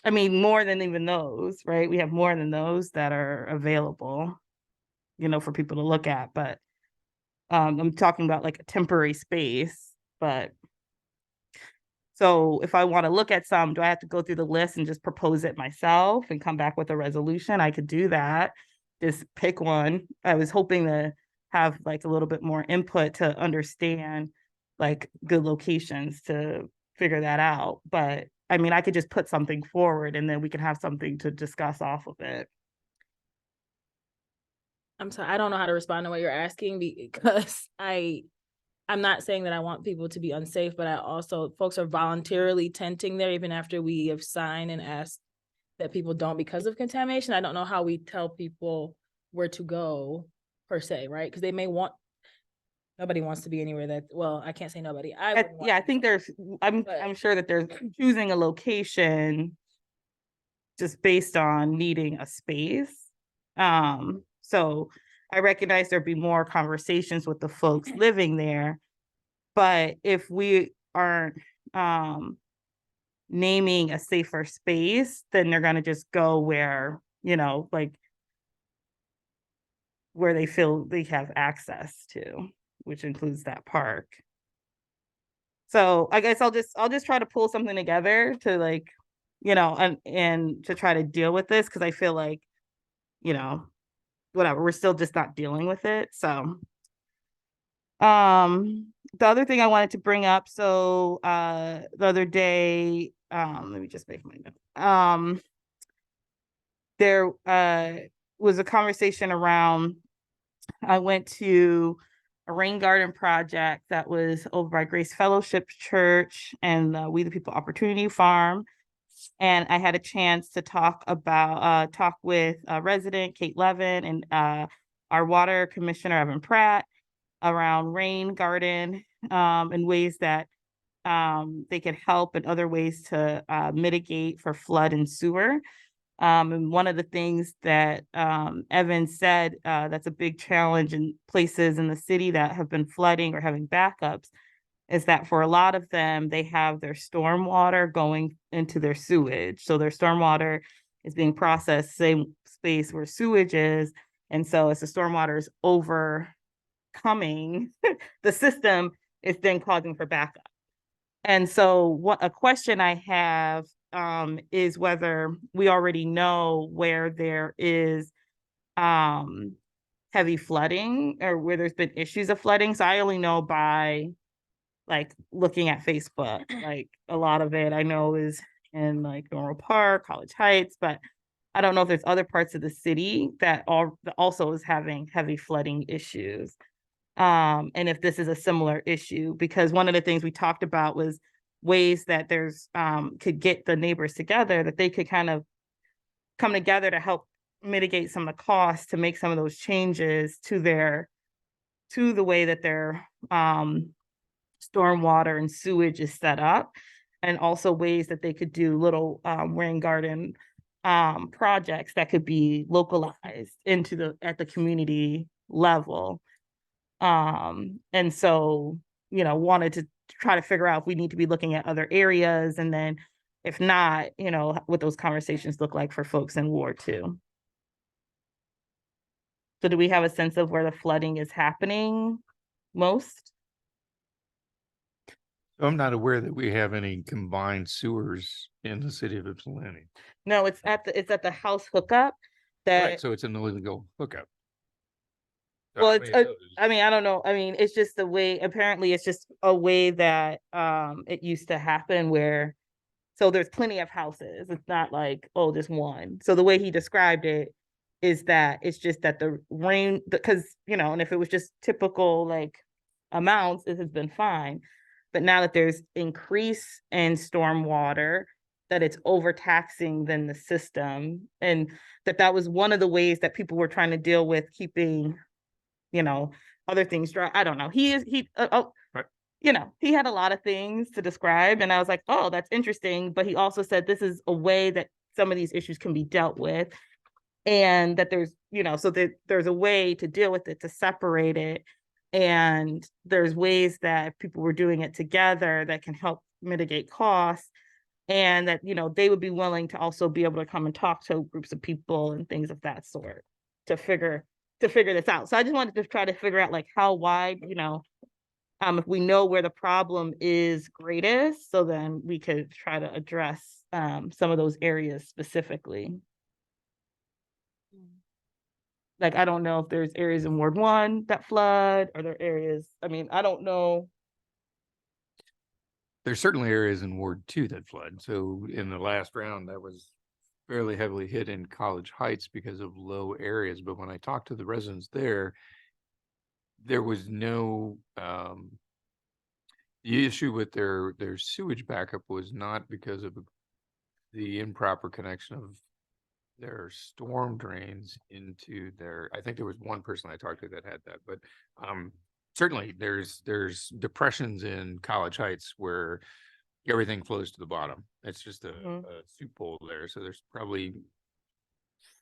I mean, more than even those, right? We have more than those that are available, you know, for people to look at, but I'm talking about like a temporary space, but so if I want to look at some, do I have to go through the list and just propose it myself and come back with a resolution? I could do that. Just pick one. I was hoping to have like a little bit more input to understand like good locations to figure that out. But I mean, I could just put something forward and then we can have something to discuss off of it. I'm sorry, I don't know how to respond to what you're asking because I'm not saying that I want people to be unsafe, but I also, folks are voluntarily tenting there even after we have signed and asked that people don't because of contamination. I don't know how we tell people where to go per se, right? Because they may want, nobody wants to be anywhere that, well, I can't say nobody. Yeah, I think there's, I'm sure that there's choosing a location just based on needing a space. So I recognize there'd be more conversations with the folks living there, but if we aren't naming a safer space, then they're gonna just go where, you know, like where they feel they have access to, which includes that park. So I guess I'll just try to pull something together to like, you know, and to try to deal with this, because I feel like, you know, whatever, we're still just not dealing with it. So the other thing I wanted to bring up, so the other day, let me just make my note. There was a conversation around, I went to a rain garden project that was over by Grace Fellowship Church and We the People Opportunity Farm. And I had a chance to talk with resident Kate Levin and our water commissioner, Evan Pratt, around rain garden and ways that they could help and other ways to mitigate for flood and sewer. And one of the things that Evan said that's a big challenge in places in the city that have been flooding or having backups is that for a lot of them, they have their stormwater going into their sewage. So their stormwater is being processed same space where sewage is. And so as the stormwater is overcoming the system, it's then causing for backup. And so what a question I have is whether we already know where there is heavy flooding or where there's been issues of flooding. So I only know by like looking at Facebook, like a lot of it I know is in like Normal Park, College Heights, but I don't know if there's other parts of the city that also is having heavy flooding issues. And if this is a similar issue, because one of the things we talked about was ways that there's could get the neighbors together, that they could kind of come together to help mitigate some of the costs to make some of those changes to the way that their stormwater and sewage is set up, and also ways that they could do little rain garden projects that could be localized at the community level. And so, wanted to try to figure out if we need to be looking at other areas, and then if not, what those conversations look like for folks in Ward 2. So do we have a sense of where the flooding is happening most? I'm not aware that we have any combined sewers in the city of Ypsilanti. No, it's at the house hookup that. Right, so it's an illegal hookup. Well, it's, I mean, I don't know. I mean, it's just the way, apparently it's just a way that it used to happen where, so there's plenty of houses. It's not like, oh, just one. So the way he described it is that it's just that the rain, because, and if it was just typical like amounts, it has been fine. But now that there's increase in stormwater, that it's overtaxing then the system, and that was one of the ways that people were trying to deal with keeping, other things dry. I don't know. He had a lot of things to describe, and I was like, oh, that's interesting. But he also said this is a way that some of these issues can be dealt with, and that there's, so that there's a way to deal with it, to separate it. And there's ways that people were doing it together that can help mitigate costs, and that, they would be willing to also be able to come and talk to groups of people and things of that sort to figure this out. So I just wanted to try to figure out like how wide, if we know where the problem is greatest, so then we could try to address some of those areas specifically. Like, I don't know if there's areas in Ward 1 that flood, or there areas, I mean, I don't know. There's certainly areas in Ward 2 that flood. So in the last round, that was fairly heavily hit in College Heights because of low areas. But when I talked to the residents there was no, the issue with their sewage backup was not because of the improper connection of their storm drains into I think there was one person I talked to that had that, but certainly there's depressions in College Heights where everything flows to the bottom. It's just a soup bowl there. So there's probably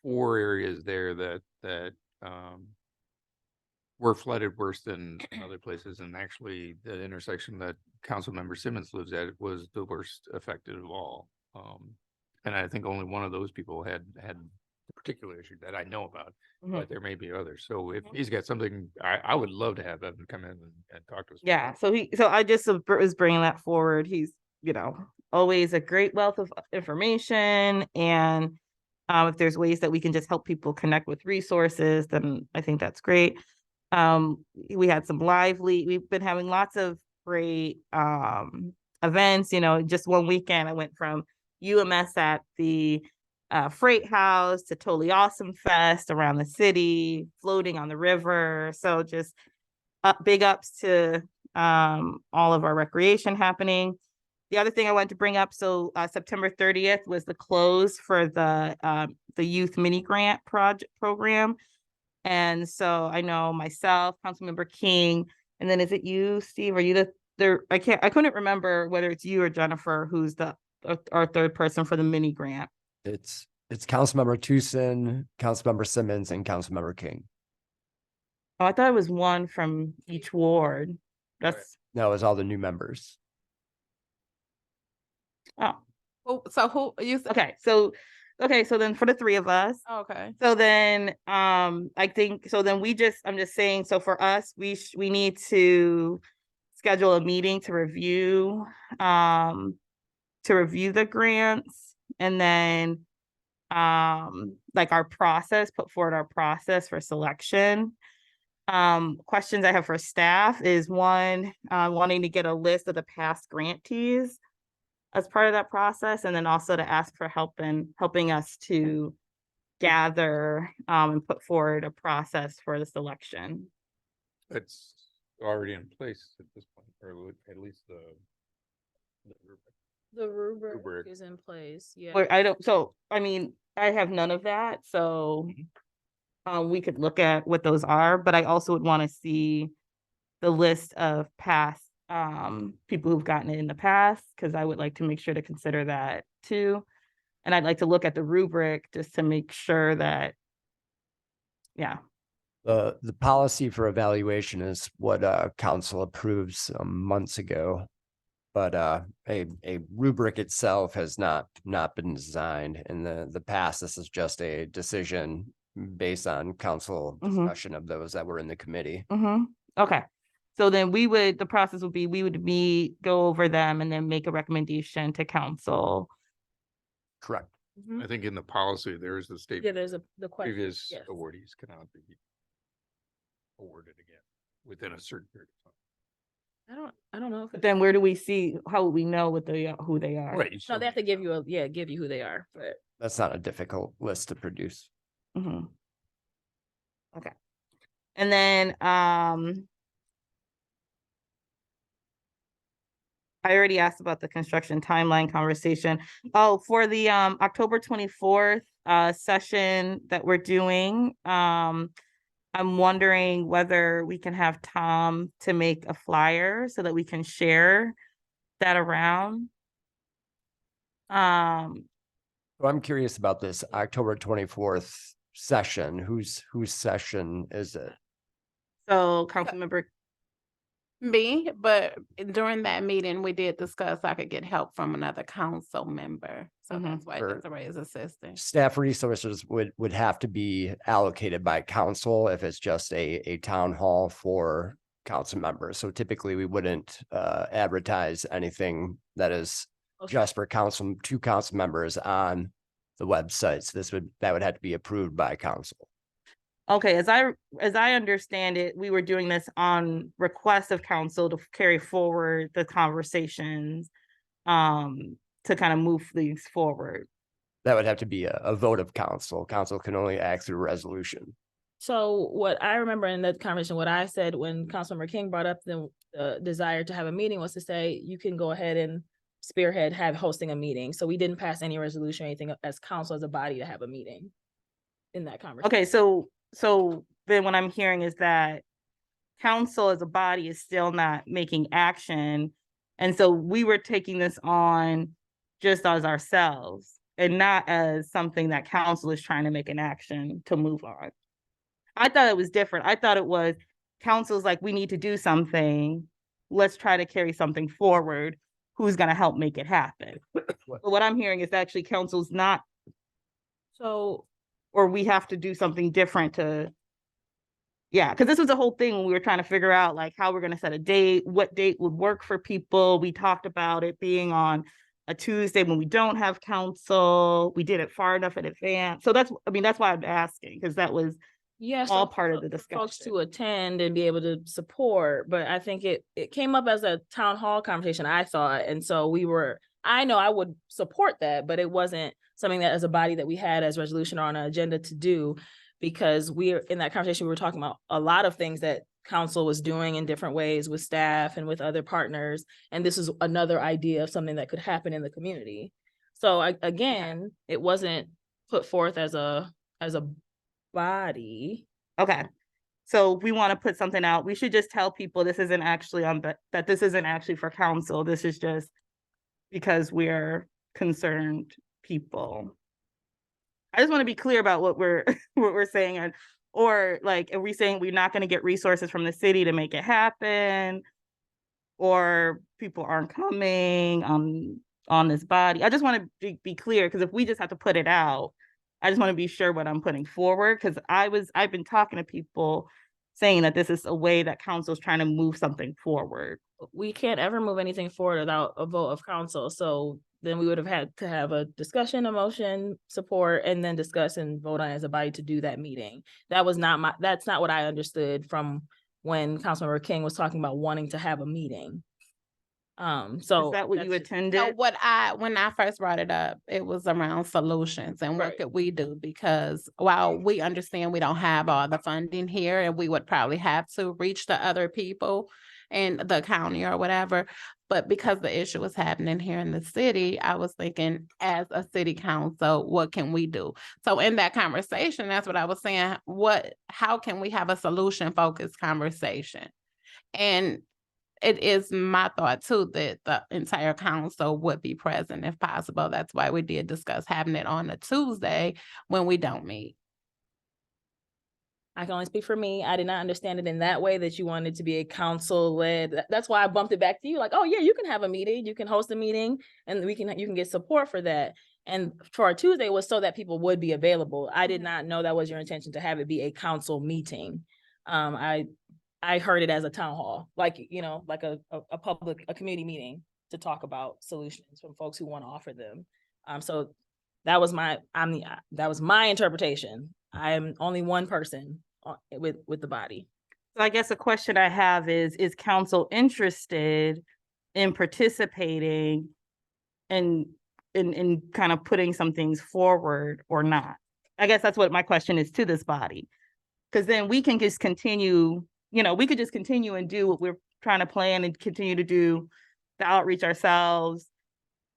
4 areas there that were flooded worse than other places. And actually the intersection that Councilmember Simmons lives at was the worst affected of all. And I think only one of those people had a particular issue that I know about, but there may be others. So if he's got something, I would love to have them come in and talk to us. Yeah. So I just was bringing that forward. He's, always a great wealth of information. And if there's ways that we can just help people connect with resources, then I think that's great. We had we've been having lots of great events. Just one weekend I went from UMS at the Freight House to Totally Awesome Fest around the city, floating on the river. So just big ups to all of our recreation happening. The other thing I wanted to bring up, so September 30th was the close for the youth mini grant program. And so I know myself, Councilmember King, and then is it you, Steve? Are you I couldn't remember whether it's you or Jennifer who's our third person for the mini grant. It's Councilmember Tucson, Councilmember Simmons, and Councilmember King. Oh, I thought it was one from each ward. No, it's all the new members. Oh, so who you? Okay, so then for the 3 of us. Okay. So then, I think, so then I'm just saying, so for us, we need to schedule a meeting to review the grants, and then like put forward our process for selection. Questions I have for staff is one, wanting to get a list of the past grantees as part of that process, and then also to ask for help in helping us to gather and put forward a process for the selection. It's already in place at this point, or at least the The rubric Rubric. is in place, yeah. But I don't, so, I mean, I have none of that, so we could look at what those are, but I also would want to see the list of past people who've gotten it in the past, because I would like to make sure to consider that too. And I'd like to look at the rubric just to make sure that, yeah. The policy for evaluation is what council approved some months ago. But a rubric itself has not been designed in the past. This is just a decision based on council discussion of those that were in the committee. Okay. So then the process would be, we would meet, go over them, and then make a recommendation to council. Correct. I think in the policy, there is the Yeah, statement, there's the question. previous yes. awardees cannot be awarded again within a certain period of time. I don't know if But then where do we see, how would we know what who they are? Right. no, they have to give you give you who they are, but That's not a difficult list to produce. Okay. And then, I already asked about the construction timeline conversation. Oh, for the October 24th session that we're doing, I'm wondering whether we can have Tom to make a flyer so that we can share that around. So I'm curious about this October 24th session. Whose session is it? So Councilmember, Me, but during that meeting, we did discuss I could get help from another council member. So that's why Sure. Desiree is assisting. Staff resources would have to be allocated by council if it's just a town hall for council members. So typically we wouldn't advertise anything that is just for two council members on the website. So that would have to be approved by council. okay, as I understand it, we were doing this on request of council to carry forward the conversations to kind of move things forward. That would have to be a vote of council. Council can only act through resolution. so what I remember in that conversation, what I said when Councilmember King brought up the desire to have a meeting was to say, you can go ahead and spearhead hosting a meeting. So we didn't pass any resolution or anything as council as a body to have a meeting in that conversation. Okay, so then what I'm hearing is that council as a body is still not making action. And so we were taking this on just as ourselves and not as something that council is trying to make an action to move on. I thought it was different. I thought it was council's like, we need to do something. Let's try to carry something forward. Who's going to help make it happen? But what I'm hearing is actually council's not. So, or we have to do something different to, yeah, because this was the whole thing when we were trying to figure out like how we're going to set a date, what date would work for people. We talked about it being on a Tuesday when we don't have council. We did it far enough in advance. So that's why I'm asking, because that was all part of the discussion. Folks to attend and be able to support, but I think it came up as a town hall conversation, I thought. And so I know I would support that, but it wasn't something that as a body that we had as resolution or on an agenda to do, because in that conversation, we were talking about a lot of things that council was doing in different ways with staff and with other partners. And this is another idea of something that could happen in the community. So again, it wasn't put forth as a body. Okay. So we want to put something out. We should just tell people this isn't actually that this isn't actually for council. This is just because we're concerned people. I just want to be clear about what we're saying, or like, are we saying we're not going to get resources from the city to make it happen, or people aren't coming on this body? I just want to be clear, because if we just have to put it out, I just want to be sure what I'm putting forward, because I've been talking to people saying that this is a way that council is trying to move something forward. We can't ever move anything forward without a vote of council. So then we would have had to have a discussion, a motion, support, and then discuss and vote on as a body to do that meeting. That's not what I understood from when Councilmember King was talking about wanting to have a meeting. So Is that what you So attended? when I first brought it up, it was around solutions and what could we do? Because while we understand we don't have all the funding here and we would probably have to reach the other people in the county or whatever, but because the issue was happening here in the city, I was thinking as a city council, what can we do? So in that conversation, that's what I was saying. How can we have a solution focused conversation? And it is my thought too that the entire council would be present if possible. That's why we did discuss having it on a Tuesday when we don't meet. I can only speak for me. I did not understand it in that way, that you wanted to be a council led. That's why I bumped it back to you. Like, oh yeah, you can have a meeting, you can host a meeting, and you can get support for that. And for our Tuesday was so that people would be available. I did not know that was your intention to have it be a council meeting. I heard it as a town hall, like, like a community meeting to talk about solutions from folks who want to offer them. So that was my interpretation. I'm only one person with the body. So I guess a question I have is council interested in participating and in kind of putting some things forward or not? I guess that's what my question is to this body. Because then we can just continue, we could just continue and do what we're trying to plan and continue to do the outreach ourselves.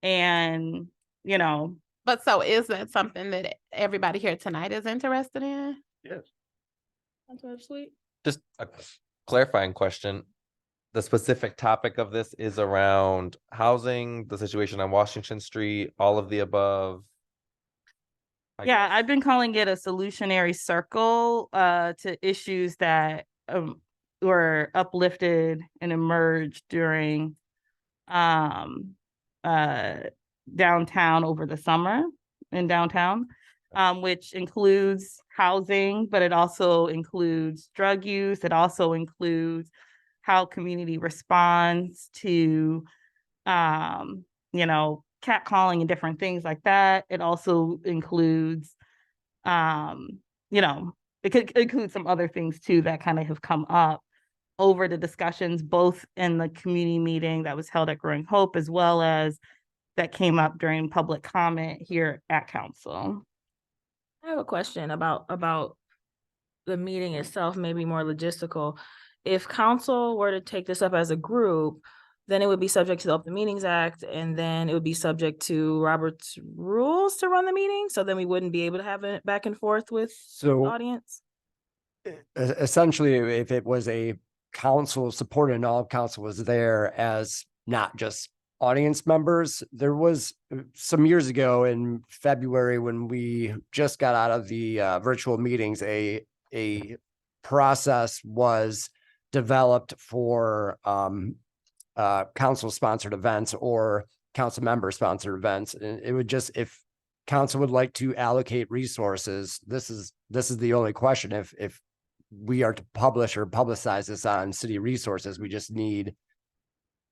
And, But so is that something that everybody here tonight is interested in? Yes. That's sweet. Just a clarifying question. The specific topic of this is around housing, the situation on Washington Street, all of the above. Yeah, I've been calling it a solutionary circle to issues that were uplifted and emerged during downtown over the summer in downtown, which includes housing, but it also includes drug use. It also includes how community responds to, catcalling and different things like that. It also includes, it could include some other things too that kind of have come up over the discussions, both in the community meeting that was held at Growing Hope, as well as that came up during public comment here at council. I have a question about the meeting itself, maybe more logistical. If council were to take this up as a group, then it would be subject to the Open Meetings Act, and then it would be subject to Robert's rules to run the meeting. So then we wouldn't be able to have it back and forth with the audience. Essentially, if it was a council supported and all council was there as not just audience members, there was some years ago in February when we just got out of the virtual meetings, a process was developed for council sponsored events or council member sponsored events. And it would just, if council would like to allocate resources, this is the only question. If we are to publish or publicize this on city resources, we just need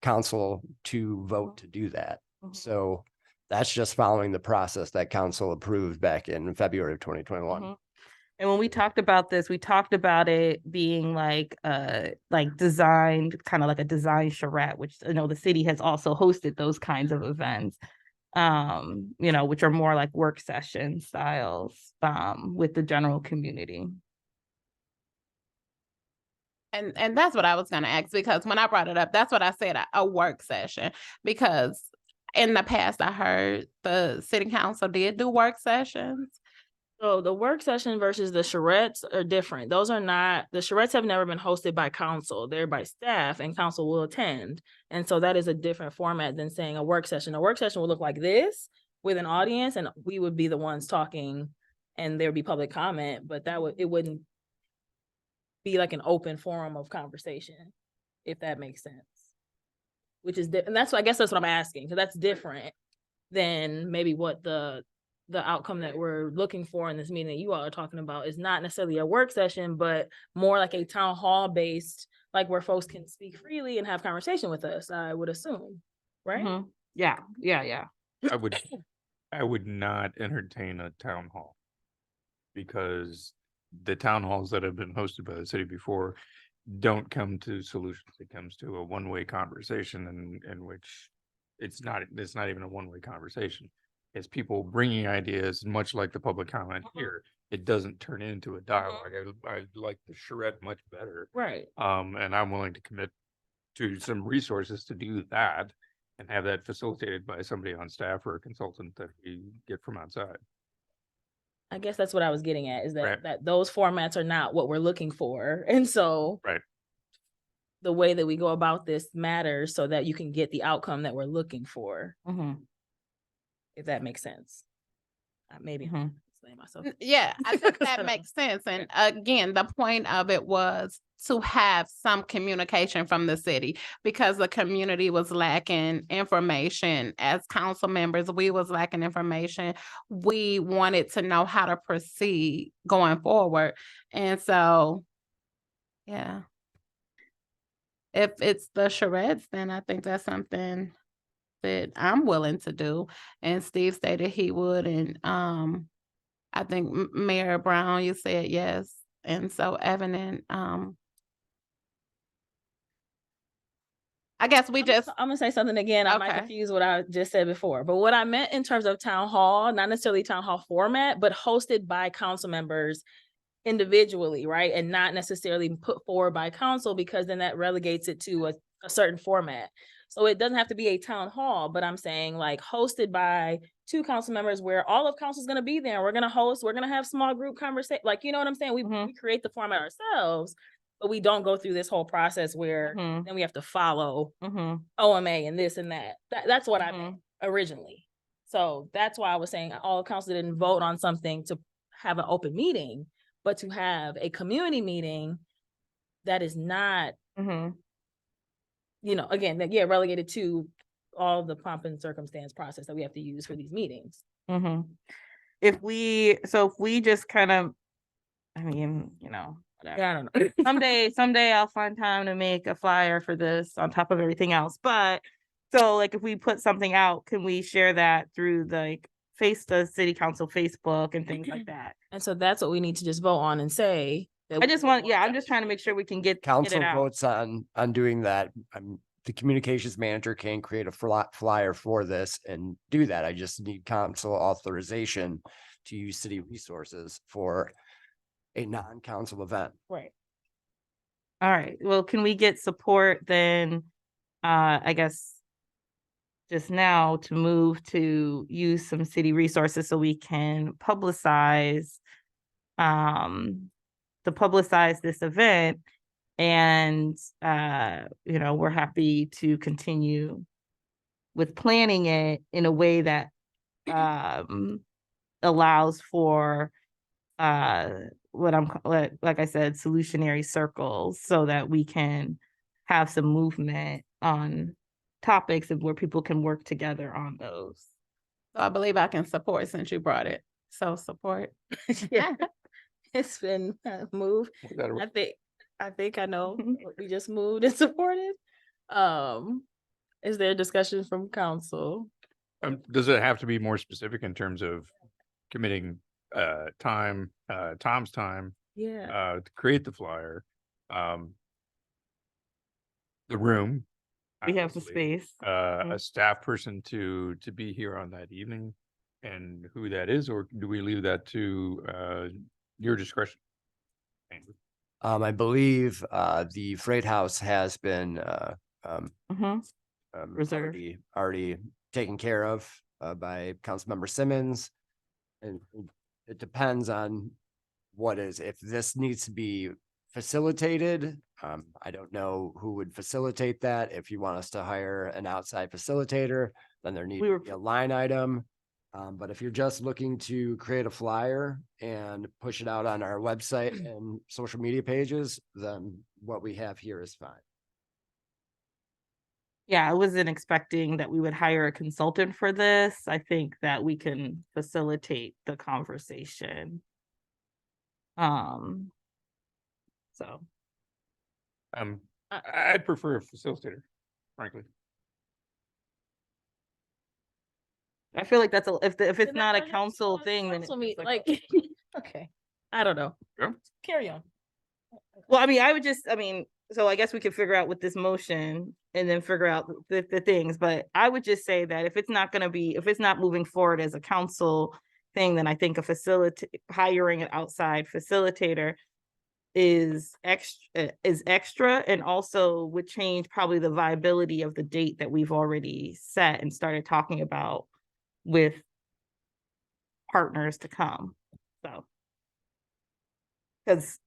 council to vote to do that. So that's just following the process that council approved back in February of 2021. And when we talked about this, we talked about it being like designed, kind of like a design charrette, which the city has also hosted those kinds of events, which are more like work session styles with the general community. And that's what I was going to ask, because when I brought it up, that's what I said, a work session, because in the past I heard the city council did do work sessions. So the work session versus the charrettes are different. Those are not, the charrettes have never been hosted by council. They're by staff and council will attend. And so that is a different format than saying a work session. A work session will look like this with an audience and we would be the ones talking and there would be public comment, but it wouldn't be like an open forum of conversation, if that makes sense. Which is, and that's what, I guess that's what I'm asking, because that's different than maybe what the outcome that we're looking for in this meeting that you all are talking about is not necessarily a work session, but more like a town hall based, like where folks can speak freely and have conversation with us, I would assume, right? Yeah. I would not entertain a town hall because the town halls that have been hosted by the city before, don't come to solutions. It comes to a one-way conversation in which it's not even a one-way conversation. It's people bringing ideas, much like the public comment here. It doesn't turn into a dialogue. I like the charrette much better. Right. And I'm willing to commit to some resources to do that and have that facilitated by somebody on staff or a consultant that we get from outside. I guess that's what I was getting at, is that, Right. that those formats are not what we're looking for. And so Right. the way that we go about this matters so that you can get the outcome that we're looking for, if that makes sense. Maybe I'm explaining myself. Yeah, I think that makes sense. And again, the point of it was to have some communication from the city because the community was lacking information. As council members, we was lacking information. We wanted to know how to proceed going forward. And so, yeah. If it's the charrettes, then I think that's something that I'm willing to do. And Steve stated he would, and I think Mayor Brown, you said yes. And so Evan and I guess we just I'm gonna say something again. I might Okay. confuse what I just said before, but what I meant in terms of town hall, not necessarily town hall format, but hosted by council members individually, right? And not necessarily put forward by council, because then that relegates it to a certain format. So it doesn't have to be a town hall, but I'm saying like hosted by 2 council members where all of council's gonna be there. We're gonna host, we're gonna have small group conversation. Like, you know what I'm saying? We create the format ourselves, but we don't go through this whole process where then we have to follow OMA and this and that. That's what I meant originally. So that's why I was saying all of council didn't vote on something to have an open meeting, but to have a community meeting that is not, you know, again, that, relegated to all the pomp and circumstance process that we have to use for these meetings. If we just kind of, I mean, you know, whatever. Yeah, I don't know. someday I'll find time to make a flyer for this on top of everything else. But so like if we put something out, can we share that through the the city council Facebook and things like that? And so that's what we need to just vote on and say. That I just want, I'm just trying to make sure we can get Council it out. votes on doing that. The communications manager can create a flyer for this and do that. I just need council authorization to use city resources for a non-council event. Right. All right, well, can we get support then, I guess, just now to move to use some city resources so we can publicize this event, and you know, we're happy to continue with planning it in a way that allows for like I said, solutionary circles, so that we can have some movement on topics and where people can work together on those. So I believe I can support since you brought it. So support. Yeah. It's been moved. We gotta- I think I know what we just moved and supported. Is there a discussion from council? Does it have to be more specific in terms of committing time, Tom's time? Yeah. To create the flyer, the room. We have the obviously, space. a staff person to be here on that evening, and who that is, or do we leave that to your discretion? Andrew? I believe the Freight House has been Reserved. already taken care of by Councilmember Simmons. And it depends on if this needs to be facilitated. I don't know who would facilitate that. If you want us to hire an outside facilitator, then there needs to be a line item. But if you're just looking to create a flyer and push it out on our website and social media pages, then what we have here is fine. Yeah, I wasn't expecting that we would hire a consultant for this. I think that we can facilitate the conversation. So. I'd prefer a facilitator, frankly. I feel like that's if it's not a council thing, then it's Council meet, just like, okay, I don't know. Yeah. Carry on. Well, I mean, I would just, so I guess we could figure out with this motion and then figure out the things, but I would just say that if it's not moving forward as a council thing, then I think hiring an outside facilitator is extra and also would change probably the viability of the date that we've already set and started talking about with partners to come. So, because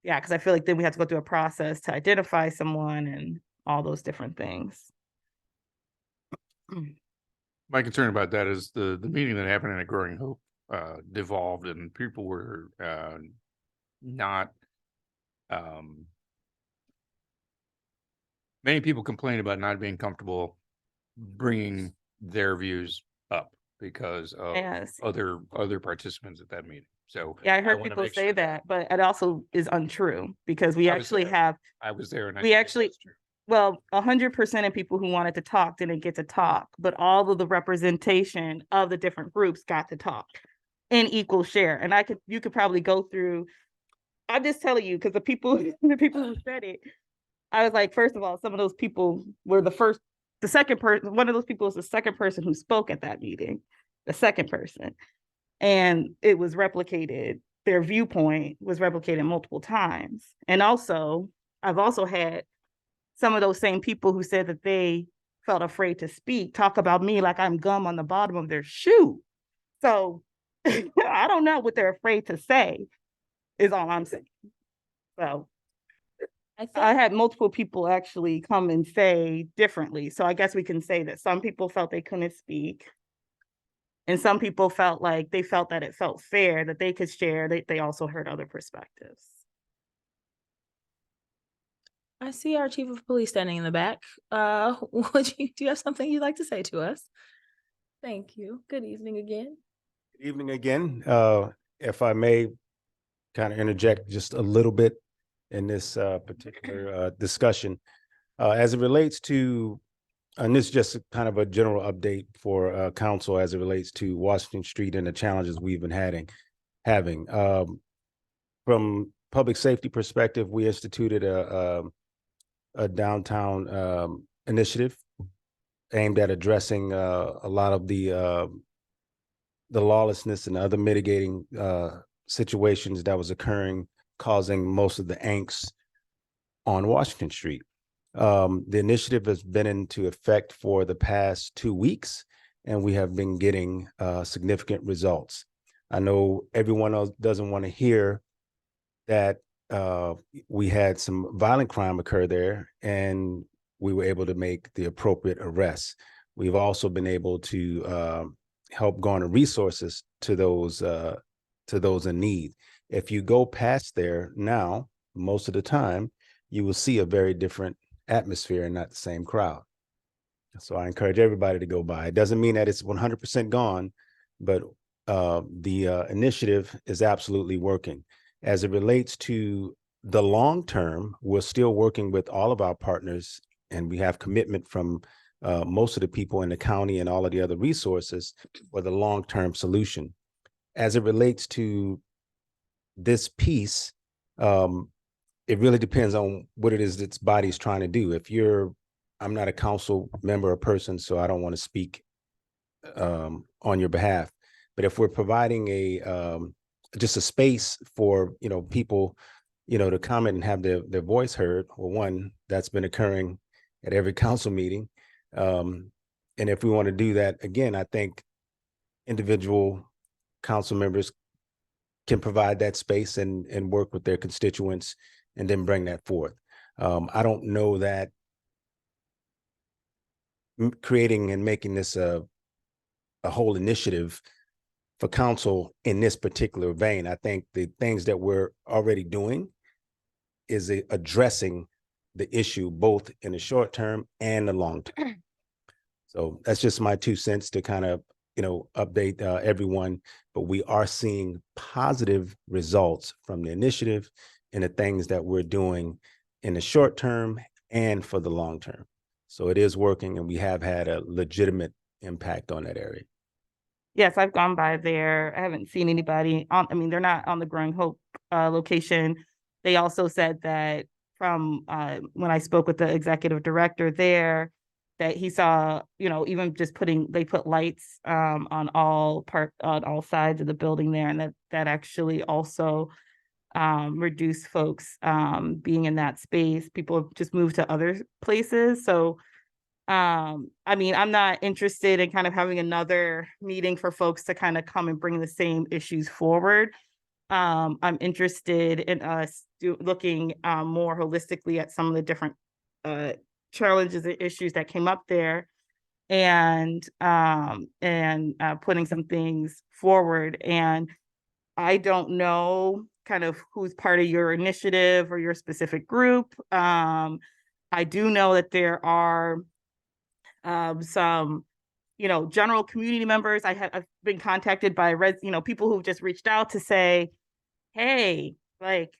I feel like then we have to go through a process to identify someone and all those different things. My concern about that is the meeting that happened in A Growing Hope devolved and people were not many people complained about not being comfortable bringing their views up because of Yes. other participants at that meeting. So Yeah, I heard wanna people make say sure- that, but it also is untrue because we I was actually there. have, I was there and I we think actually, that's true. well, 100% of people who wanted to talk didn't get to talk, but all of the representation of the different groups got to talk in equal share. And you could probably go through, I'm just telling you, because the people who said it, I was like, first of all, some of those people were the second person, one of those people was the second person who spoke at that meeting, the second person. And it was replicated, their viewpoint was replicated multiple times. And also, I've also had some of those same people who said that they felt afraid to speak, talk about me like I'm gum on the bottom of their shoe. So I don't know what they're afraid to say, is all I'm saying. So I had multiple people actually come and say differently. So I guess we can say that some people felt they couldn't speak. And some people felt like they felt that it felt fair that they could share. They also heard other perspectives. I see our chief of police standing in the back. Do you have something you'd like to say to us? Thank you. Good evening again. Good evening again. If I may kind of interject just a little bit in this particular discussion, as it relates to, and this is just kind of a general update for council as it relates to Washington Street and the challenges we've been having. From public safety perspective, we instituted a downtown initiative aimed at addressing a lot of the lawlessness and other mitigating situations that was occurring, causing most of the angst on Washington Street. The initiative has been into effect for the past 2 weeks, and we have been getting significant results. I know everyone else doesn't want to hear that we had some violent crime occur there, and we were able to make the appropriate arrests. We've also been able to help garner resources to those in need. If you go past there now, most of the time, you will see a very different atmosphere and not the same crowd. So I encourage everybody to go by. It doesn't mean that it's 100% gone, but the initiative is absolutely working. As it relates to the long term, we're still working with all of our partners, and we have commitment from most of the people in the county and all of the other resources for the long-term solution. As it relates to this piece, it really depends on what it is that body's trying to do. I'm not a council member or person, so I don't want to speak on your behalf. But if we're providing just a space for people to comment and have their voice heard, well, one, that's been occurring at every council meeting. And if we want to do that again, I think individual council members can provide that space and work with their constituents and then bring that forth. I don't know that creating and making this a whole initiative for council in this particular vein. I think the things that we're already doing is addressing the issue both in the short term and the long term. So that's just my 2 cents to kind of update everyone, but we are seeing positive results from the initiative and the things that we're doing in the short term and for the long term. So it is working, and we have had a legitimate impact on that area. Yes, I've gone by there. I haven't seen anybody they're not on the Growing Hope location. They also said that from when I spoke with the executive director there, that he saw, you know, even just they put lights on all sides of the building there, and that actually also reduced folks being in that space. People have just moved to other places. So I mean, I'm not interested in kind of having another meeting for folks to kind of come and bring the same issues forward. I'm interested in us looking more holistically at some of the different challenges and issues that came up there, and putting some things forward. And I don't know kind of who's part of your initiative or your specific group. I do know that there are some, you know, general community members. I've been contacted by people who've just reached out to say, hey, like,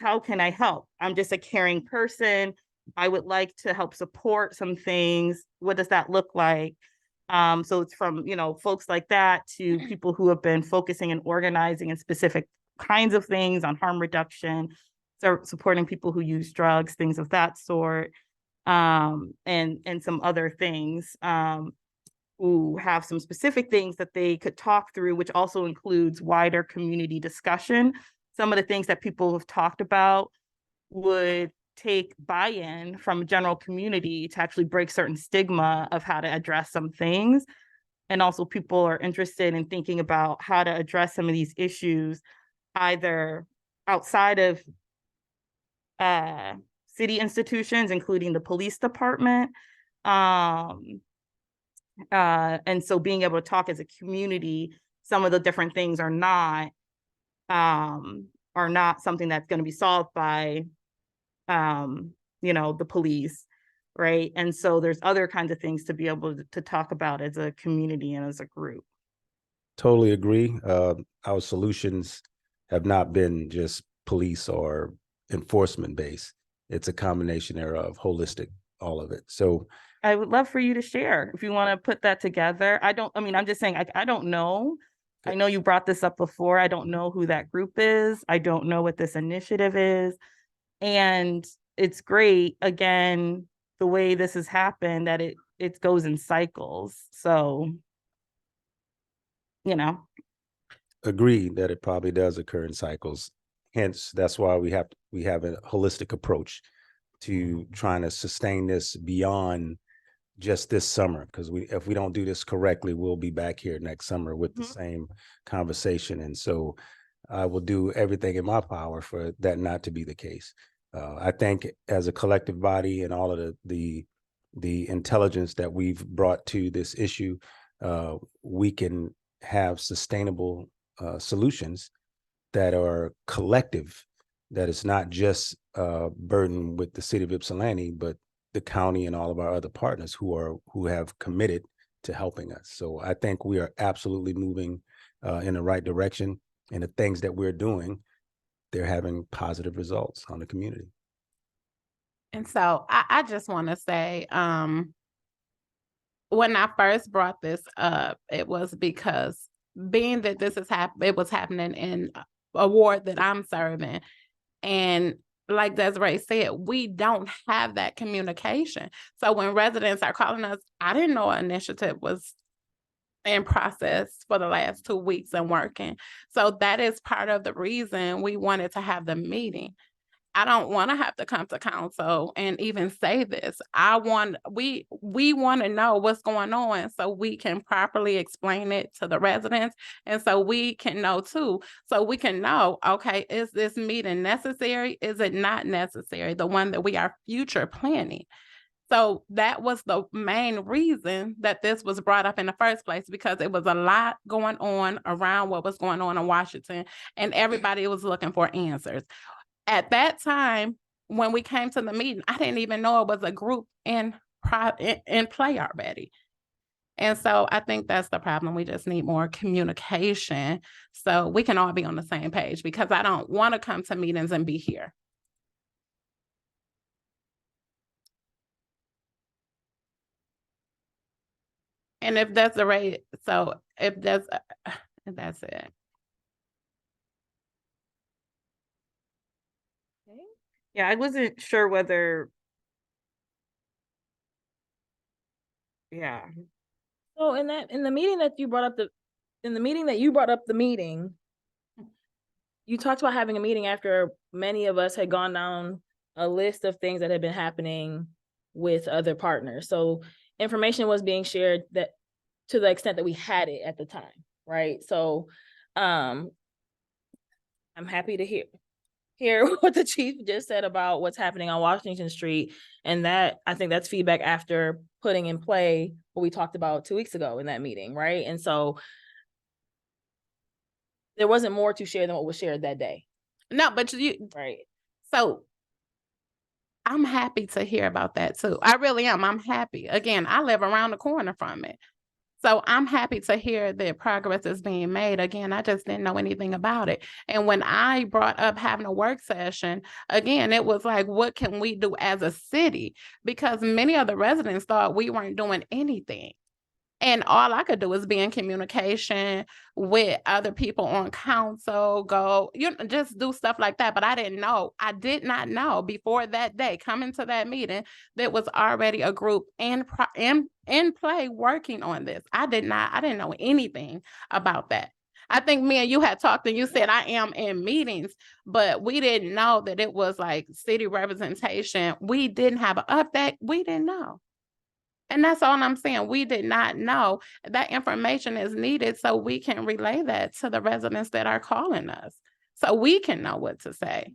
how can I help? I'm just a caring person. I would like to help support some things. What does that look like? So it's from, you know, folks like that to people who have been focusing and organizing in specific kinds of things on harm reduction, so supporting people who use drugs, things of that sort, and some other things, who have some specific things that they could talk through, which also includes wider community discussion. Some of the things that people have talked about would take buy-in from general community to actually break certain stigma of how to address some things. And also people are interested in thinking about how to address some of these issues, either outside of city institutions, including the police department. And so being able to talk as a community, some of the different things are not something that's going to be solved by you know, the police, right? And so there's other kinds of things to be able to talk about as a community and as a group. Totally agree. Our solutions have not been just police or enforcement based. It's a combination thereof, holistic, all of it. So I would love for you to share if you want to put that together. I'm just saying, I don't know. I know you brought this up before. I don't know who that group is. I don't know what this initiative is. And it's great, again, the way this has happened, that it goes in cycles. So, you know. agree that it probably does occur in cycles. Hence, that's why we have a holistic approach to trying to sustain this beyond just this summer. Because if we don't do this correctly, we'll be back here next summer with the same conversation. And so I will do everything in my power for that not to be the case. I think as a collective body and all of the intelligence that we've brought to this issue, we can have sustainable solutions that are collective, that is not just burden with the city of Ypsilanti, but the county and all of our other partners who have committed to helping us. So I think we are absolutely moving in the right direction, and the things that we're doing, they're having positive results on the community. And so I just want to say, when I first brought this up, it was because being that this it was happening in a ward that I'm serving. And like Desiree said, we don't have that communication. So when residents are calling us, I didn't know an initiative was in process for the last 2 weeks and working. So that is part of the reason we wanted to have the meeting. I don't want to have to come to council and even say this. We want to know what's going on so we can properly explain it to the residents, and so we can know too. So we can know, okay, is this meeting necessary? Is it not necessary? The one that we are future planning. So that was the main reason that this was brought up in the first place, because it was a lot going on around what was going on in Washington, and everybody was looking for answers. At that time, when we came to the meeting, I didn't even know it was a group in play already. And so I think that's the problem. We just need more communication so we can all be on the same page, because I don't want to come to meetings and be here. And if that's the rate, so if that's it. Yeah, I wasn't sure whether. Yeah. So in the meeting that you brought up in the meeting that you brought up the meeting, you talked about having a meeting after many of us had gone down a list of things that had been happening with other partners. So information was being shared that to the extent that we had it at the time, right? So I'm happy to hear what the chief just said about what's happening on Washington Street. And that, I think that's feedback after putting in play what we talked about 2 weeks ago in that meeting, right? And so there wasn't more to share than what was shared that day. No, but you, right. So I'm happy to hear about that too. I really am. I'm happy. Again, I live around the corner from it. So I'm happy to hear that progress is being made. Again, I just didn't know anything about it. And when I brought up having a work session, again, it was like, what can we do as a city? Because many of the residents thought we weren't doing anything. And all I could do is be in communication with other people on council, just do stuff like that. But I did not know before that day, coming to that meeting, that was already a group in play working on this. I didn't know anything about that. I think me and you had talked and you said I am in meetings, but we didn't know that it was like city representation. We didn't have an update. We didn't know. And that's all I'm saying. We did not know that information is needed so we can relay that to the residents that are calling us, so we can know what to say.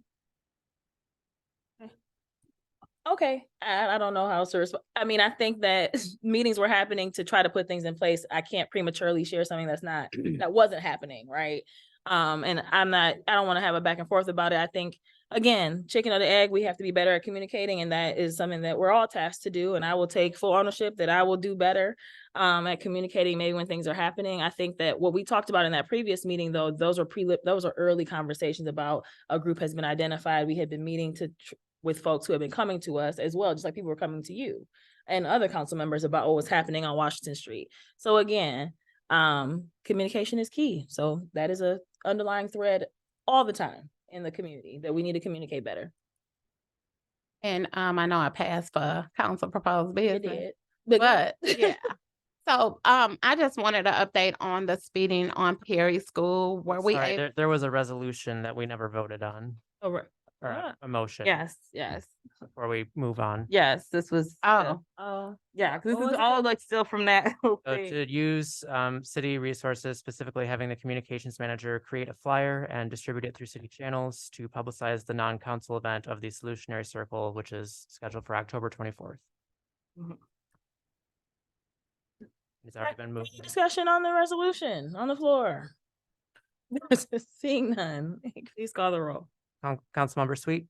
Okay, I don't know how else to respond. I mean, I think that meetings were happening to try to put things in place. I can't prematurely share something that wasn't happening, right? And I don't want to have a back and forth about it. I think, again, chicken or the egg, we have to be better at communicating, and that is something that we're all tasked to do. And I will take full ownership that I will do better at communicating maybe when things are happening. I think that what we talked about in that previous meeting, though, those are early conversations about a group has been identified. We had been meeting with folks who have been coming to us as well, just like people were coming to you and other council members about what was happening on Washington Street. So again, communication is key. So that is a underlying thread all the time in the community that we need to communicate better. And I know I passed for council proposed business, did. but yeah. So I just wanted an update on the speeding on Perry School. Were we Sorry, able? there was a resolution that we never voted on, Oh, right. or a motion. Yes. Before we move on. Yes, this was. Oh. Yeah, this What is was it all called? like still from that whole So thing. to use city resources, specifically having the communications manager create a flyer and distribute it through city channels to publicize the non-council event of the Solutionary Circle, which is scheduled for October 24th. Mhm. It's already been moved. Discussion on the resolution on the floor. Seeing none, please call the roll. Councilmember Sweet,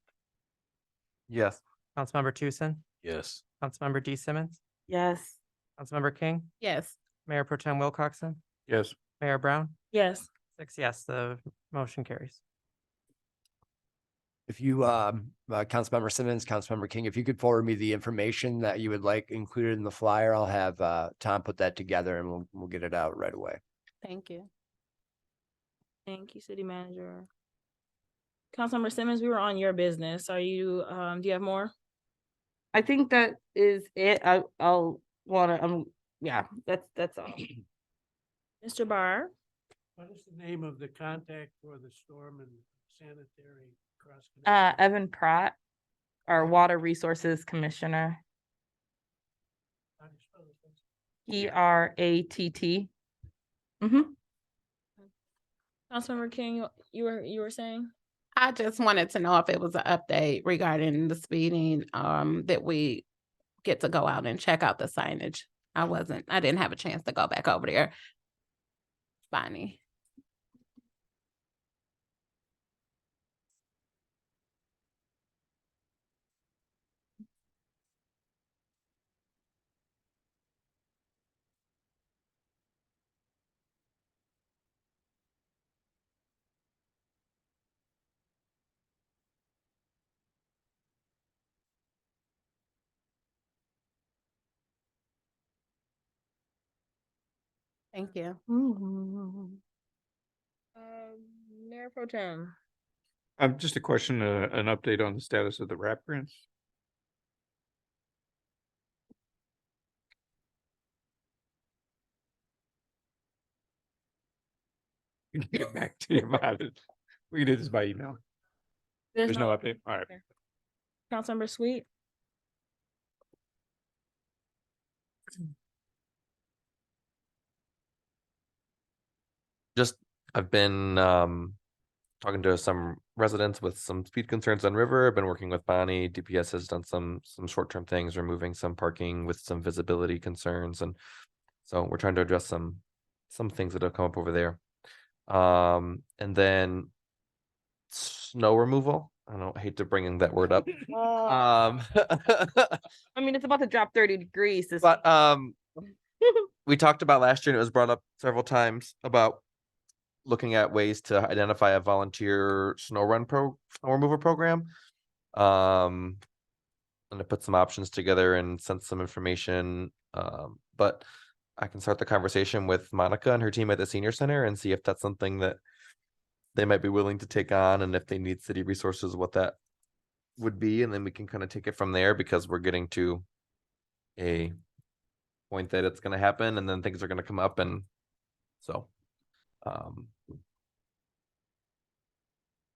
Yes. Councilmember Tucson, Yes. Councilmember D Simmons, Yes. Councilmember King, Yes. Mayor Pro Tem Wilcoxen, Yes. Mayor Brown. Yes. 6 yes, the motion carries. If you, Councilmember Simmons, Councilmember King, if you could forward me the information that you would like included in the flyer, I'll have Tom put that together and we'll get it out right away. Thank you. Thank you, city manager. Councilmember Simmons, we were on your business. Are you, do you have more? I think that is it. I'll wanna, yeah, that's all. Mr. Barr? What is the name of the contact for the storm and sanitary cross? Evan Pratt, our Water Resources Commissioner. PRATT. Mm-hmm. Councilmember King, you were saying? I just wanted to know if it was an update regarding the speeding, that we get to go out and check out the signage. I didn't have a chance to go back over there. Bonnie. Thank you. Mayor Pro Tem. Just a question, an update on the status of the RAP grants. We can get back to you about it. We can do this by email. There's no update. All right. Councilmember Sweet. Just, I've been talking to some residents with some speed concerns on River. I've been working with Bonnie. DPS has done some short-term things, removing some parking with some visibility concerns. And so we're trying to address some things that have come up over there. And then snow removal. I don't hate to bring that word up. I mean, it's about to drop 30 degrees. But we talked about last year, and it was brought up several times about looking at ways to identify a volunteer snow removal program. And I put some options together and sent some information. But I can start the conversation with Monica and her team at the senior center and see if that's something that they might be willing to take on, and if they need city resources, what that would be. And then we can kind of take it from there, because we're getting to a point that it's going to happen, and then things are going to come up. And so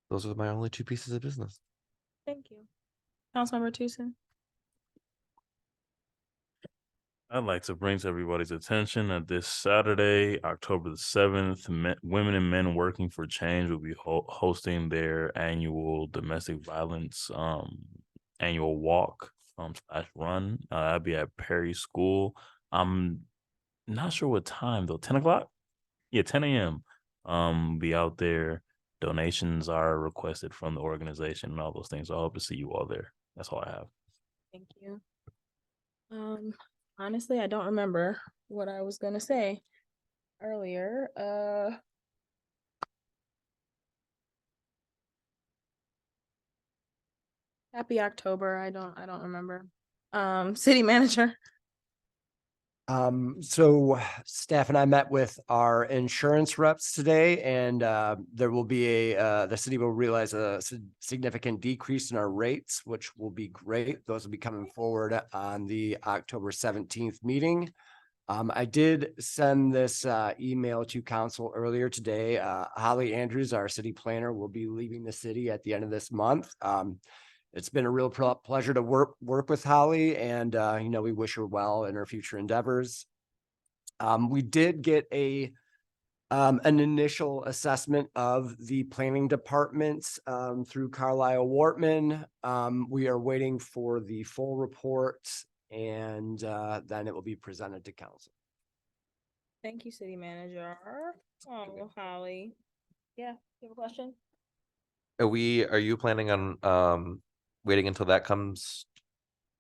those are my only two pieces of business. Thank you. Councilmember Tucson. I'd like to bring to everybody's attention that this Saturday, October the 7th, Women and Men Working for Change will be hosting their annual domestic violence annual walk / run. I'll be at Perry School. I'm not sure what time though. 10 o'clock? Yeah, 10 a.m. Be out there. Donations are requested from the organization and all those things. So I hope to see you all there. That's all I have. Thank you. Honestly, I don't remember what I was gonna say earlier. Happy October. I don't remember. City manager. So staff and I met with our insurance reps today, and there will be the city will realize a significant decrease in our rates, which will be great. Those will be coming forward on the October 17th meeting. I did send this email to council earlier today. Holly Andrews, our city planner, will be leaving the city at the end of this month. It's been a real pleasure to work with Holly, and we wish her well in her future endeavors. We did get an initial assessment of the planning departments through Carlisle Wortman. We are waiting for the full report, and then it will be presented to council. Thank you, city manager. Oh, Holly. Yeah, you have a question? Are you planning on waiting until that comes,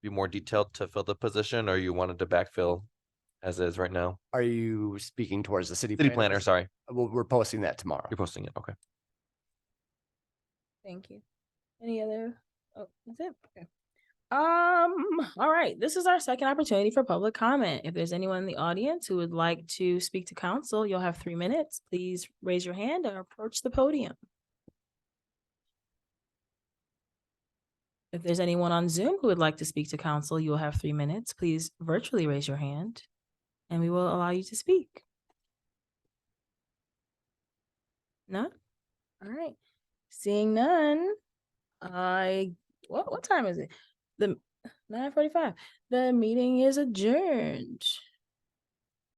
be more detailed to fill the position, or you wanted to backfill as is right now? Are you speaking towards the city planner? Sorry. Well, we're posting that tomorrow. You're posting it. Okay. Thank you. Any other? Oh, that's it. Okay. All right. This is our second opportunity for public comment. If there's anyone in the audience who would like to speak to council, you'll have 3 minutes. Please raise your hand or approach the podium. If there's anyone on Zoom who would like to speak to council, you will have 3 minutes. Please virtually raise your hand and we will allow you to speak. None? All right. Seeing none, what time is it? The 9:45. The meeting is adjourned.